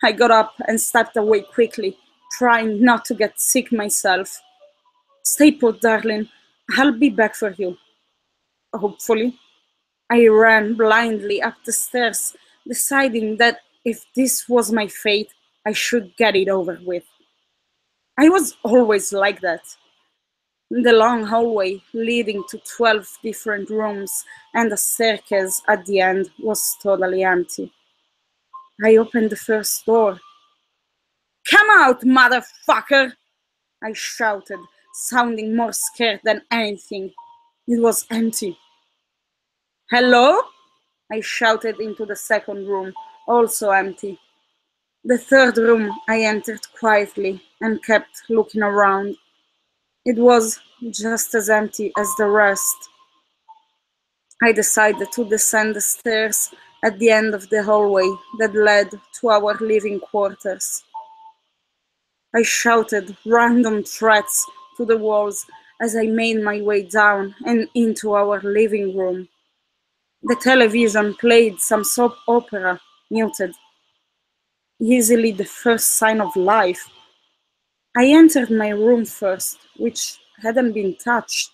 I got up and stepped away quickly, trying not to get sick myself. Stay put, darling. I'll be back for you. Hopefully. I ran blindly up the stairs, deciding that if this was my fate, I should get it over with. I was always like that. The long hallway leading to 12 different rooms and a staircase at the end was totally empty. I opened the first door. Come out, motherfucker! I shouted, sounding more scared than anything. It was empty. Hello? I shouted into the second room, also empty. The third room I entered quietly and kept looking around. It was just as empty as the rest. I decided to descend the stairs at the end of the hallway that led to our living quarters. I shouted random threats to the walls as I made my way down and into our living room. The television played some soap opera, muted, easily the first sign of life. I entered my room first, which hadn't been touched.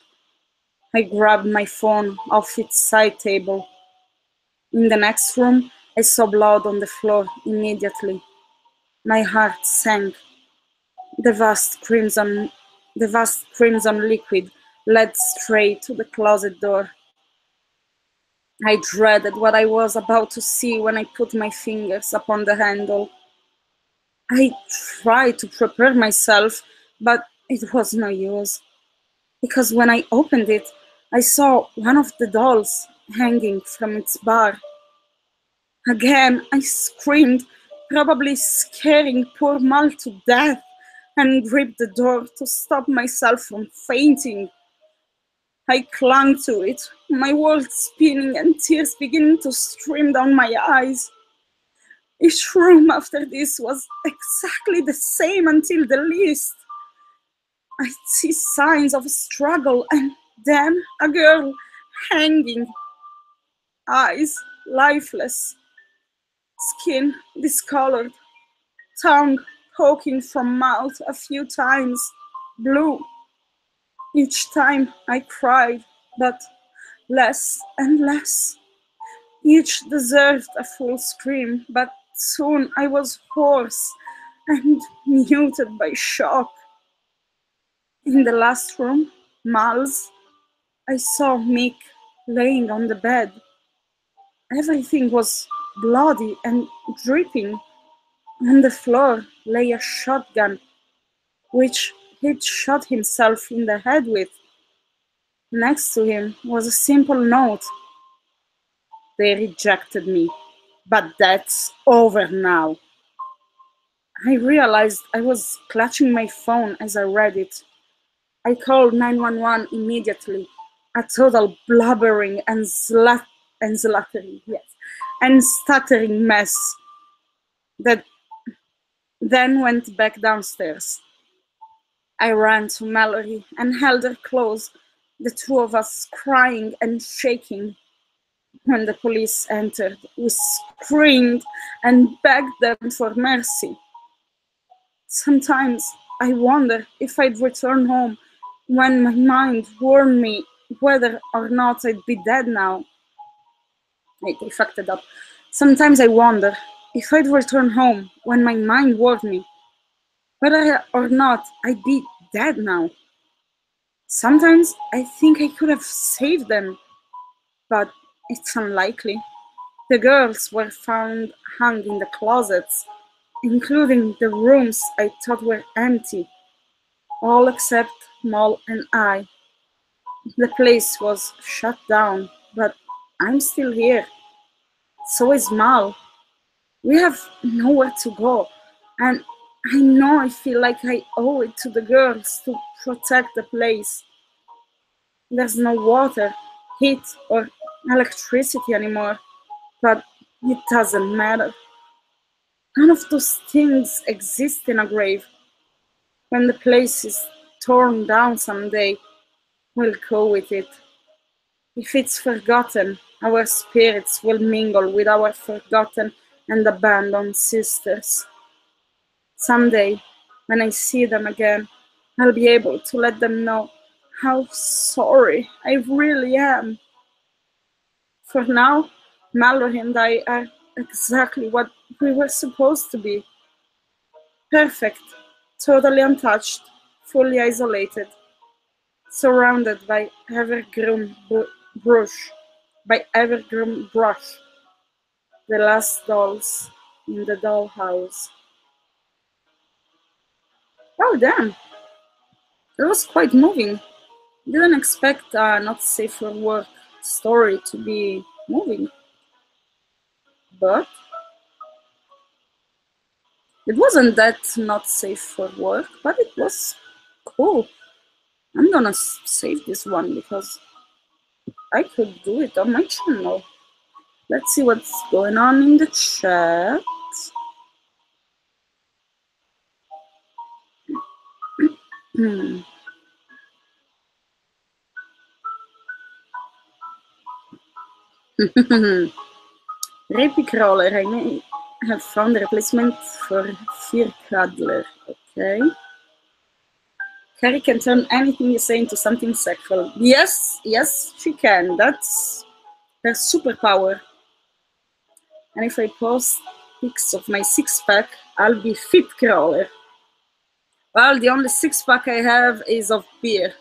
I grabbed my phone off its side table. In the next room, I saw blood on the floor immediately. My heart sank. The vast crimson liquid led straight to the closet door. I dreaded what I was about to see when I put my fingers upon the handle. I tried to prepare myself, but it was no use, because when I opened it, I saw one of the dolls hanging from its bar. Again, I screamed, probably scaring poor Mal to death, and gripped the door to stop myself from fainting. I clung to it, my world spinning and tears beginning to stream down my eyes. Each room after this was exactly the same until the least. I'd see signs of struggle and then a girl hanging, eyes lifeless, skin discolored, tongue poking from mouth a few times, blue. Each time I cried, but less and less. Each deserved a full scream, but soon I was hoarse and muted by shock. In the last room, Mal's, I saw Mick laying on the bed. Everything was bloody and dripping. On the floor lay a shotgun, which he'd shot himself in the head with. Next to him was a simple note. They rejected me, but that's over now. I realized I was clutching my phone as I read it. I called 911 immediately, a total blubbering and stuttering mess that then went back downstairs. I ran to Mallory and held her close, the two of us crying and shaking. When the police entered, we screamed and begged them for mercy. Sometimes I wonder if I'd return home when my mind warned me whether or not I'd be dead now. Wait, I fucked it up. Sometimes I wonder if I'd return home when my mind warned me whether or not I'd be dead now. Sometimes I think I could have saved them, but it's unlikely. The girls were found hung in the closets, including the rooms I thought were empty, all except Moll and I. The place was shut down, but I'm still here. So is Mal. We have nowhere to go, and I know I feel like I owe it to the girls to protect the place. There's no water, heat, or electricity anymore, but it doesn't matter. None of those things exist in a grave. When the place is torn down someday, we'll go with it. If it's forgotten, our spirits will mingle with our forgotten and abandoned sisters. Someday, when I see them again, I'll be able to let them know how sorry I really am. For now, Mallory and I are exactly what we were supposed to be. Perfect, totally untouched, fully isolated, surrounded by evergreen brush, the last dolls in the dollhouse. Oh damn, that was quite moving. Didn't expect a not safe for work story to be moving, but it wasn't that not safe for work, but it was cool. I'm gonna save this one because I could do it on my channel. Let's see what's going on in the chat. Rapey Crawler, I may have found a replacement for Fear Cuddler. Okay. Carrie can turn anything you say into something sexual. Yes, yes, she can. That's her superpower. And if I post pics of my six-pack, I'll be Fit Crawler. Well, the only six-pack I have is of beer.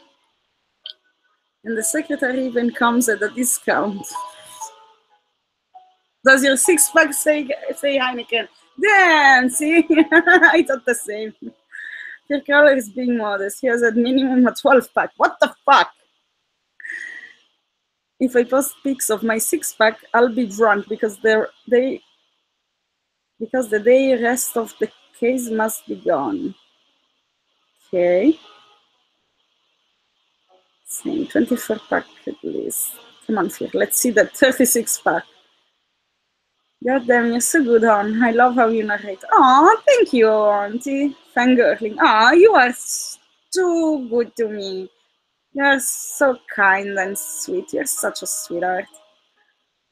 And the secretary even comes at a discount. Does your six-pack say Heineken? Damn, see? I thought the same. Your color is being modest. He has at minimum a 12-pack. What the fuck? If I post pics of my six-pack, I'll be drunk because the rest of the case must be gone. Okay. Same 24-pack at least. Come on, Fear. Let's see that 36-pack. God damn, you're so good, hon. I love how you narrate. Oh, thank you, Auntie. Fangirling. Oh, you are too good to me. You're so kind and sweet. You're such a sweetheart.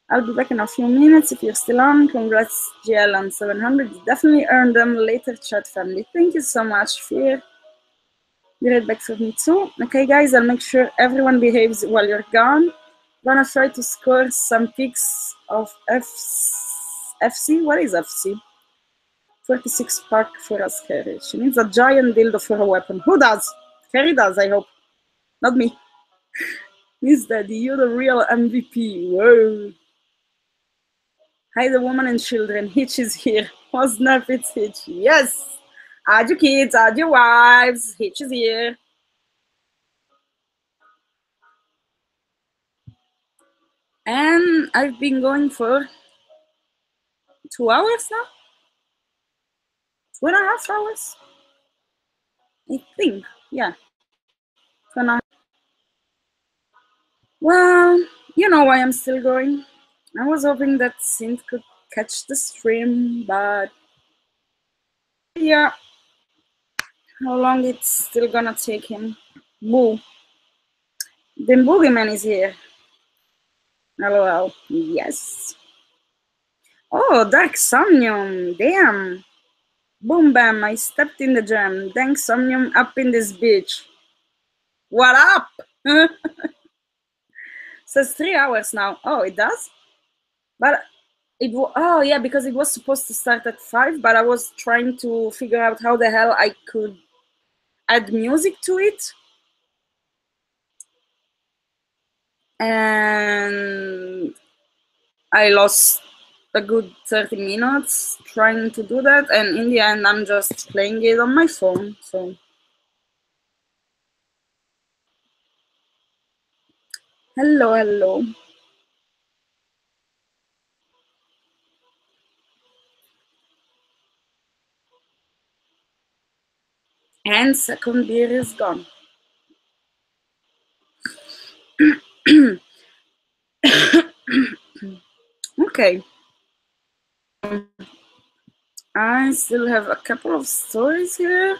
I'll be back in a few minutes if you're still on. Congrats, GL, on 700. You definitely earned them. Later, chat family. Thank you so much, Fear. Be right back for me too. Okay, guys, I'll make sure everyone behaves while you're gone. Gonna try to score some pics of FC. What is FC? 46-pack for us, Carrie. She needs a giant dildo for a weapon. Who does? Carrie does, I hope. Not me. Miss Daddy, you're the real MVP. Whoa. Hi, the woman and children. Hitch is here. What's up? It's Hitch. Yes. Add your kids, add your wives. Hitch is here. And I've been going for 2 hours now. 2.5 hours. I think. Yeah. 2.5. Well, you know why I'm still going. I was hoping that Synth could catch the stream, but yeah, how long it's still gonna take him. Boo. The boogeyman is here. LOL. Yes. Oh, Dark Somnium. Damn. Boom bam, I stepped in the jam. Thanks Somnium up in this bitch. What up? Says 3 hours now. Oh, it does? But oh yeah, because it was supposed to start at 5, but I was trying to figure out how the hell I could add music to it. And I lost a good 30 minutes trying to do that, and in the end I'm just playing it on my phone. So hello. And second beer is gone. Okay. I still have a couple of stories here.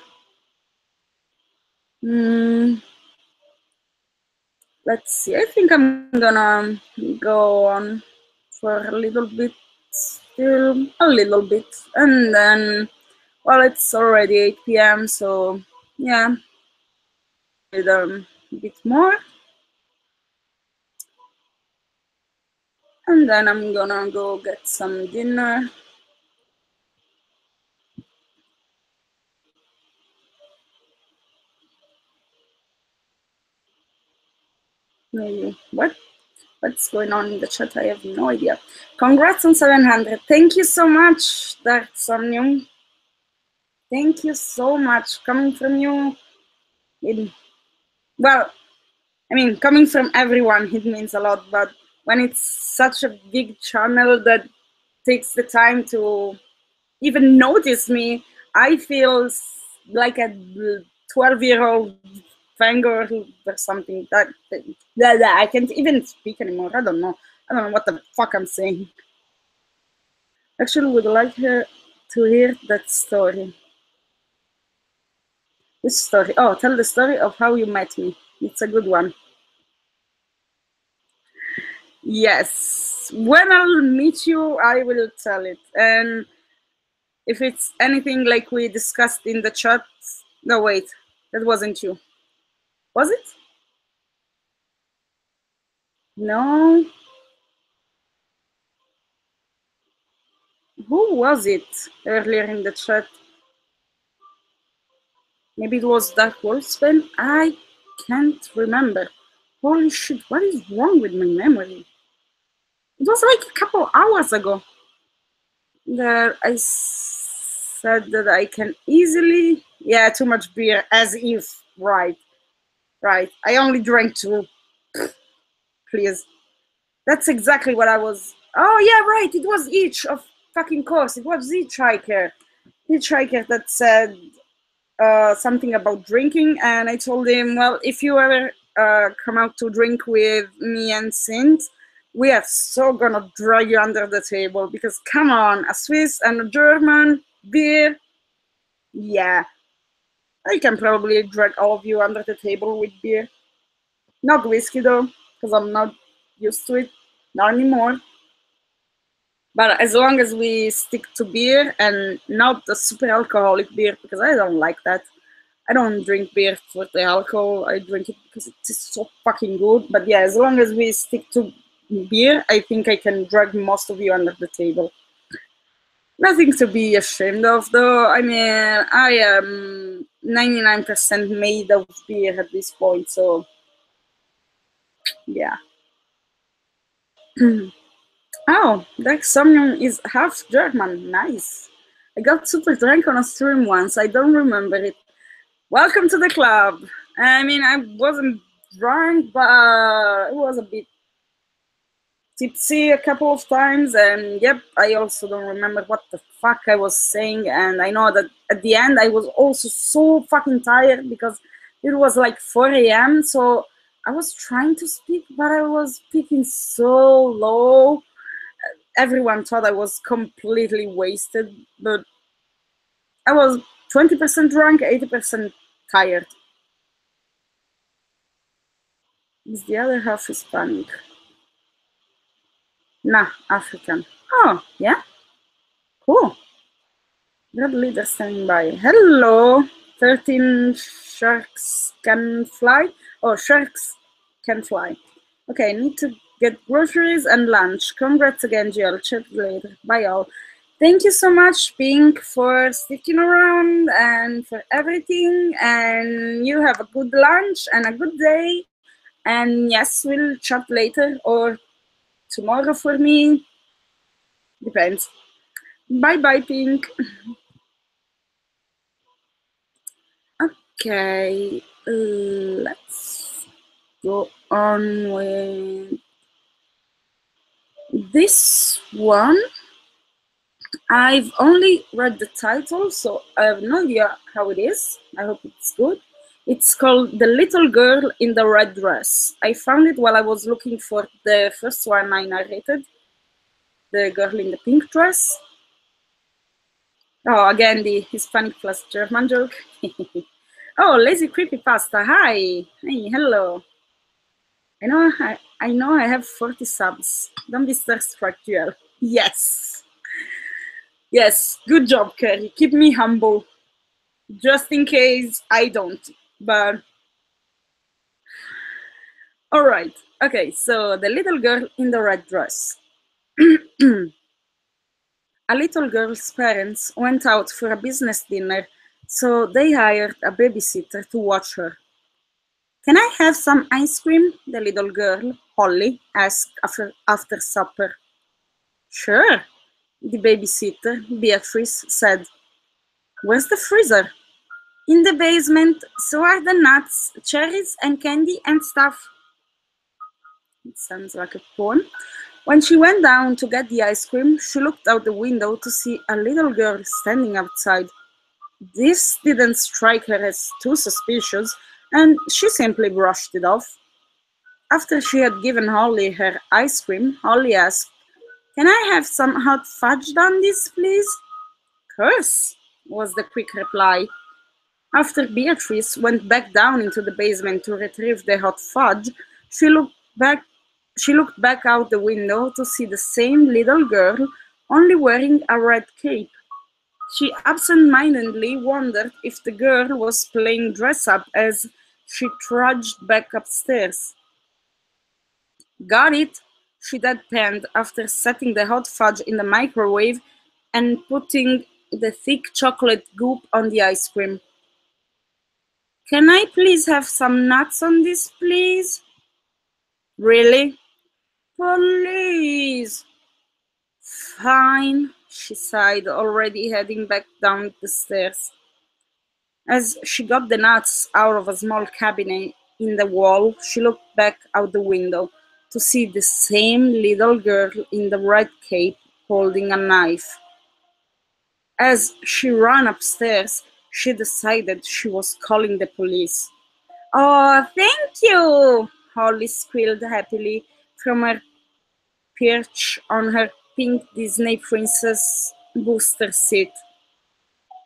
Let's see. I think I'm gonna go on for a little bit, still a little bit, and then, well, it's already 8 p.m. So yeah, a bit more, and then I'm gonna go get some dinner. Maybe what's going on in the chat? I have no idea. Congrats on 700. Thank you so much, Dark Somnium. Thank you so much. Coming from you, well, I mean, coming from everyone, it means a lot. But when it's such a big channel that takes the time to even notice me, I feel like a 12-year-old fangirl or something. That I can't even speak anymore. I don't know what the fuck I'm saying. Actually, would like her to hear that story. Which story? Oh, tell the story of how you met me. It's a good one. Yes. When I'll meet you, I will tell it. And if it's anything like we discussed in the chat, no, wait, that wasn't you. Was it? No. Who was it earlier in the chat? Maybe it was Dark Wolfspan? I can't remember. Holy shit, what is wrong with my memory? It was like a couple hours ago that I said that I can easily, yeah, too much beer, as if, right. I only drank 2. Please. That's exactly what I was. Oh yeah, right. It was each of fucking course. It was Hitchhiker that said something about drinking, and I told him, well, if you ever come out to drink with me and Sint, we are so gonna drag you under the table, because come on, a Swiss and a German beer, yeah, I can probably drag all of you under the table with beer. Not whiskey though, because I'm not used to it, not anymore. But as long as we stick to beer and not the super alcoholic beer, because I don't like that. I don't drink beer for the alcohol. I drink it because it is so fucking good. But yeah, as long as we stick to beer, I think I can drag most of you under the table. Nothing to be ashamed of, though. I mean, I am 99% made of beer at this point, so Yeah. Oh, that Somnium is half German. Nice. I got super drunk on a stream once. I don't remember it. Welcome to the club. I mean, I wasn't drunk, but it was a bit tipsy a couple of times. And yep, I also don't remember what the fuck I was saying. And I know that at the end, I was also so fucking tired because it was like 4 a.m. So I was trying to speak, but I was speaking so low. Everyone thought I was completely wasted, but I was 20% drunk, 80% tired. Is the other half Hispanic? Nah, African. Oh, yeah? Cool. Red leader standing by. Hello! 13 sharks can fly? Oh, sharks can fly. Okay, I need to get groceries and lunch. Congrats again, GL. Chat later. Bye, all. Thank you so much, Pink, for sticking around and for everything. And you have a good lunch and a good day. And yes, we'll chat later or tomorrow for me. Depends. Bye-bye, Pink. Okay, let's go on with this one. I've only read the title, so I have no idea how it is. I hope it's good. It's called The Little Girl in the Red Dress. I found it while I was looking for the first one I narrated, The Girl in the Pink Dress. Oh, again, the Hispanic plus German joke. Oh, lazy creepypasta. Hi. Hey, hello. I know I have 40 subs. Don't be starstruck, Duel. Yes. Yes, good job, Kerry. Keep me humble. Just in case I don't. But all right. Okay, so the little girl in the red dress. A little girl's parents went out for a business dinner, so they hired a babysitter to watch her. Can I have some ice cream? The little girl, Holly, asked after supper. Sure, the babysitter, Beatrice, said. Where's the freezer? In the basement, so are the nuts, cherries, and candy and stuff. It sounds like a poem. When she went down to get the ice cream, she looked out the window to see a little girl standing outside. This didn't strike her as too suspicious, and she simply brushed it off. After she had given Holly her ice cream, Holly asked, Can I have some hot fudge dandies, please? Course, was the quick reply. After Beatrice went back down into the basement to retrieve the hot fudge, she looked back out the window to see the same little girl, only wearing a red cape. She absent-mindedly wondered if the girl was playing dress-up as she trudged back upstairs. Got it, she deadpanned after setting the hot fudge in the microwave and putting the thick chocolate goop on the ice cream. Can I please have some nuts on this, please? Really? Please. Fine, she sighed, already heading back down the stairs. As she got the nuts out of a small cabinet in the wall, she looked back out the window to see the same little girl in the red cape holding a knife. As she ran upstairs, she decided she was calling the police. Oh, thank you! Holly squealed happily from her perch on her pink Disney princess booster seat.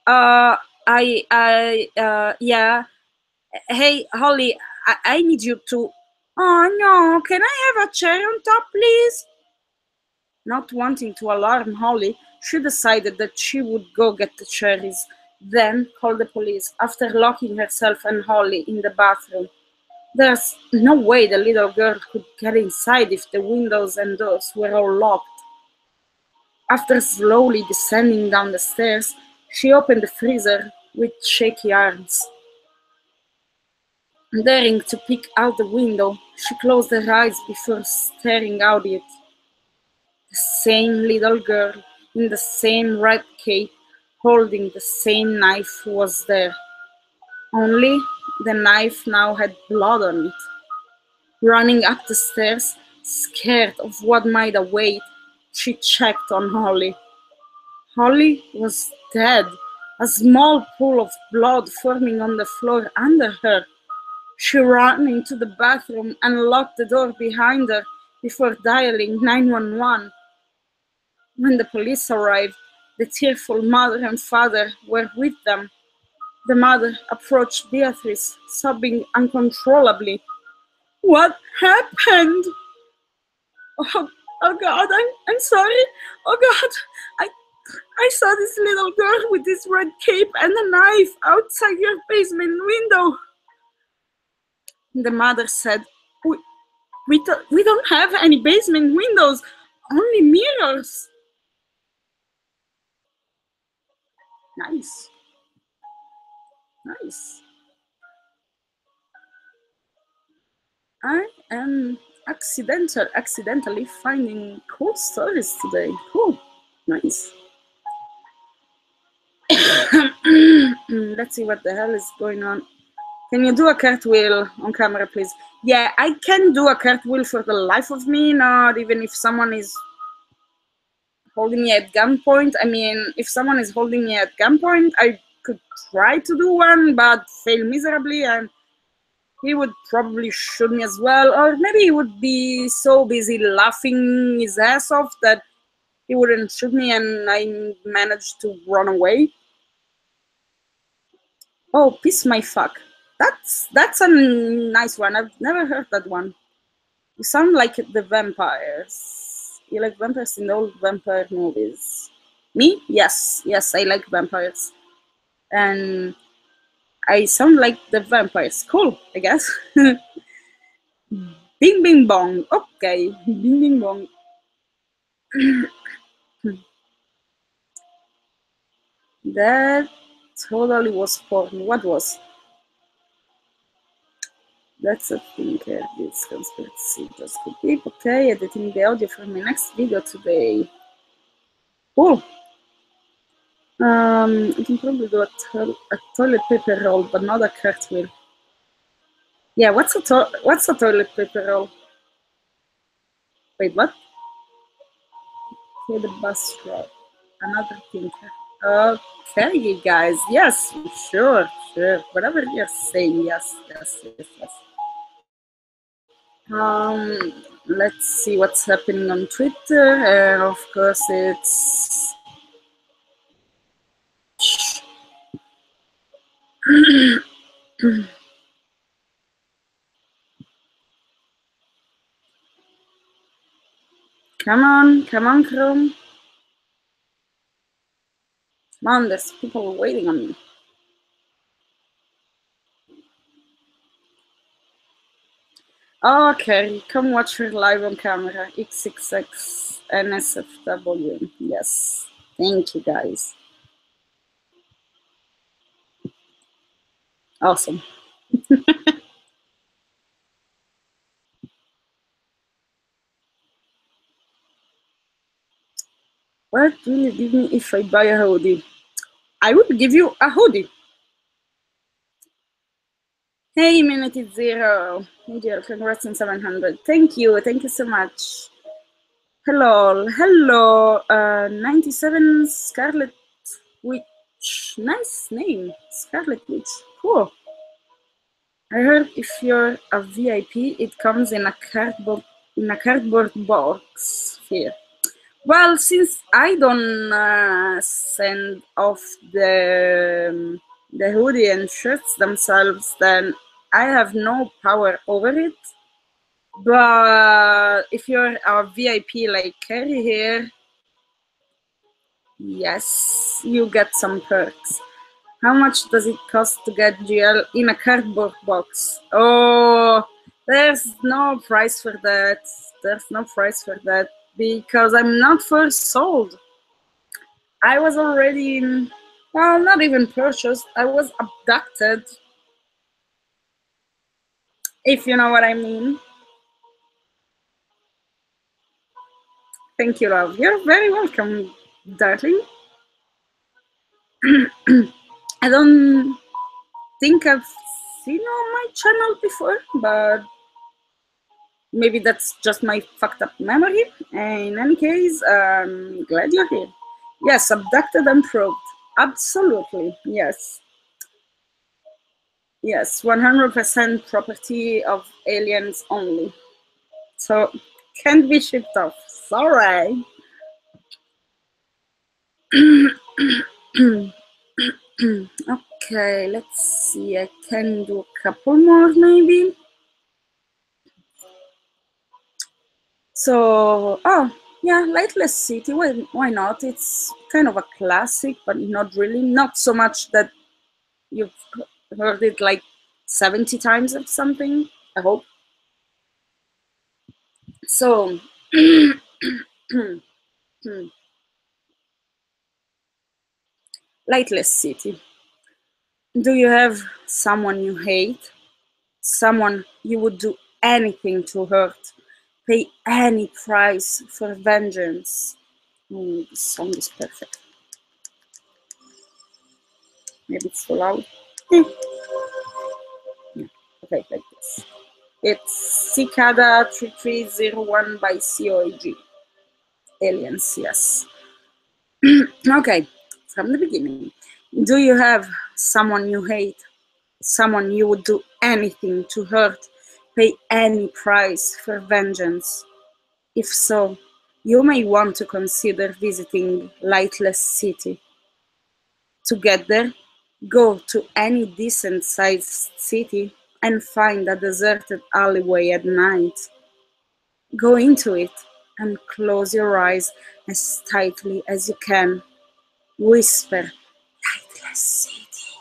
Uh, yeah. Hey, Holly, I need you to. Oh no, can I have a chair on top, please? Not wanting to alarm Holly, she decided that she would go get the cherries, then call the police after locking herself and Holly in the bathroom. There's no way the little girl could get inside if the windows and doors were all locked. After slowly descending down the stairs, she opened the freezer with shaky arms. Daring to peek out the window, she closed her eyes before staring out it. The same little girl in the same red cape, holding the same knife, was there. Only the knife now had blood on it. Running up the stairs, scared of what might await, she checked on Holly. Holly was dead, a small pool of blood forming on the floor under her. She ran into the bathroom and locked the door behind her before dialing 911. When the police arrived, the tearful mother and father were with them. The mother approached Beatrice, sobbing uncontrollably. "What happened? Oh, oh God, I'm sorry. Oh God, I saw this little girl with this red cape and a knife outside your basement window." The mother said, we don't have any basement windows, only mirrors." Nice, nice. I am accidentally finding cool stories today. Cool, nice. Let's see what the hell is going on. Can you do a cartwheel on camera, please? Yeah, I can do a cartwheel for the life of me, not even if someone is holding me at gunpoint. I mean, if someone is holding me at gunpoint, I could try to do one, but fail miserably, and he would probably shoot me as well. Or maybe he would be so busy laughing his ass off that he wouldn't shoot me and I managed to run away. Oh, piss my fuck. That's a nice one. I've never heard that one. You sound like the vampires. You like vampires in the old vampire movies. Me? Yes. Yes, I like vampires. And I sound like the vampires. Cool, I guess. Bing bing bong. Okay. Bing bing bong. That totally was porn. What was? That's a thing. This conspiracy just could be. Okay, editing the audio for my next video today. Cool. I can probably do a toilet paper roll, but not a cartwheel. Yeah, what's a toilet paper roll? Wait, what? Okay, the bus route. Another thinker. Okay, you guys. Yes, sure. Whatever you're saying, yes. Let's see what's happening on Twitter. And of course, it's come on, Chrome. Come on, there's people waiting on me. Okay, come watch her live on camera. XXX NSFW. Yes, thank you guys. Awesome. What will you give me if I buy a hoodie? I would give you a hoodie. Hey, Minute Zero. Hey, dear, congrats on 700. Thank you so much. Hello, 97 Scarlet Witch. Nice name, Scarlet Witch. Cool. I heard if you're a VIP, it comes in a cardboard box here. Well, since I don't send off the hoodie and shirts themselves, then I have no power over it. But if you're a VIP like Carrie here, yes, you get some perks. How much does it cost to get GL in a cardboard box? Oh, there's no price for that. Because I'm not first sold. I was already, well, not even purchased. I was abducted. if you know what I mean. Thank you, love. You're very welcome, darling. I don't think I've seen on my channel before, but maybe that's just my fucked up memory. In any case, I'm glad you're here. Yes, abducted and probed. Absolutely, yes. Yes, 100% property of aliens only. So, can't be shipped off. Sorry. Okay, let's see. I can do a couple more maybe. So, oh, yeah, Lightless City. Why not? It's kind of a classic, but not really. Not so much that you've heard it like 70 times or something, I hope. So, Lightless City. Do you have someone you hate? Someone you would do anything to hurt? Pay any price for vengeance? The song is perfect. Maybe it's too loud. Yeah, okay, like this. It's Cicada 3301 by COAG. Aliens, yes. Okay, from the beginning. Do you have someone you hate? Someone you would do anything to hurt? Pay any price for vengeance? If so, you may want to consider visiting Lightless City. To get there, go to any decent-sized city and find a deserted alleyway at night. Go into it and close your eyes as tightly as you can. Whisper, Lightless City,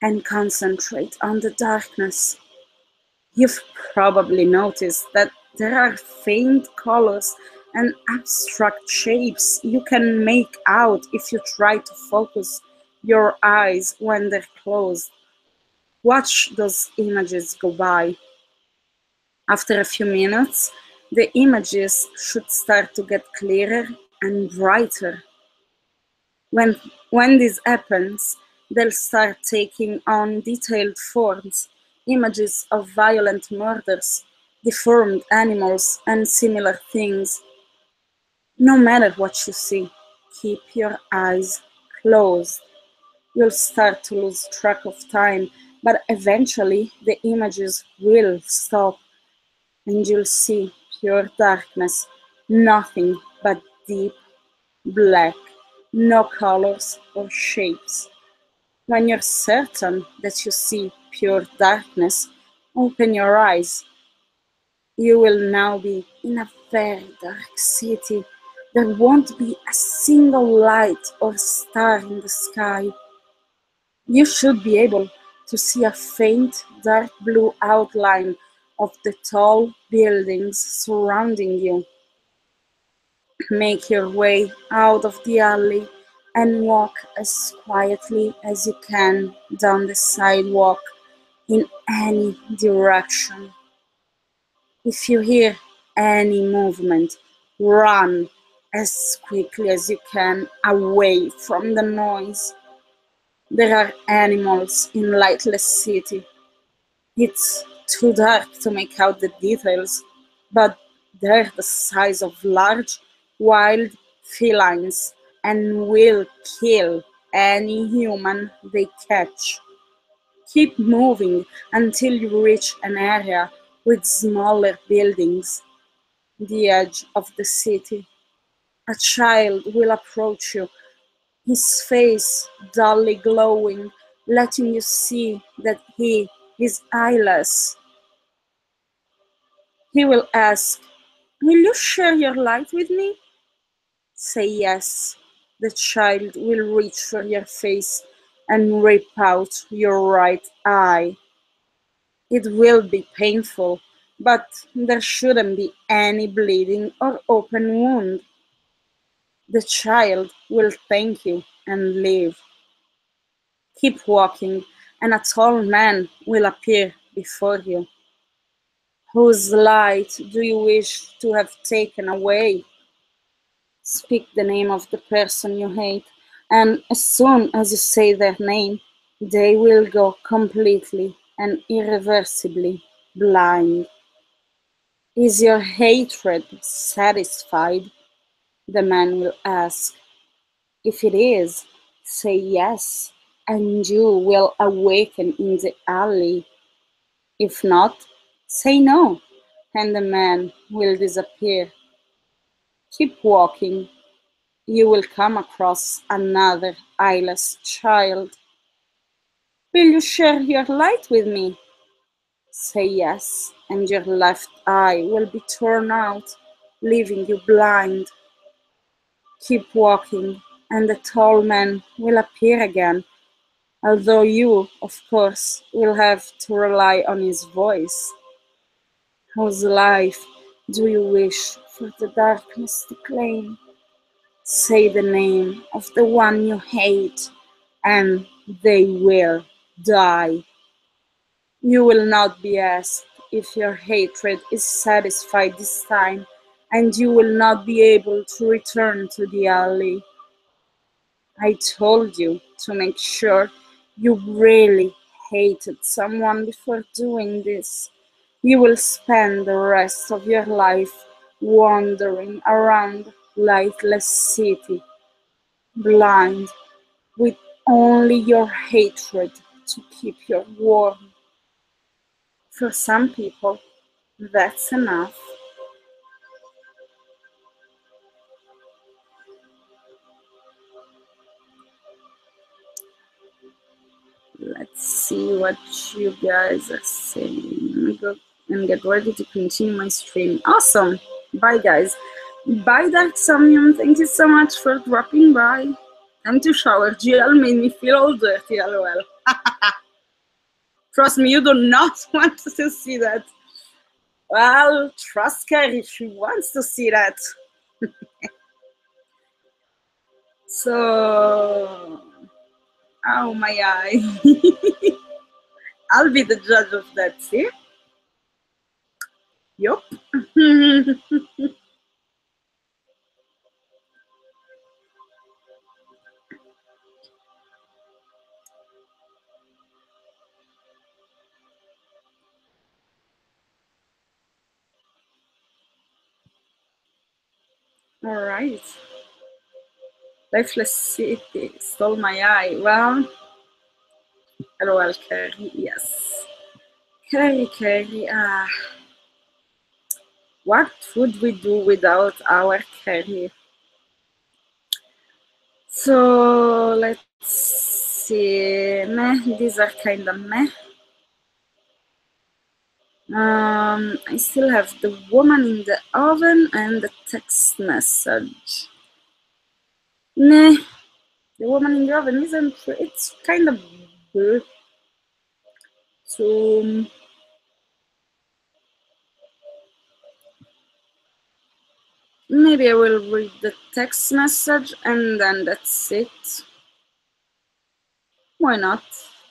and concentrate on the darkness. You've probably noticed that there are faint colors and abstract shapes you can make out if you try to focus your eyes when they're closed. Watch those images go by. After a few minutes, the images should start to get clearer and brighter. When this happens, they'll start taking on detailed forms, images of violent murders, deformed animals, and similar things. No matter what you see, keep your eyes closed. You'll start to lose track of time, but eventually the images will stop and you'll see pure darkness, nothing but deep black, no colors or shapes. When you're certain that you see pure darkness, open your eyes. You will now be in a very dark city. There won't be a single light or star in the sky. You should be able to see a faint dark blue outline of the tall buildings surrounding you. Make your way out of the alley and walk as quietly as you can down the sidewalk in any direction. If you hear any movement, run as quickly as you can away from the noise. There are animals in Lightless City. It's too dark to make out the details, but they're the size of large, wild felines and will kill any human they catch. Keep moving until you reach an area with smaller buildings, the edge of the city. A child will approach you, his face dully glowing, letting you see that he is eyeless. He will ask, "Will you share your light with me?" Say yes. The child will reach for your face and rip out your right eye. It will be painful, but there shouldn't be any bleeding or open wound. The child will thank you and leave. Keep walking, and a tall man will appear before you. Whose light do you wish to have taken away? Speak the name of the person you hate, and as soon as you say their name, they will go completely and irreversibly blind. Is your hatred satisfied? The man will ask. If it is, say yes, and you will awaken in the alley. If not, say no, and the man will disappear. Keep walking. You will come across another eyeless child. Will you share your light with me? Say yes, and your left eye will be torn out, leaving you blind. Keep walking, and the tall man will appear again, although you, of course, will have to rely on his voice. Whose life do you wish for the darkness to claim? Say the name of the one you hate, and they will die. You will not be asked if your hatred is satisfied this time, and you will not be able to return to the alley. I told you to make sure you really hated someone before doing this. You will spend the rest of your life wandering around lightless city, blind, with only your hatred to keep you warm. For some people, that's enough. Let's see what you guys are saying. Let me go and get ready to continue my stream. Awesome. Bye, guys. Bye, Dark Somnium. Thank you so much for dropping by. Time to shower. GL made me feel all dirty, lol. Trust me, you do not want to see that. Well, trust Carrie, she wants to see that. So, oh my eye. I'll be the judge of that, see? Yup. All right. Lifeless City stole my eye. Well, LOL, Carrie, yes. Carrie, what would we do without our Carrie? So, let's see. Meh, these are kind of meh. I still have the woman in the oven and the text message. Nah, the woman in the oven isn't. It's kind of bleh. So maybe I will read the text message and then that's it. Why not?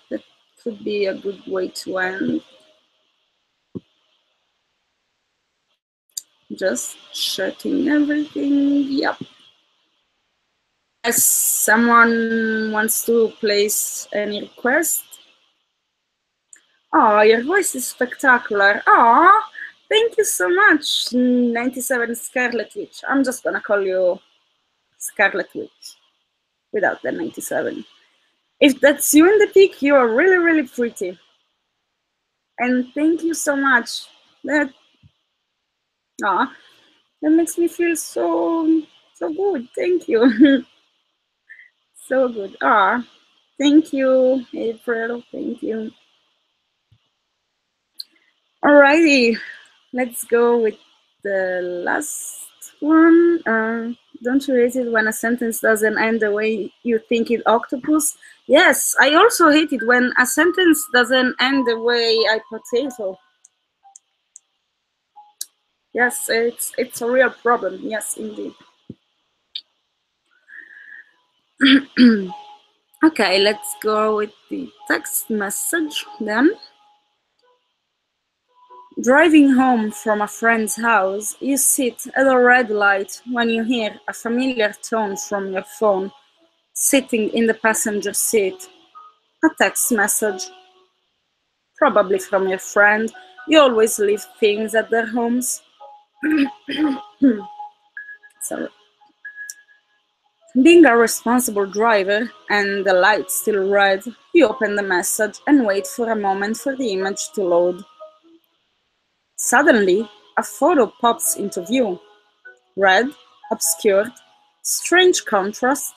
That could be a good way to end. Just checking everything. Yep. Yes, someone wants to place any request. Oh, your voice is spectacular. Oh, thank you so much, 97 Scarlet Witch. I'm just gonna call you Scarlet Witch without the 97. If that's you in the pic, you are really, really pretty. And thank you so much. That, aw, that makes me feel so good. Thank you. So good. Ah, thank you, April. Thank you. Alrighty, let's go with the last one. Don't you hate it when a sentence doesn't end the way you think it octopus? Yes, I also hate it when a sentence doesn't end the way I potato. Yes, it's a real problem. Yes, indeed. Okay, let's go with the text message then. Driving home from a friend's house, you sit at a red light when you hear a familiar tone from your phone, sitting in the passenger seat. A text message, probably from your friend. You always leave things at their homes. Sorry. Being a responsible driver and the light still red, you open the message and wait for a moment for the image to load. Suddenly, a photo pops into view. Red, obscured, strange contrast,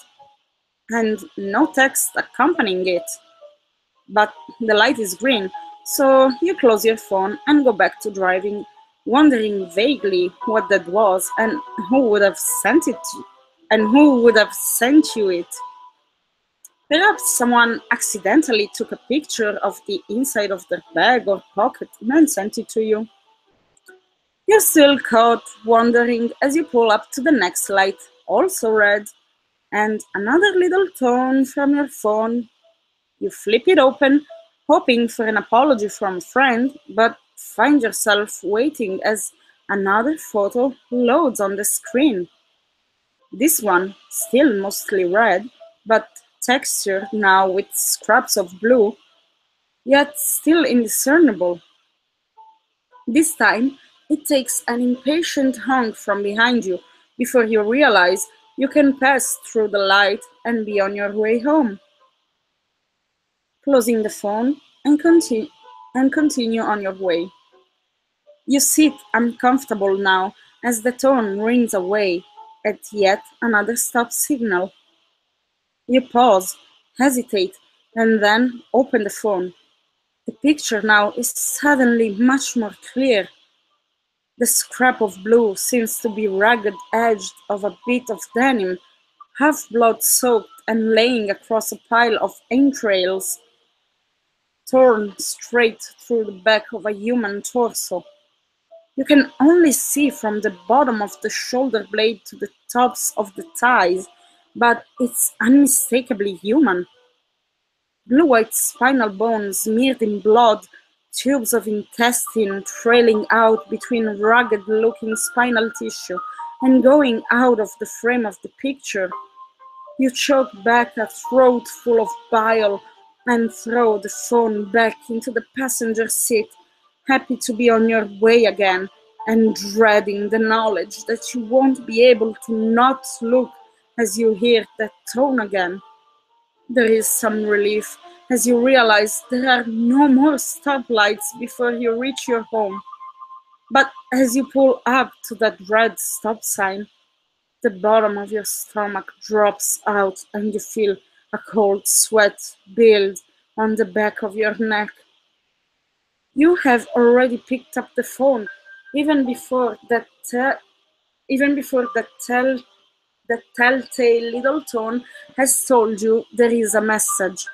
and no text accompanying it. But the light is green, so you close your phone and go back to driving, wondering vaguely what that was who would have sent it to, and who would have sent you it. Perhaps someone accidentally took a picture of the inside of their bag or pocket and then sent it to you. You're still caught wondering as you pull up to the next light, also red, and another little tone from your phone. You flip it open, hoping for an apology from a friend, but find yourself waiting as another photo loads on the screen. This one, still mostly red, but textured now with scraps of blue, yet still indiscernible. This time, it takes an impatient honk from behind you before you realize you can pass through the light and be on your way home. Closing the phone and continue on your way. You sit uncomfortable now as the tone rings away at yet another stop signal. You pause, hesitate, and then open the phone. The picture now is suddenly much more clear. The scrap of blue seems to be ragged edged of a bit of denim, half blood soaked and laying across a pile of entrails, torn straight through the back of a human torso. You can only see from the bottom of the shoulder blade to the tops of the thighs, but it's unmistakably human. Blue-white spinal bone smeared in blood, tubes of intestine trailing out between rugged-looking spinal tissue and going out of the frame of the picture. You choke back a throat full of bile and throw the phone back into the passenger seat, happy to be on your way again and dreading the knowledge that you won't be able to not look as you hear that tone again. There is some relief as you realize there are no more stoplights before you reach your home. But as you pull up to that red stop sign, the bottom of your stomach drops out and you feel a cold sweat build on the back of your neck. You have already picked up the phone even before even before that telltale little tone has told you there is a message.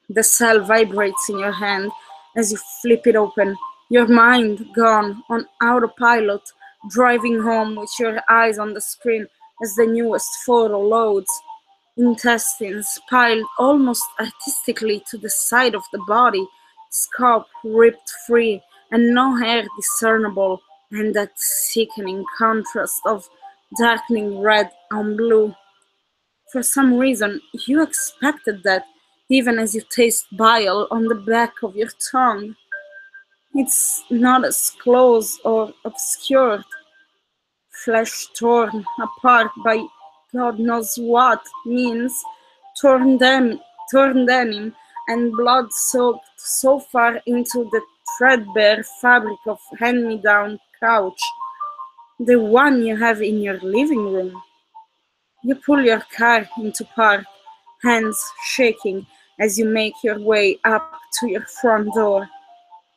The cell vibrates in your hand as you flip it open, your mind gone on autopilot, driving home with your eyes on the screen as the newest photo loads. Intestines piled almost artistically to the side of the body, scalp ripped free, and no hair discernible, and that sickening contrast of darkening red on blue. For some reason, you expected that, even as you taste bile on the back of your tongue. It's not as close or obscured, flesh torn apart by God knows what means, torn, dem- torn denim, and blood soaked so far into the threadbare fabric of hand-me-down couch, the one you have in your living room. You pull your car into park, hands shaking as you make your way up to your front door.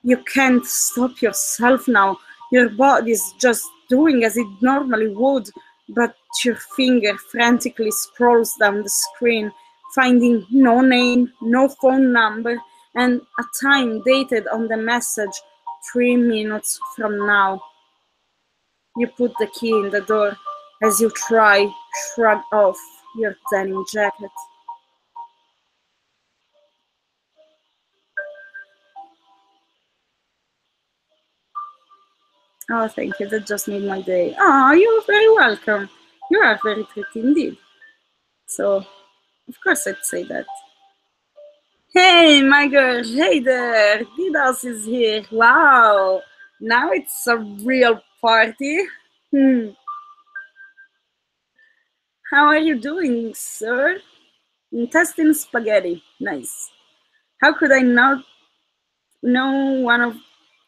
You can't stop yourself now. Your body's just doing as it normally would, but your finger frantically scrolls down the screen, finding no name, no phone number, and a time dated on the message 3 minutes from now. You put the key in the door as you shrug off your denim jacket. Oh, thank you. That just made my day. Oh, you're very welcome. You are very pretty indeed. So, of course, I'd say that. Hey, my girl. Hey there. Didas is here. Wow. Now it's a real party. Hmm. How are you doing, sir? Intestine spaghetti. Nice. How could I not know one of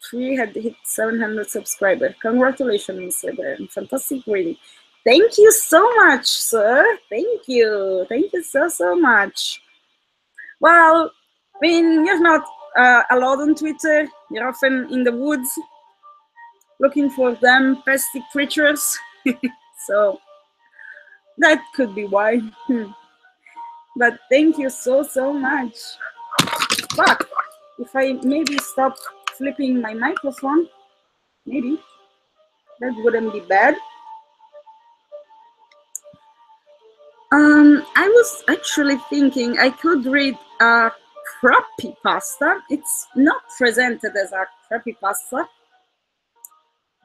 three had hit 700 subscribers? Congratulations, Mr. Baron. Fantastic reading. Thank you so much, sir. Thank you. Thank you so, so much. Well, I mean, you're not a lot on Twitter. You're often in the woods looking for them pesky creatures. So that could be why. But thank you so, so much. But if I maybe stop flipping my microphone, maybe that wouldn't be bad. I was actually thinking I could read a creepypasta. It's not presented as a creepypasta,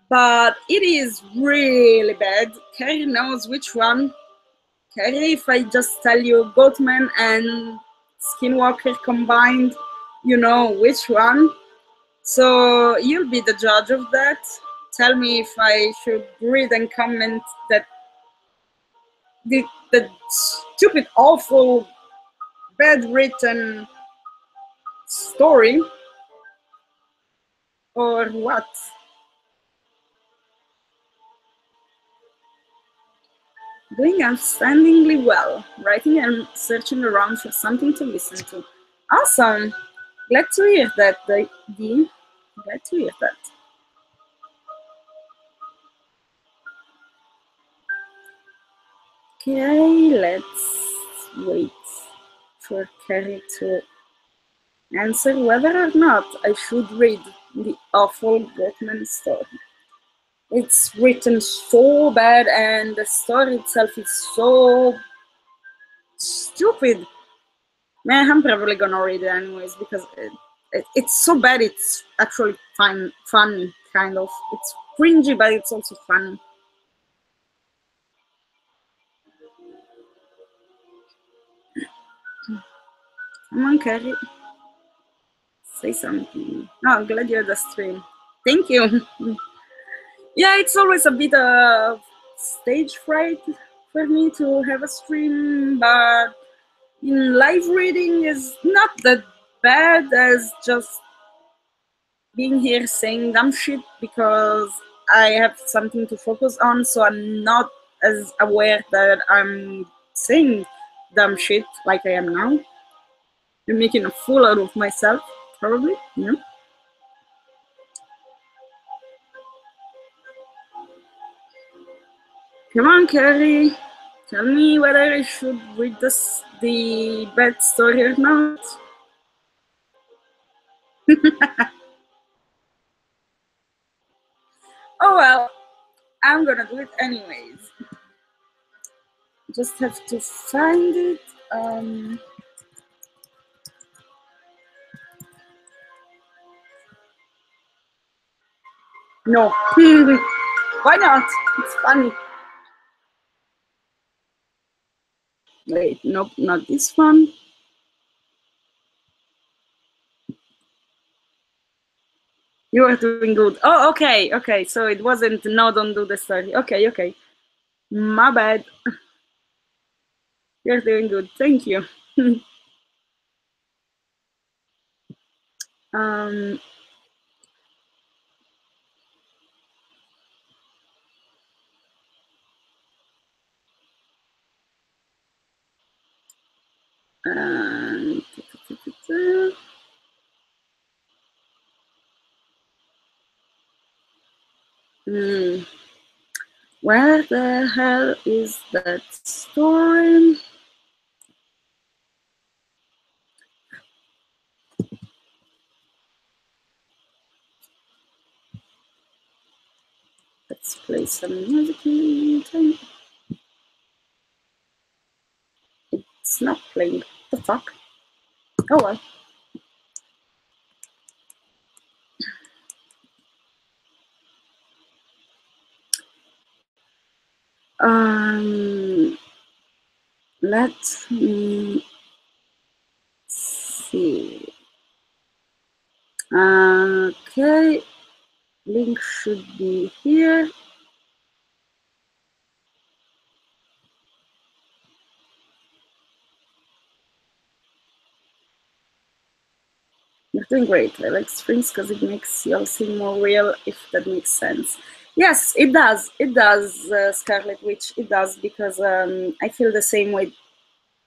but it is really bad. Carrie knows which one. Carrie, if I just tell you Goatman and Skinwalker combined, you know which one. So you'll be the judge of that. Tell me if I should read and comment that the stupid, awful, bad written story or what. Doing outstandingly well, writing and searching around for something to listen to. Awesome. Glad to hear that, Dee. Glad to hear that. Okay, let's wait for Carrie to answer whether or not I should read the awful Gottman story. It's written so bad and the story itself is so stupid. Man, I'm probably gonna read it anyways because it's so bad it's actually funny, kind of. It's cringy, but it's also funny. Come on, Carrie. Say something. Oh, glad you're the stream. Thank you. Yeah, it's always a bit of stage fright for me to have a stream, but in live reading is not that bad as just being here saying dumb shit because I have something to focus on, so I'm not as aware that I'm saying dumb shit like I am now. I'm making a fool out of myself, probably, you know? Come on, Carrie. Tell me whether I should read the bad story or not. Oh well, I'm gonna do it anyways. Just have to find it. No. Why not? It's funny. Wait, nope, not this one. You are doing good. Oh, okay, okay. So it wasn't no, don't do the story. Okay, okay. My bad. You're doing good. Thank you. um, and, where the hell is that story? Let's play some music in the meantime. It's not playing. What the fuck? Oh well. Let me see. Okay, link should be here. You're doing great. I like streams because it makes you all seem more real, if that makes sense. Yes, it does. It does, Scarlet Witch. It does, because I feel the same way,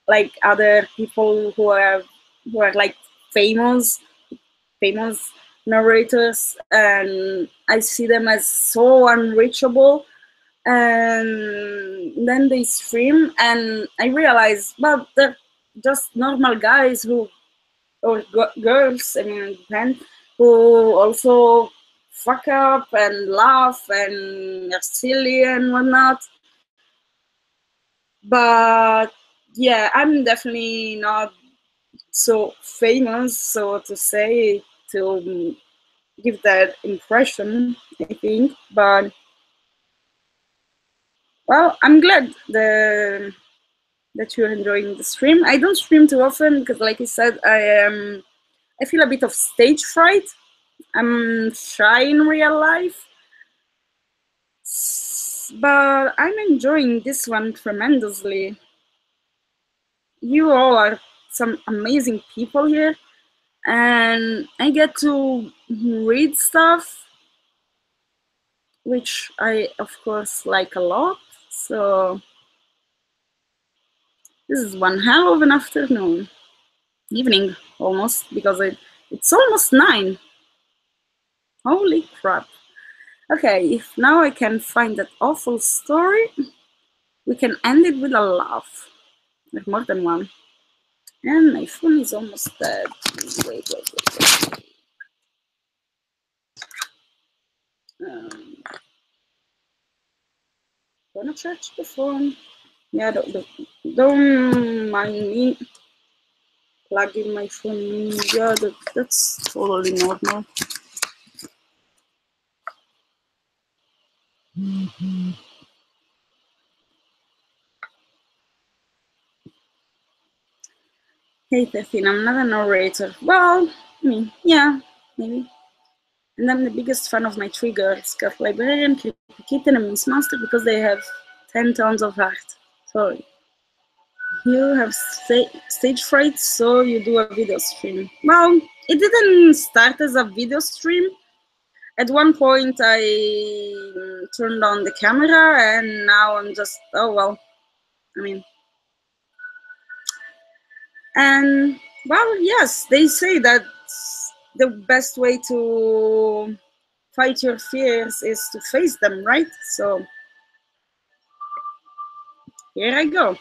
like other people who are like famous narrators, and I see them as so unreachable. And then they stream, and I realize, well, they're just normal guys who, or girls, I mean, men, who also fuck up and laugh and are silly and whatnot. But yeah, I'm definitely not so famous, so to say, to give that impression, I think. But well, I'm glad that you're enjoying the stream. I don't stream too often because, like I said, I feel a bit of stage fright. I'm shy in real life, but I'm enjoying this one tremendously. You all are some amazing people here, and I get to read stuff, which I, of course, like a lot. So this is one hell of an afternoon, evening almost, because it's almost 9. Holy crap. Okay, if now I can find that awful story, we can end it with a laugh. Like more than one. And my phone is almost dead. Wait. Gonna charge the phone. Yeah, don't mind me plugging my phone in. Yeah, that's totally normal. Hey, Tefin, I'm not a narrator. Well, I mean, yeah, maybe. And I'm the biggest fan of my three girls, GothicLibrarian, Creepy Kitten, and Miss Monster, because they have 10 tons of heart. Sorry. You have stage fright, so you do a video stream. Well, it didn't start as a video stream. At one point, I turned on the camera, and now I'm just, oh well, I mean. And, well, yes, they say that the best way to fight your fears is to face them, right? So, here I go.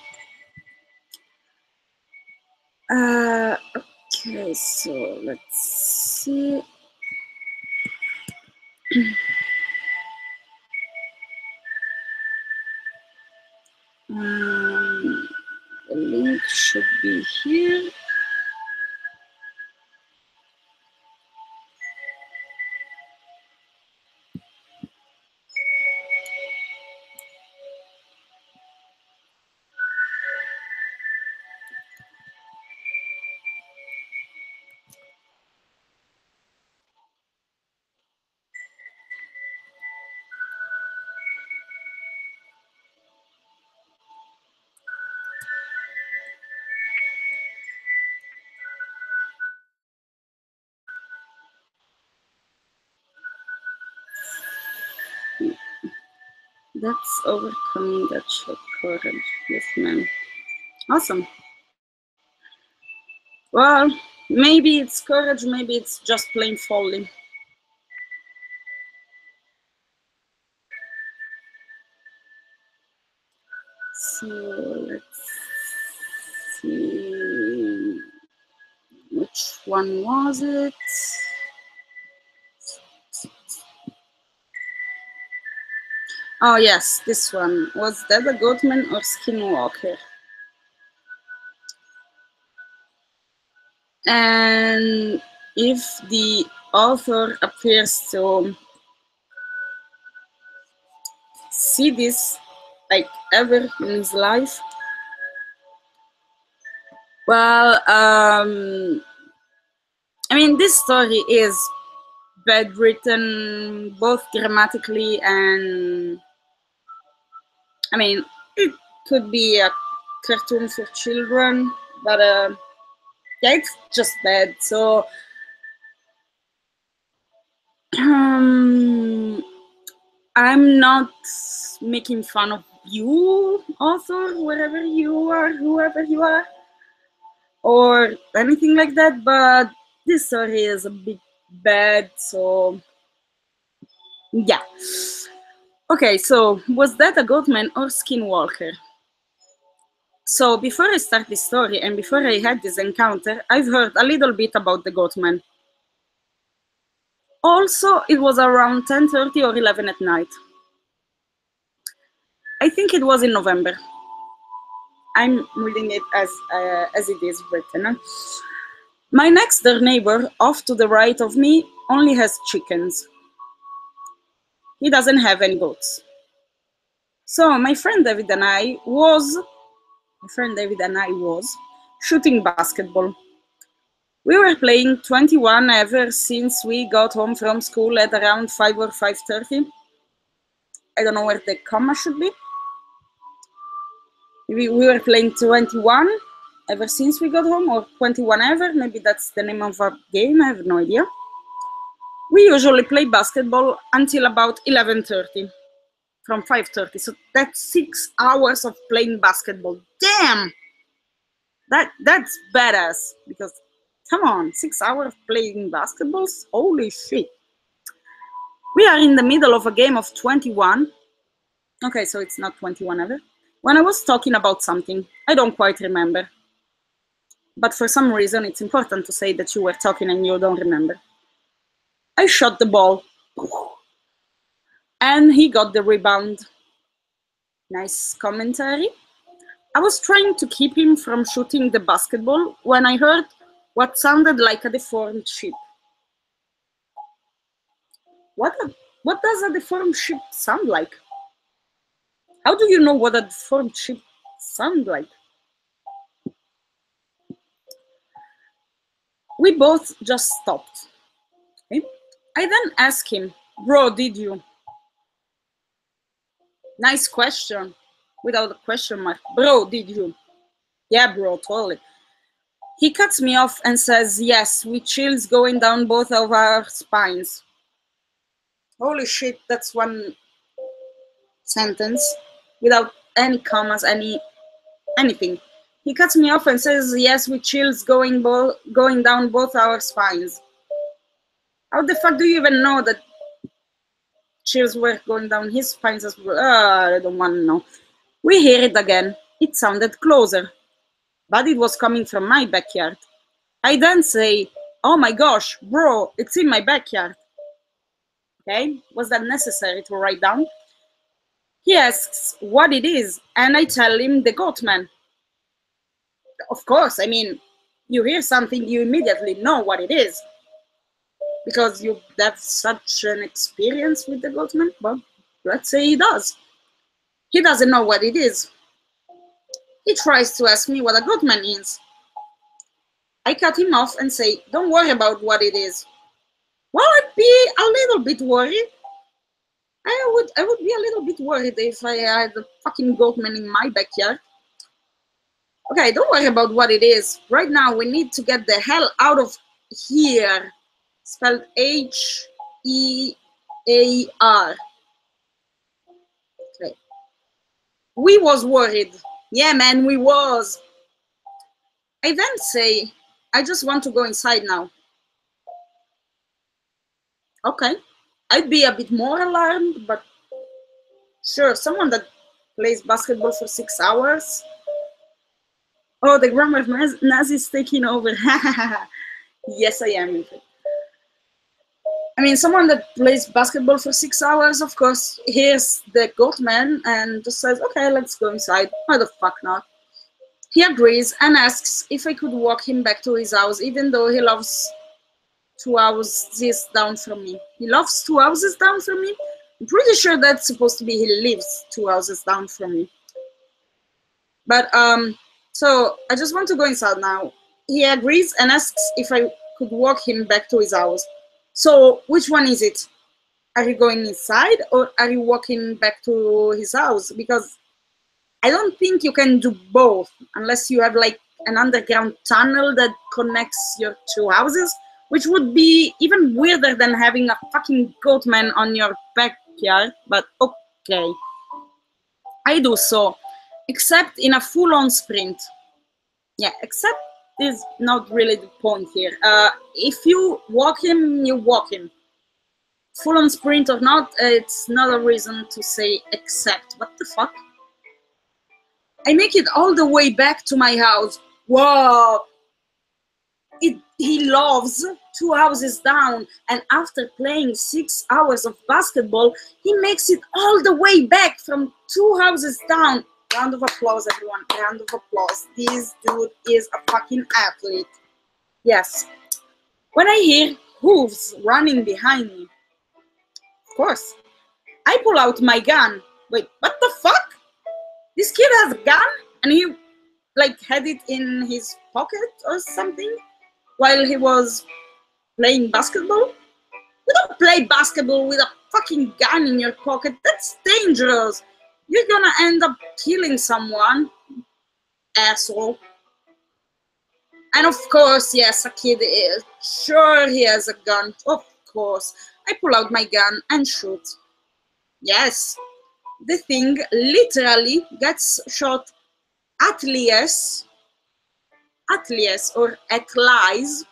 Okay, so let's see. The link should be here. That's overcoming that shock courage. Yes, ma'am. Awesome. Well, maybe it's courage, maybe it's just plain folly. So let's see. Which one was it? Oh, yes, this one. Was that a Goatman or Skinwalker? And if the author appears to see this like ever in his life, Well, I mean, this story is bad written, both grammatically and, I mean, it could be a cartoon for children, but yeah, it's just bad. So I'm not making fun of you, author, wherever you are, whoever you are, or anything like that, but this story is a bit bad, so yeah. Okay, so was that a goatman or skinwalker? So before I start this story and before I had this encounter, I've heard a little bit about the goatman. Also, it was around 10:30 or 11 at night. I think it was in November. I'm reading it as it is written. My next door neighbor, off to the right of me, only has chickens. He doesn't have any goats. So my friend David and I was shooting basketball. We were playing 21 ever since we got home from school at around 5 or 5:30. I don't know where the comma should be. We were playing 21 ever since we got home, or 21 ever. Maybe that's the name of a game. I have no idea. We usually play basketball until about 11:30, from 5:30. So that's 6 hours of playing basketball. Damn! That's badass, because come on, 6 hours playing basketballs? Holy shit. We are in the middle of a game of 21. Okay, so it's not 21 ever. When I was talking about something, I don't quite remember. But for some reason, it's important to say that you were talking and you don't remember. I shot the ball, and he got the rebound. Nice commentary. I was trying to keep him from shooting the basketball when I heard what sounded like a deformed sheep. What does a deformed sheep sound like? How do you know what a deformed sheep sounds like? We both just stopped. Okay? I then asked him, bro, did you? Nice question. Without a question mark. Bro, did you? Yeah, bro, totally. He cuts me off and says, yes, with chills going down both of our spines. Holy shit, that's one sentence without any commas, anything. He cuts me off and says, yes, with chills going down both our spines. How the fuck do you even know that chills were going down his spines as well? I don't want to know. We hear it again. It sounded closer, but it was coming from my backyard. I then say, oh my gosh, bro, it's in my backyard. Okay, was that necessary to write down? He asks what it is, and I tell him the goatman. Of course, I mean, you hear something, you immediately know what it is, because you have such an experience with the goatman. Well, let's say he does. He doesn't know what it is. He tries to ask me what a goatman is. I cut him off and say, don't worry about what it is. Well, I'd be a little bit worried. I would be a little bit worried if I had a fucking goatman in my backyard. Okay, don't worry about what it is. Right now, we need to get the hell out of here. Spelled H-E-A-R. Okay. We was worried. Yeah, man, we was. I then say, I just want to go inside now. Okay. I'd be a bit more alarmed, but sure, someone that plays basketball for 6 hours. Oh, the grammar Nazi's taking over. Yes, I am. I mean, someone that plays basketball for 6 hours, of course, hears the goatman and just says, okay, let's go inside. Why the fuck not? He agrees and asks if I could walk him back to his house, even though he lives 2 houses down from me. He loves 2 houses down from me? I'm pretty sure that's supposed to be he lives 2 houses down from me. But So I just want to go inside now. He agrees and asks if I could walk him back to his house. So which one is it? Are you going inside or are you walking back to his house? Because I don't think you can do both unless you have like an underground tunnel that connects your two houses, which would be even weirder than having a fucking goat man on your backyard, but okay. I do so, except in a full-on sprint. Yeah, except is not really the point here. If you walk him, you walk him. Full-on sprint or not, it's not a reason to say except. What the fuck? I make it all the way back to my house. Whoa! He loves 2 houses down, and after playing 6 hours of basketball, he makes it all the way back from 2 houses down. Round of applause, everyone. Round of applause. This dude is a fucking athlete. Yes. When I hear hooves running behind me, of course, I pull out my gun. Wait, what the fuck? This kid has a gun? And he, like, had it in his pocket or something while he was playing basketball? You don't play basketball with a fucking gun in your pocket. That's dangerous. You're gonna end up killing someone, asshole. And of course, yes, a kid is. Sure, he has a gun. Of course. I pull out my gun and shoot. Yes. The thing literally gets shot at least, or at least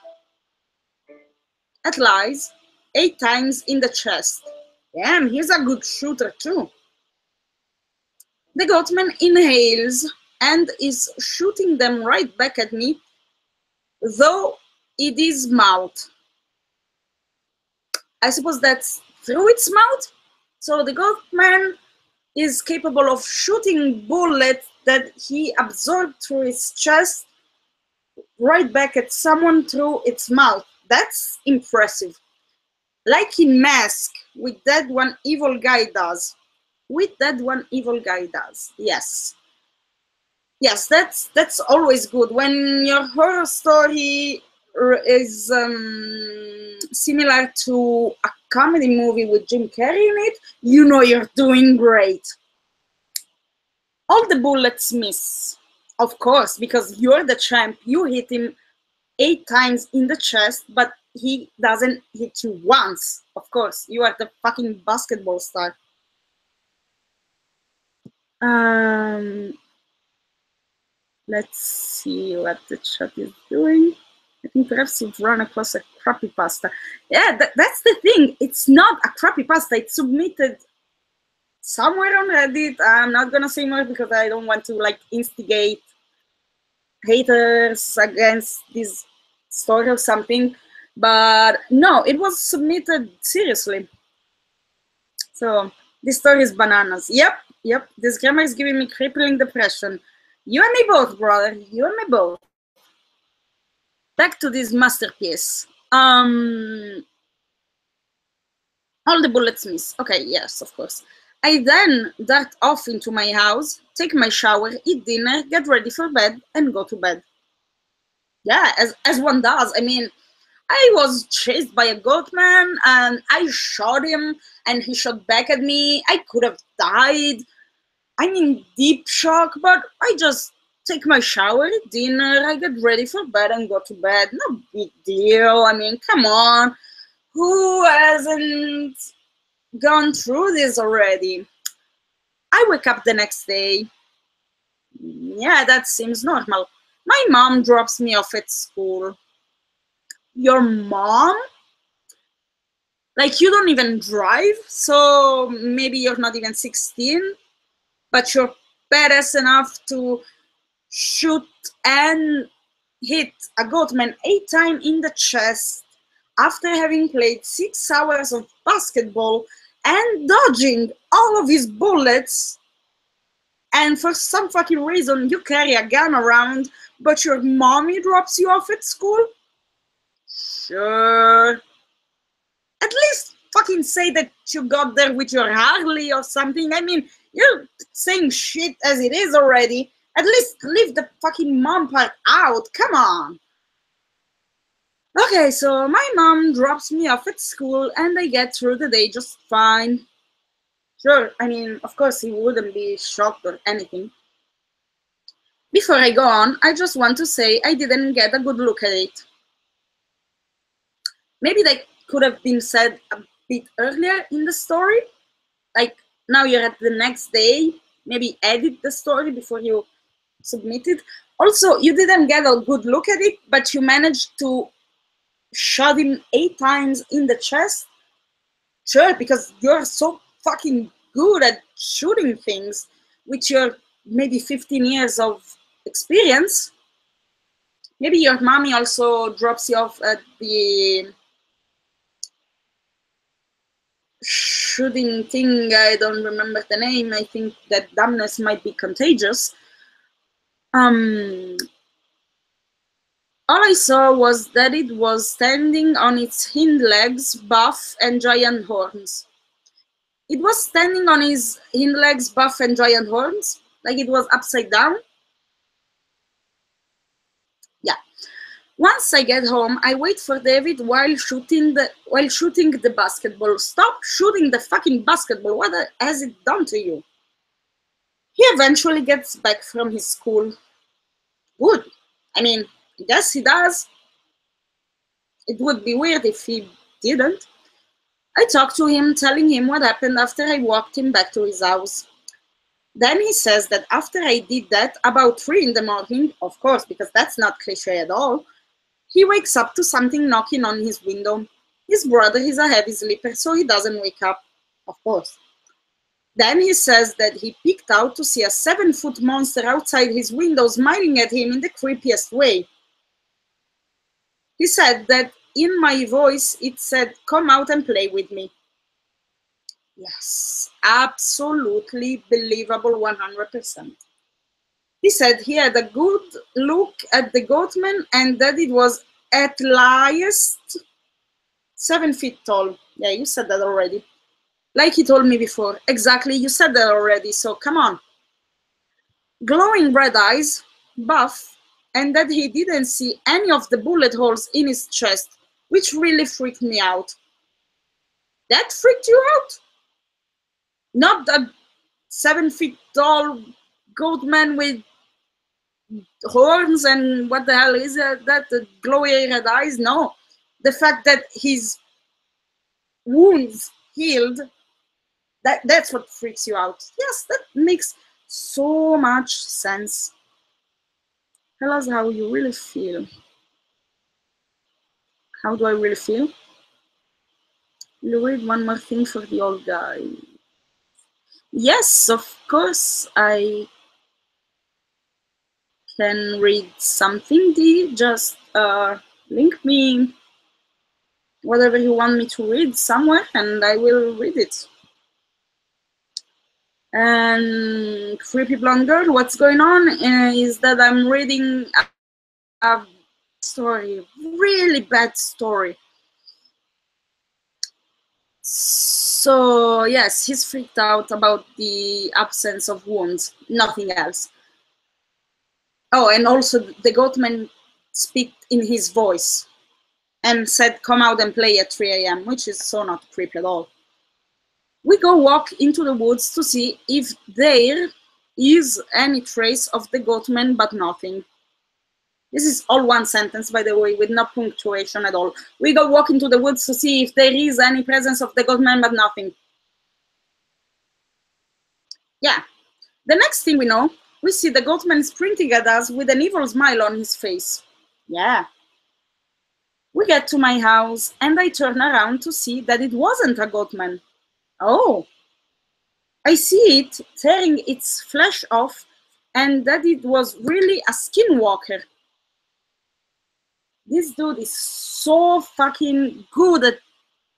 8 times in the chest. Damn, he's a good shooter too. The goatman inhales and is shooting them right back at me, though it is mouth. I suppose that's through its mouth? So the goatman is capable of shooting bullets that he absorbed through his chest right back at someone through its mouth. That's impressive. Like in Mask, with that one evil guy does. Yes. Yes, that's always good. When your horror story is similar to a comedy movie with Jim Carrey in it, you know you're doing great. All the bullets miss, of course, because you're the champ. You hit him 8 times in the chest, but he doesn't hit you once. Of course, you are the fucking basketball star. Let's see what the chat is doing. I think perhaps you've run across a creepypasta. Yeah, that's the thing. It's not a creepypasta. It's submitted somewhere on Reddit. I'm not gonna say more because I don't want to like instigate haters against this story or something. But no, it was submitted seriously. So this story is bananas. Yep. This grammar is giving me crippling depression. You and me both, brother. You and me both. Back to this masterpiece. All the bullets miss. Okay, yes, of course. I then dart off into my house, take my shower, eat dinner, get ready for bed, and go to bed. Yeah, as one does. I mean, I was chased by a goatman, and I shot him, and he shot back at me. I could have died. I'm in deep shock, but I just take my shower, eat dinner, I get ready for bed and go to bed. No big deal. I mean, come on. Who hasn't gone through this already? I wake up the next day. Yeah, that seems normal. My mom drops me off at school. Your mom? Like, you don't even drive, so maybe you're not even 16, but you're badass enough to shoot and hit a goatman 8 times in the chest after having played 6 hours of basketball and dodging all of his bullets, and for some fucking reason you carry a gun around but your mommy drops you off at school? Sure. At least fucking say that you got there with your Harley or something. I mean, you're saying shit as it is already. At least leave the fucking mom part out. Come on. Okay, so my mom drops me off at school and I get through the day just fine. Sure, I mean, of course he wouldn't be shocked or anything. Before I go on, I just want to say I didn't get a good look at it. Maybe that could have been said a bit earlier in the story. Like, now you're at the next day, maybe edit the story before you submit it. Also, you didn't get a good look at it, but you managed to shot him 8 times in the chest. Sure, because you're so fucking good at shooting things with your maybe 15 years of experience. Maybe your mommy also drops you off at the shooting thing. I don't remember the name. I think that dumbness might be contagious. All I saw was that it was standing on its hind legs, buff and giant horns. It was standing on his hind legs, buff and giant horns, like it was upside down. Yeah. Once I get home, I wait for David while shooting the basketball. Stop shooting the fucking basketball. What has it done to you? He eventually gets back from his school. Good. I mean, I guess he does. It would be weird if he didn't. I talked to him, telling him what happened after I walked him back to his house. Then he says that after I did that, about 3 in the morning, of course, because that's not cliche at all, he wakes up to something knocking on his window. His brother is a heavy sleeper, so he doesn't wake up, of course. Then he says that he peeked out to see a 7-foot monster outside his window smiling at him in the creepiest way. He said that in my voice, it said, "Come out and play with me." Yes, absolutely believable 100%. He said he had a good look at the goatman and that it was at least 7 feet tall. Yeah, you said that already. Like he told me before. Exactly, you said that already, so come on. Glowing red eyes, buff, and that he didn't see any of the bullet holes in his chest, which really freaked me out. That freaked you out? Not a 7 feet tall goat man with horns and what the hell is that? The glowy red eyes? No. The fact that his wounds healed, that's what freaks you out. Yes, that makes so much sense. Tell us how you really feel. How do I really feel? We'll read one more thing for the old guy. Yes, of course I can read something. Just link me whatever you want me to read somewhere and I will read it. And creepy blonde girl, what's going on is that I'm reading a story, really bad story. So yes, he's freaked out about the absence of wounds, nothing else. Oh, and also the goatman speaked in his voice and said, "Come out and play at 3 a.m., which is so not creepy at all. We go walk into the woods to see if there is any trace of the goatman, but nothing. This is all one sentence, by the way, with no punctuation at all. We go walk into the woods to see if there is any presence of the goatman, but nothing. Yeah. The next thing we know, we see the goatman sprinting at us with an evil smile on his face. Yeah. We get to my house, and I turn around to see that it wasn't a goatman. Oh. I see it tearing its flesh off, and that it was really a skinwalker. This dude is so fucking good at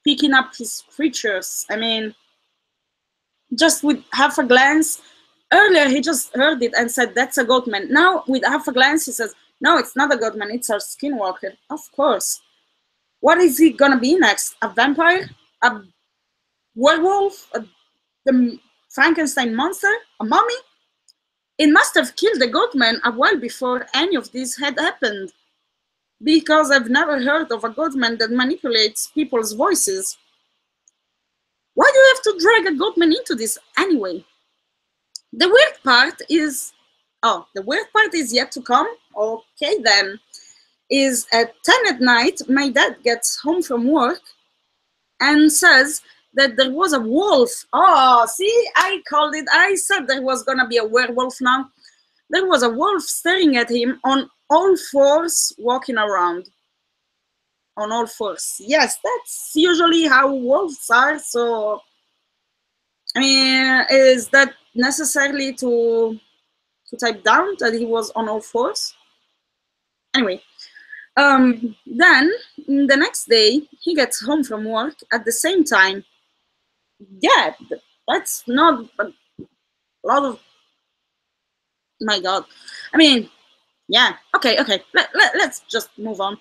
picking up his creatures. I mean, just with half a glance. Earlier, he just heard it and said, "That's a goatman." Now, with half a glance, he says, "No, it's not a goatman, it's a skinwalker." Of course. What is he gonna be next? A vampire? A werewolf? The Frankenstein monster? A mummy? It must have killed the goatman a while before any of this had happened, because I've never heard of a goatman that manipulates people's voices. Why do you have to drag a goatman into this anyway? The weird part is, the weird part is yet to come. Okay then. Is at 10 at night, my dad gets home from work and says that there was a wolf. Oh, see, I called it. I said there was gonna be a werewolf now. There was a wolf staring at him on all fours, walking around. On all fours. Yes, that's usually how wolves are. So, I mean, is that necessarily to type down that he was on all fours? Anyway, then the next day he gets home from work at the same time. Yeah, that's not a lot of. My God, I mean, yeah. Okay. Let's just move on.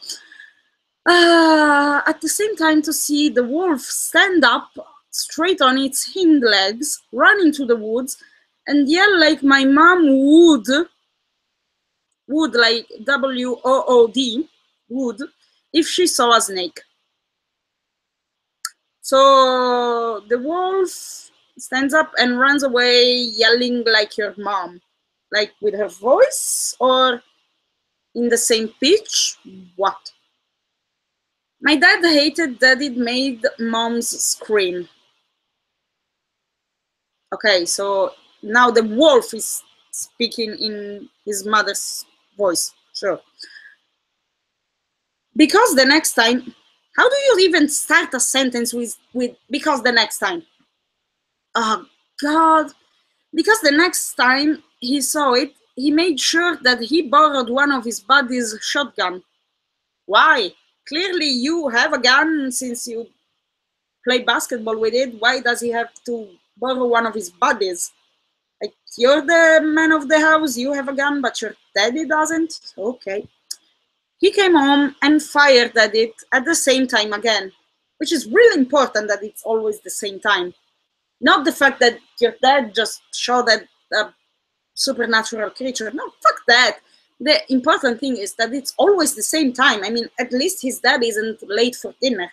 At the same time, to see the wolf stand up straight on its hind legs, run into the woods, and yell like my mom would like WOOD, would, if she saw a snake. So the wolf stands up and runs away yelling like your mom, like with her voice or in the same pitch. What? My dad hated that it made moms scream. Okay, so now the wolf is speaking in his mother's voice. Sure. Because the next time, how do you even start a sentence with because the next time? Oh God. Because the next time he saw it, he made sure that he borrowed one of his buddy's shotgun. Why? Clearly you have a gun since you play basketball with it. Why does he have to borrow one of his buddies? Like, you're the man of the house, you have a gun, but your daddy doesn't? Okay. He came home and fired at it at the same time again, which is really important that it's always the same time. Not the fact that your dad just shot at a supernatural creature. No, fuck that. The important thing is that it's always the same time. I mean, at least his dad isn't late for dinner.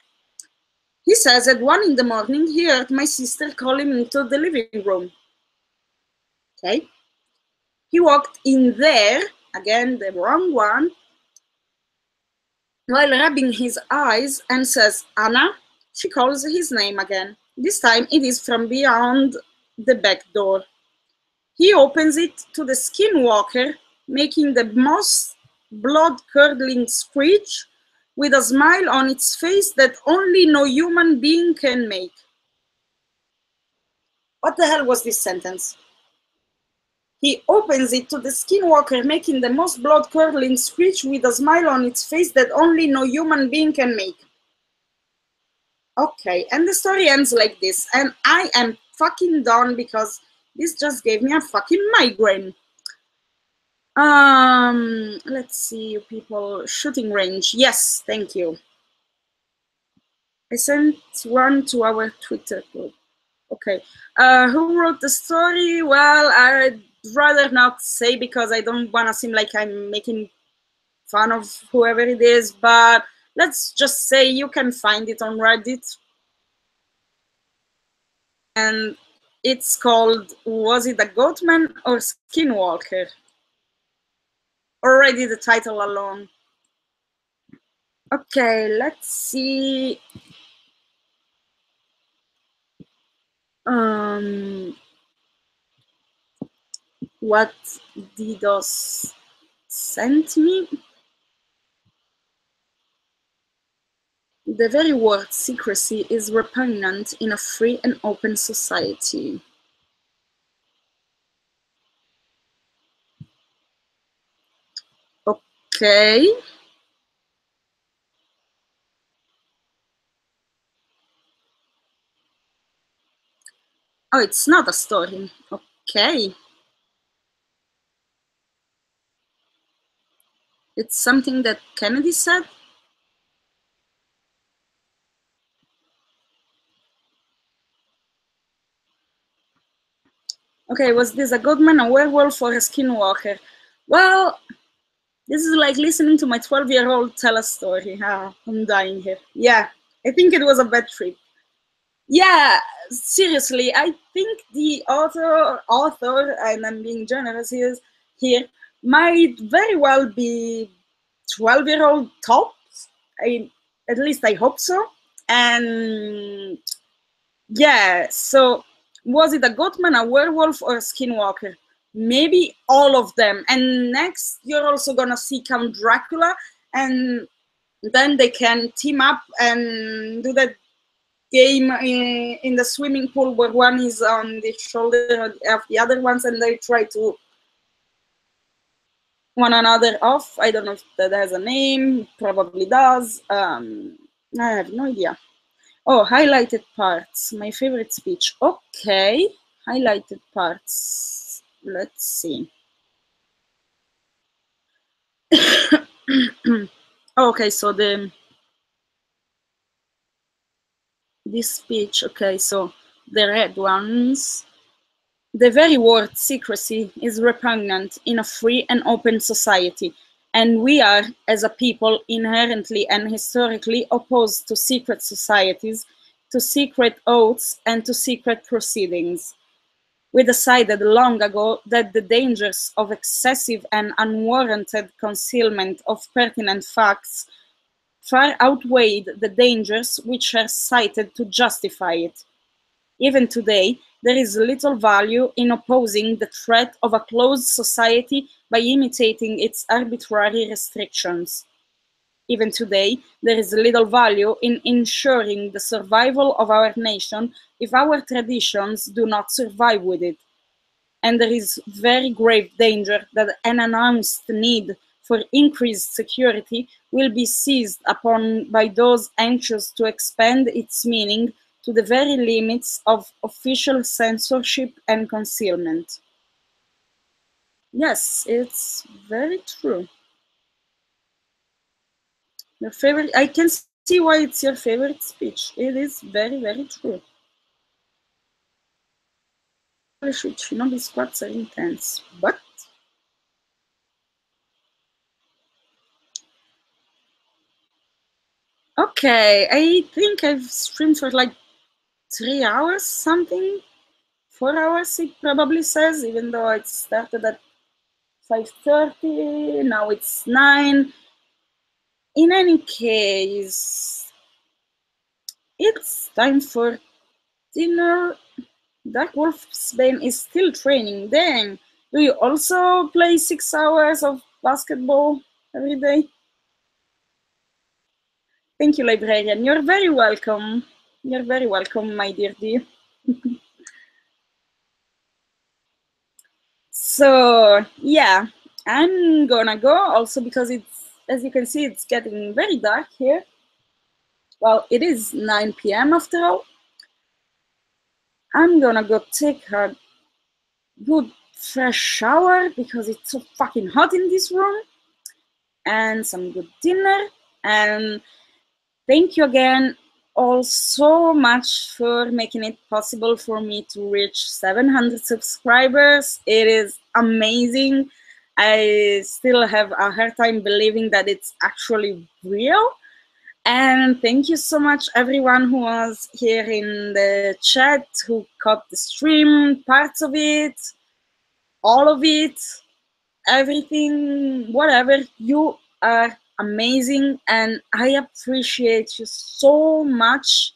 He says at 1 in the morning he heard my sister call him into the living room. Okay. He walked in there, again, the wrong one, while rubbing his eyes and says, Anna. She calls his name again. This time it is from beyond the back door. He opens it to the skinwalker, making the most blood-curdling screech with a smile on its face that only no human being can make. What the hell was this sentence? He opens it to the skinwalker, making the most blood-curdling screech with a smile on its face that only no human being can make. Okay, and the story ends like this, and I am fucking done because this just gave me a fucking migraine. Let's see, people. Shooting range. Yes, thank you. I sent one to our Twitter group. Okay. Who wrote the story? Well, I'd rather not say because I don't want to seem like I'm making fun of whoever it is, but let's just say you can find it on Reddit. And it's called Was It a Goatman or Skinwalker? Already the title alone. Okay, let's see. What DDoS sent me? The very word secrecy is repugnant in a free and open society. Okay. Oh, it's not a story. Okay. It's something that Kennedy said? Okay, was this a goodman, a werewolf, or a skinwalker? Well, this is like listening to my 12-year-old tell a story. Ah, I'm dying here. Yeah, I think it was a bad trip. Yeah, seriously, I think the author, and I'm being generous here, might very well be 12-year-old tops. At least I hope so. And yeah, so was it a goatman, a werewolf, or a skinwalker? Maybe all of them. And next, you're also gonna see Count Dracula, and then they can team up and do that game in the swimming pool where one is on the shoulder of the other ones, and they try to one another off. I don't know if that has a name. Probably does. I have no idea. Oh, highlighted parts. My favorite speech. Okay, highlighted parts. Let's see. Okay, so this speech. Okay, so the red ones. The very word secrecy is repugnant in a free and open society, and we are, as a people, inherently and historically opposed to secret societies, to secret oaths, and to secret proceedings. We decided long ago that the dangers of excessive and unwarranted concealment of pertinent facts far outweighed the dangers which are cited to justify it. Even today, there is little value in opposing the threat of a closed society by imitating its arbitrary restrictions. Even today, there is little value in ensuring the survival of our nation if our traditions do not survive with it. And there is very grave danger that an announced need for increased security will be seized upon by those anxious to expand its meaning to the very limits of official censorship and concealment. Yes, it's very true. Your favorite, I can see why it's your favorite speech. It is very, very true. Shinobi squats are intense, but okay, I think I've streamed for like 3 hours, something. 4 hours, it probably says, even though it started at 5:30, now it's 9. In any case, it's time for dinner. Dark Wolf's Bane is still training. Dang. Do you also play 6 hours of basketball every day? Thank you, librarian. You're very welcome. You're very welcome, my dear dear. So yeah, I'm gonna go also because it's, as you can see, it's getting very dark here. Well, it is 9 p.m. after all. I'm gonna go take a good fresh shower because it's so fucking hot in this room, and some good dinner. And thank you again all so much for making it possible for me to reach 700 subscribers. It is amazing. I still have a hard time believing that it's actually real. And thank you so much, everyone who was here in the chat, who caught the stream, parts of it, all of it, everything, whatever. You are amazing, and I appreciate you so much.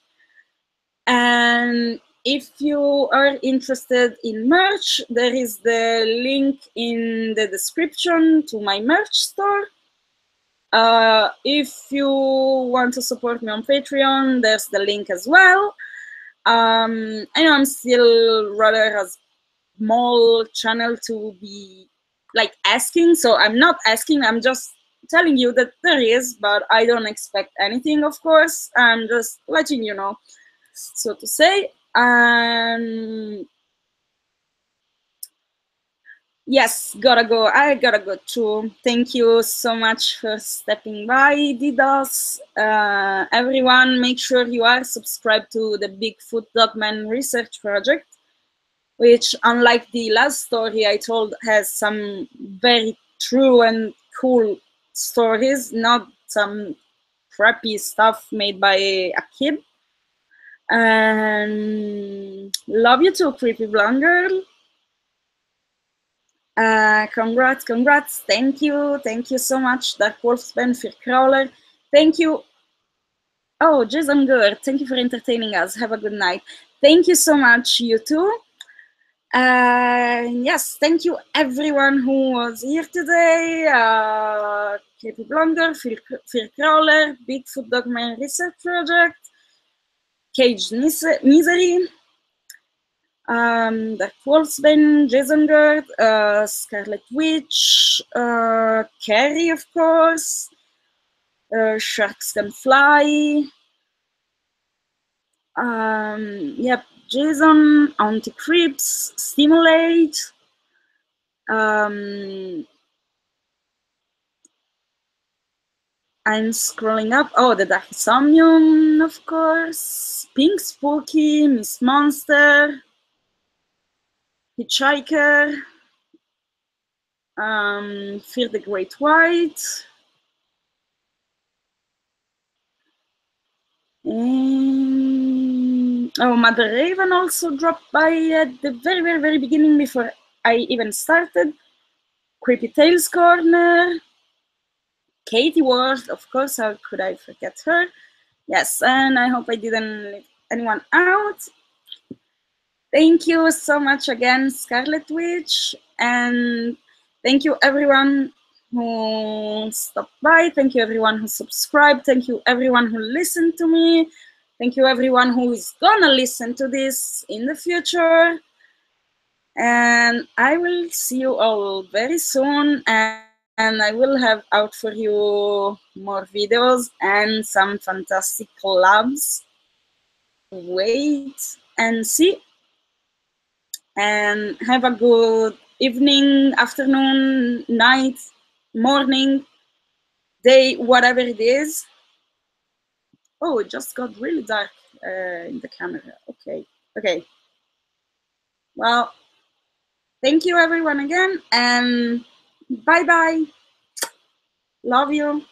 And if you are interested in merch, there is the link in the description to my merch store. If you want to support me on Patreon, there's the link as well. I know I'm still rather a small channel to be like asking, so I'm not asking, I'm just telling you that there is, but I don't expect anything, of course. I'm just letting you know, so to say. Yes, gotta go. I gotta go too. Thank you so much for stepping by, DDoS. Everyone, make sure you are subscribed to the Bigfoot Dogman Research Project. which, unlike the last story I told, has some very true and cool stories, not some crappy stuff made by a kid. And love you too, creepy blonde girl. Congrats. Thank you so much, Dark Wolfspan, Fearcrawler. Thank you. Oh, Jason Good, thank you for entertaining us. Have a good night. Thank you so much, you too. Yes, thank you everyone who was here today. Creepy Blonder, Fearcrawler, Bigfoot Dogman Research Project, Caged Misery, Dark Wolfsbane, Jason Gerd, Scarlet Witch, Carrie, of course, Sharks Can Fly, yep, Jason, Anti-Creeps, Stimulate, I'm scrolling up. Oh, the Dark Somnium, of course. Pink Spooky, Miss Monster, Hitchhiker, Fear the Great White, and oh, Mother Raven also dropped by at the very beginning before I even started. Creepy Tales Corner, Katie Ward, of course, how could I forget her? Yes, and I hope I didn't leave anyone out. Thank you so much again, Scarlet Witch, and thank you everyone who stopped by. Thank you everyone who subscribed. Thank you everyone who listened to me. Thank you everyone who is gonna listen to this in the future. And I will see you all very soon, and I will have out for you more videos and some fantastic collabs. Wait and see. And have a good evening, afternoon, night, morning, day, whatever it is. Oh, it just got really dark in the camera. Okay. Well, thank you everyone again, and bye-bye. Love you.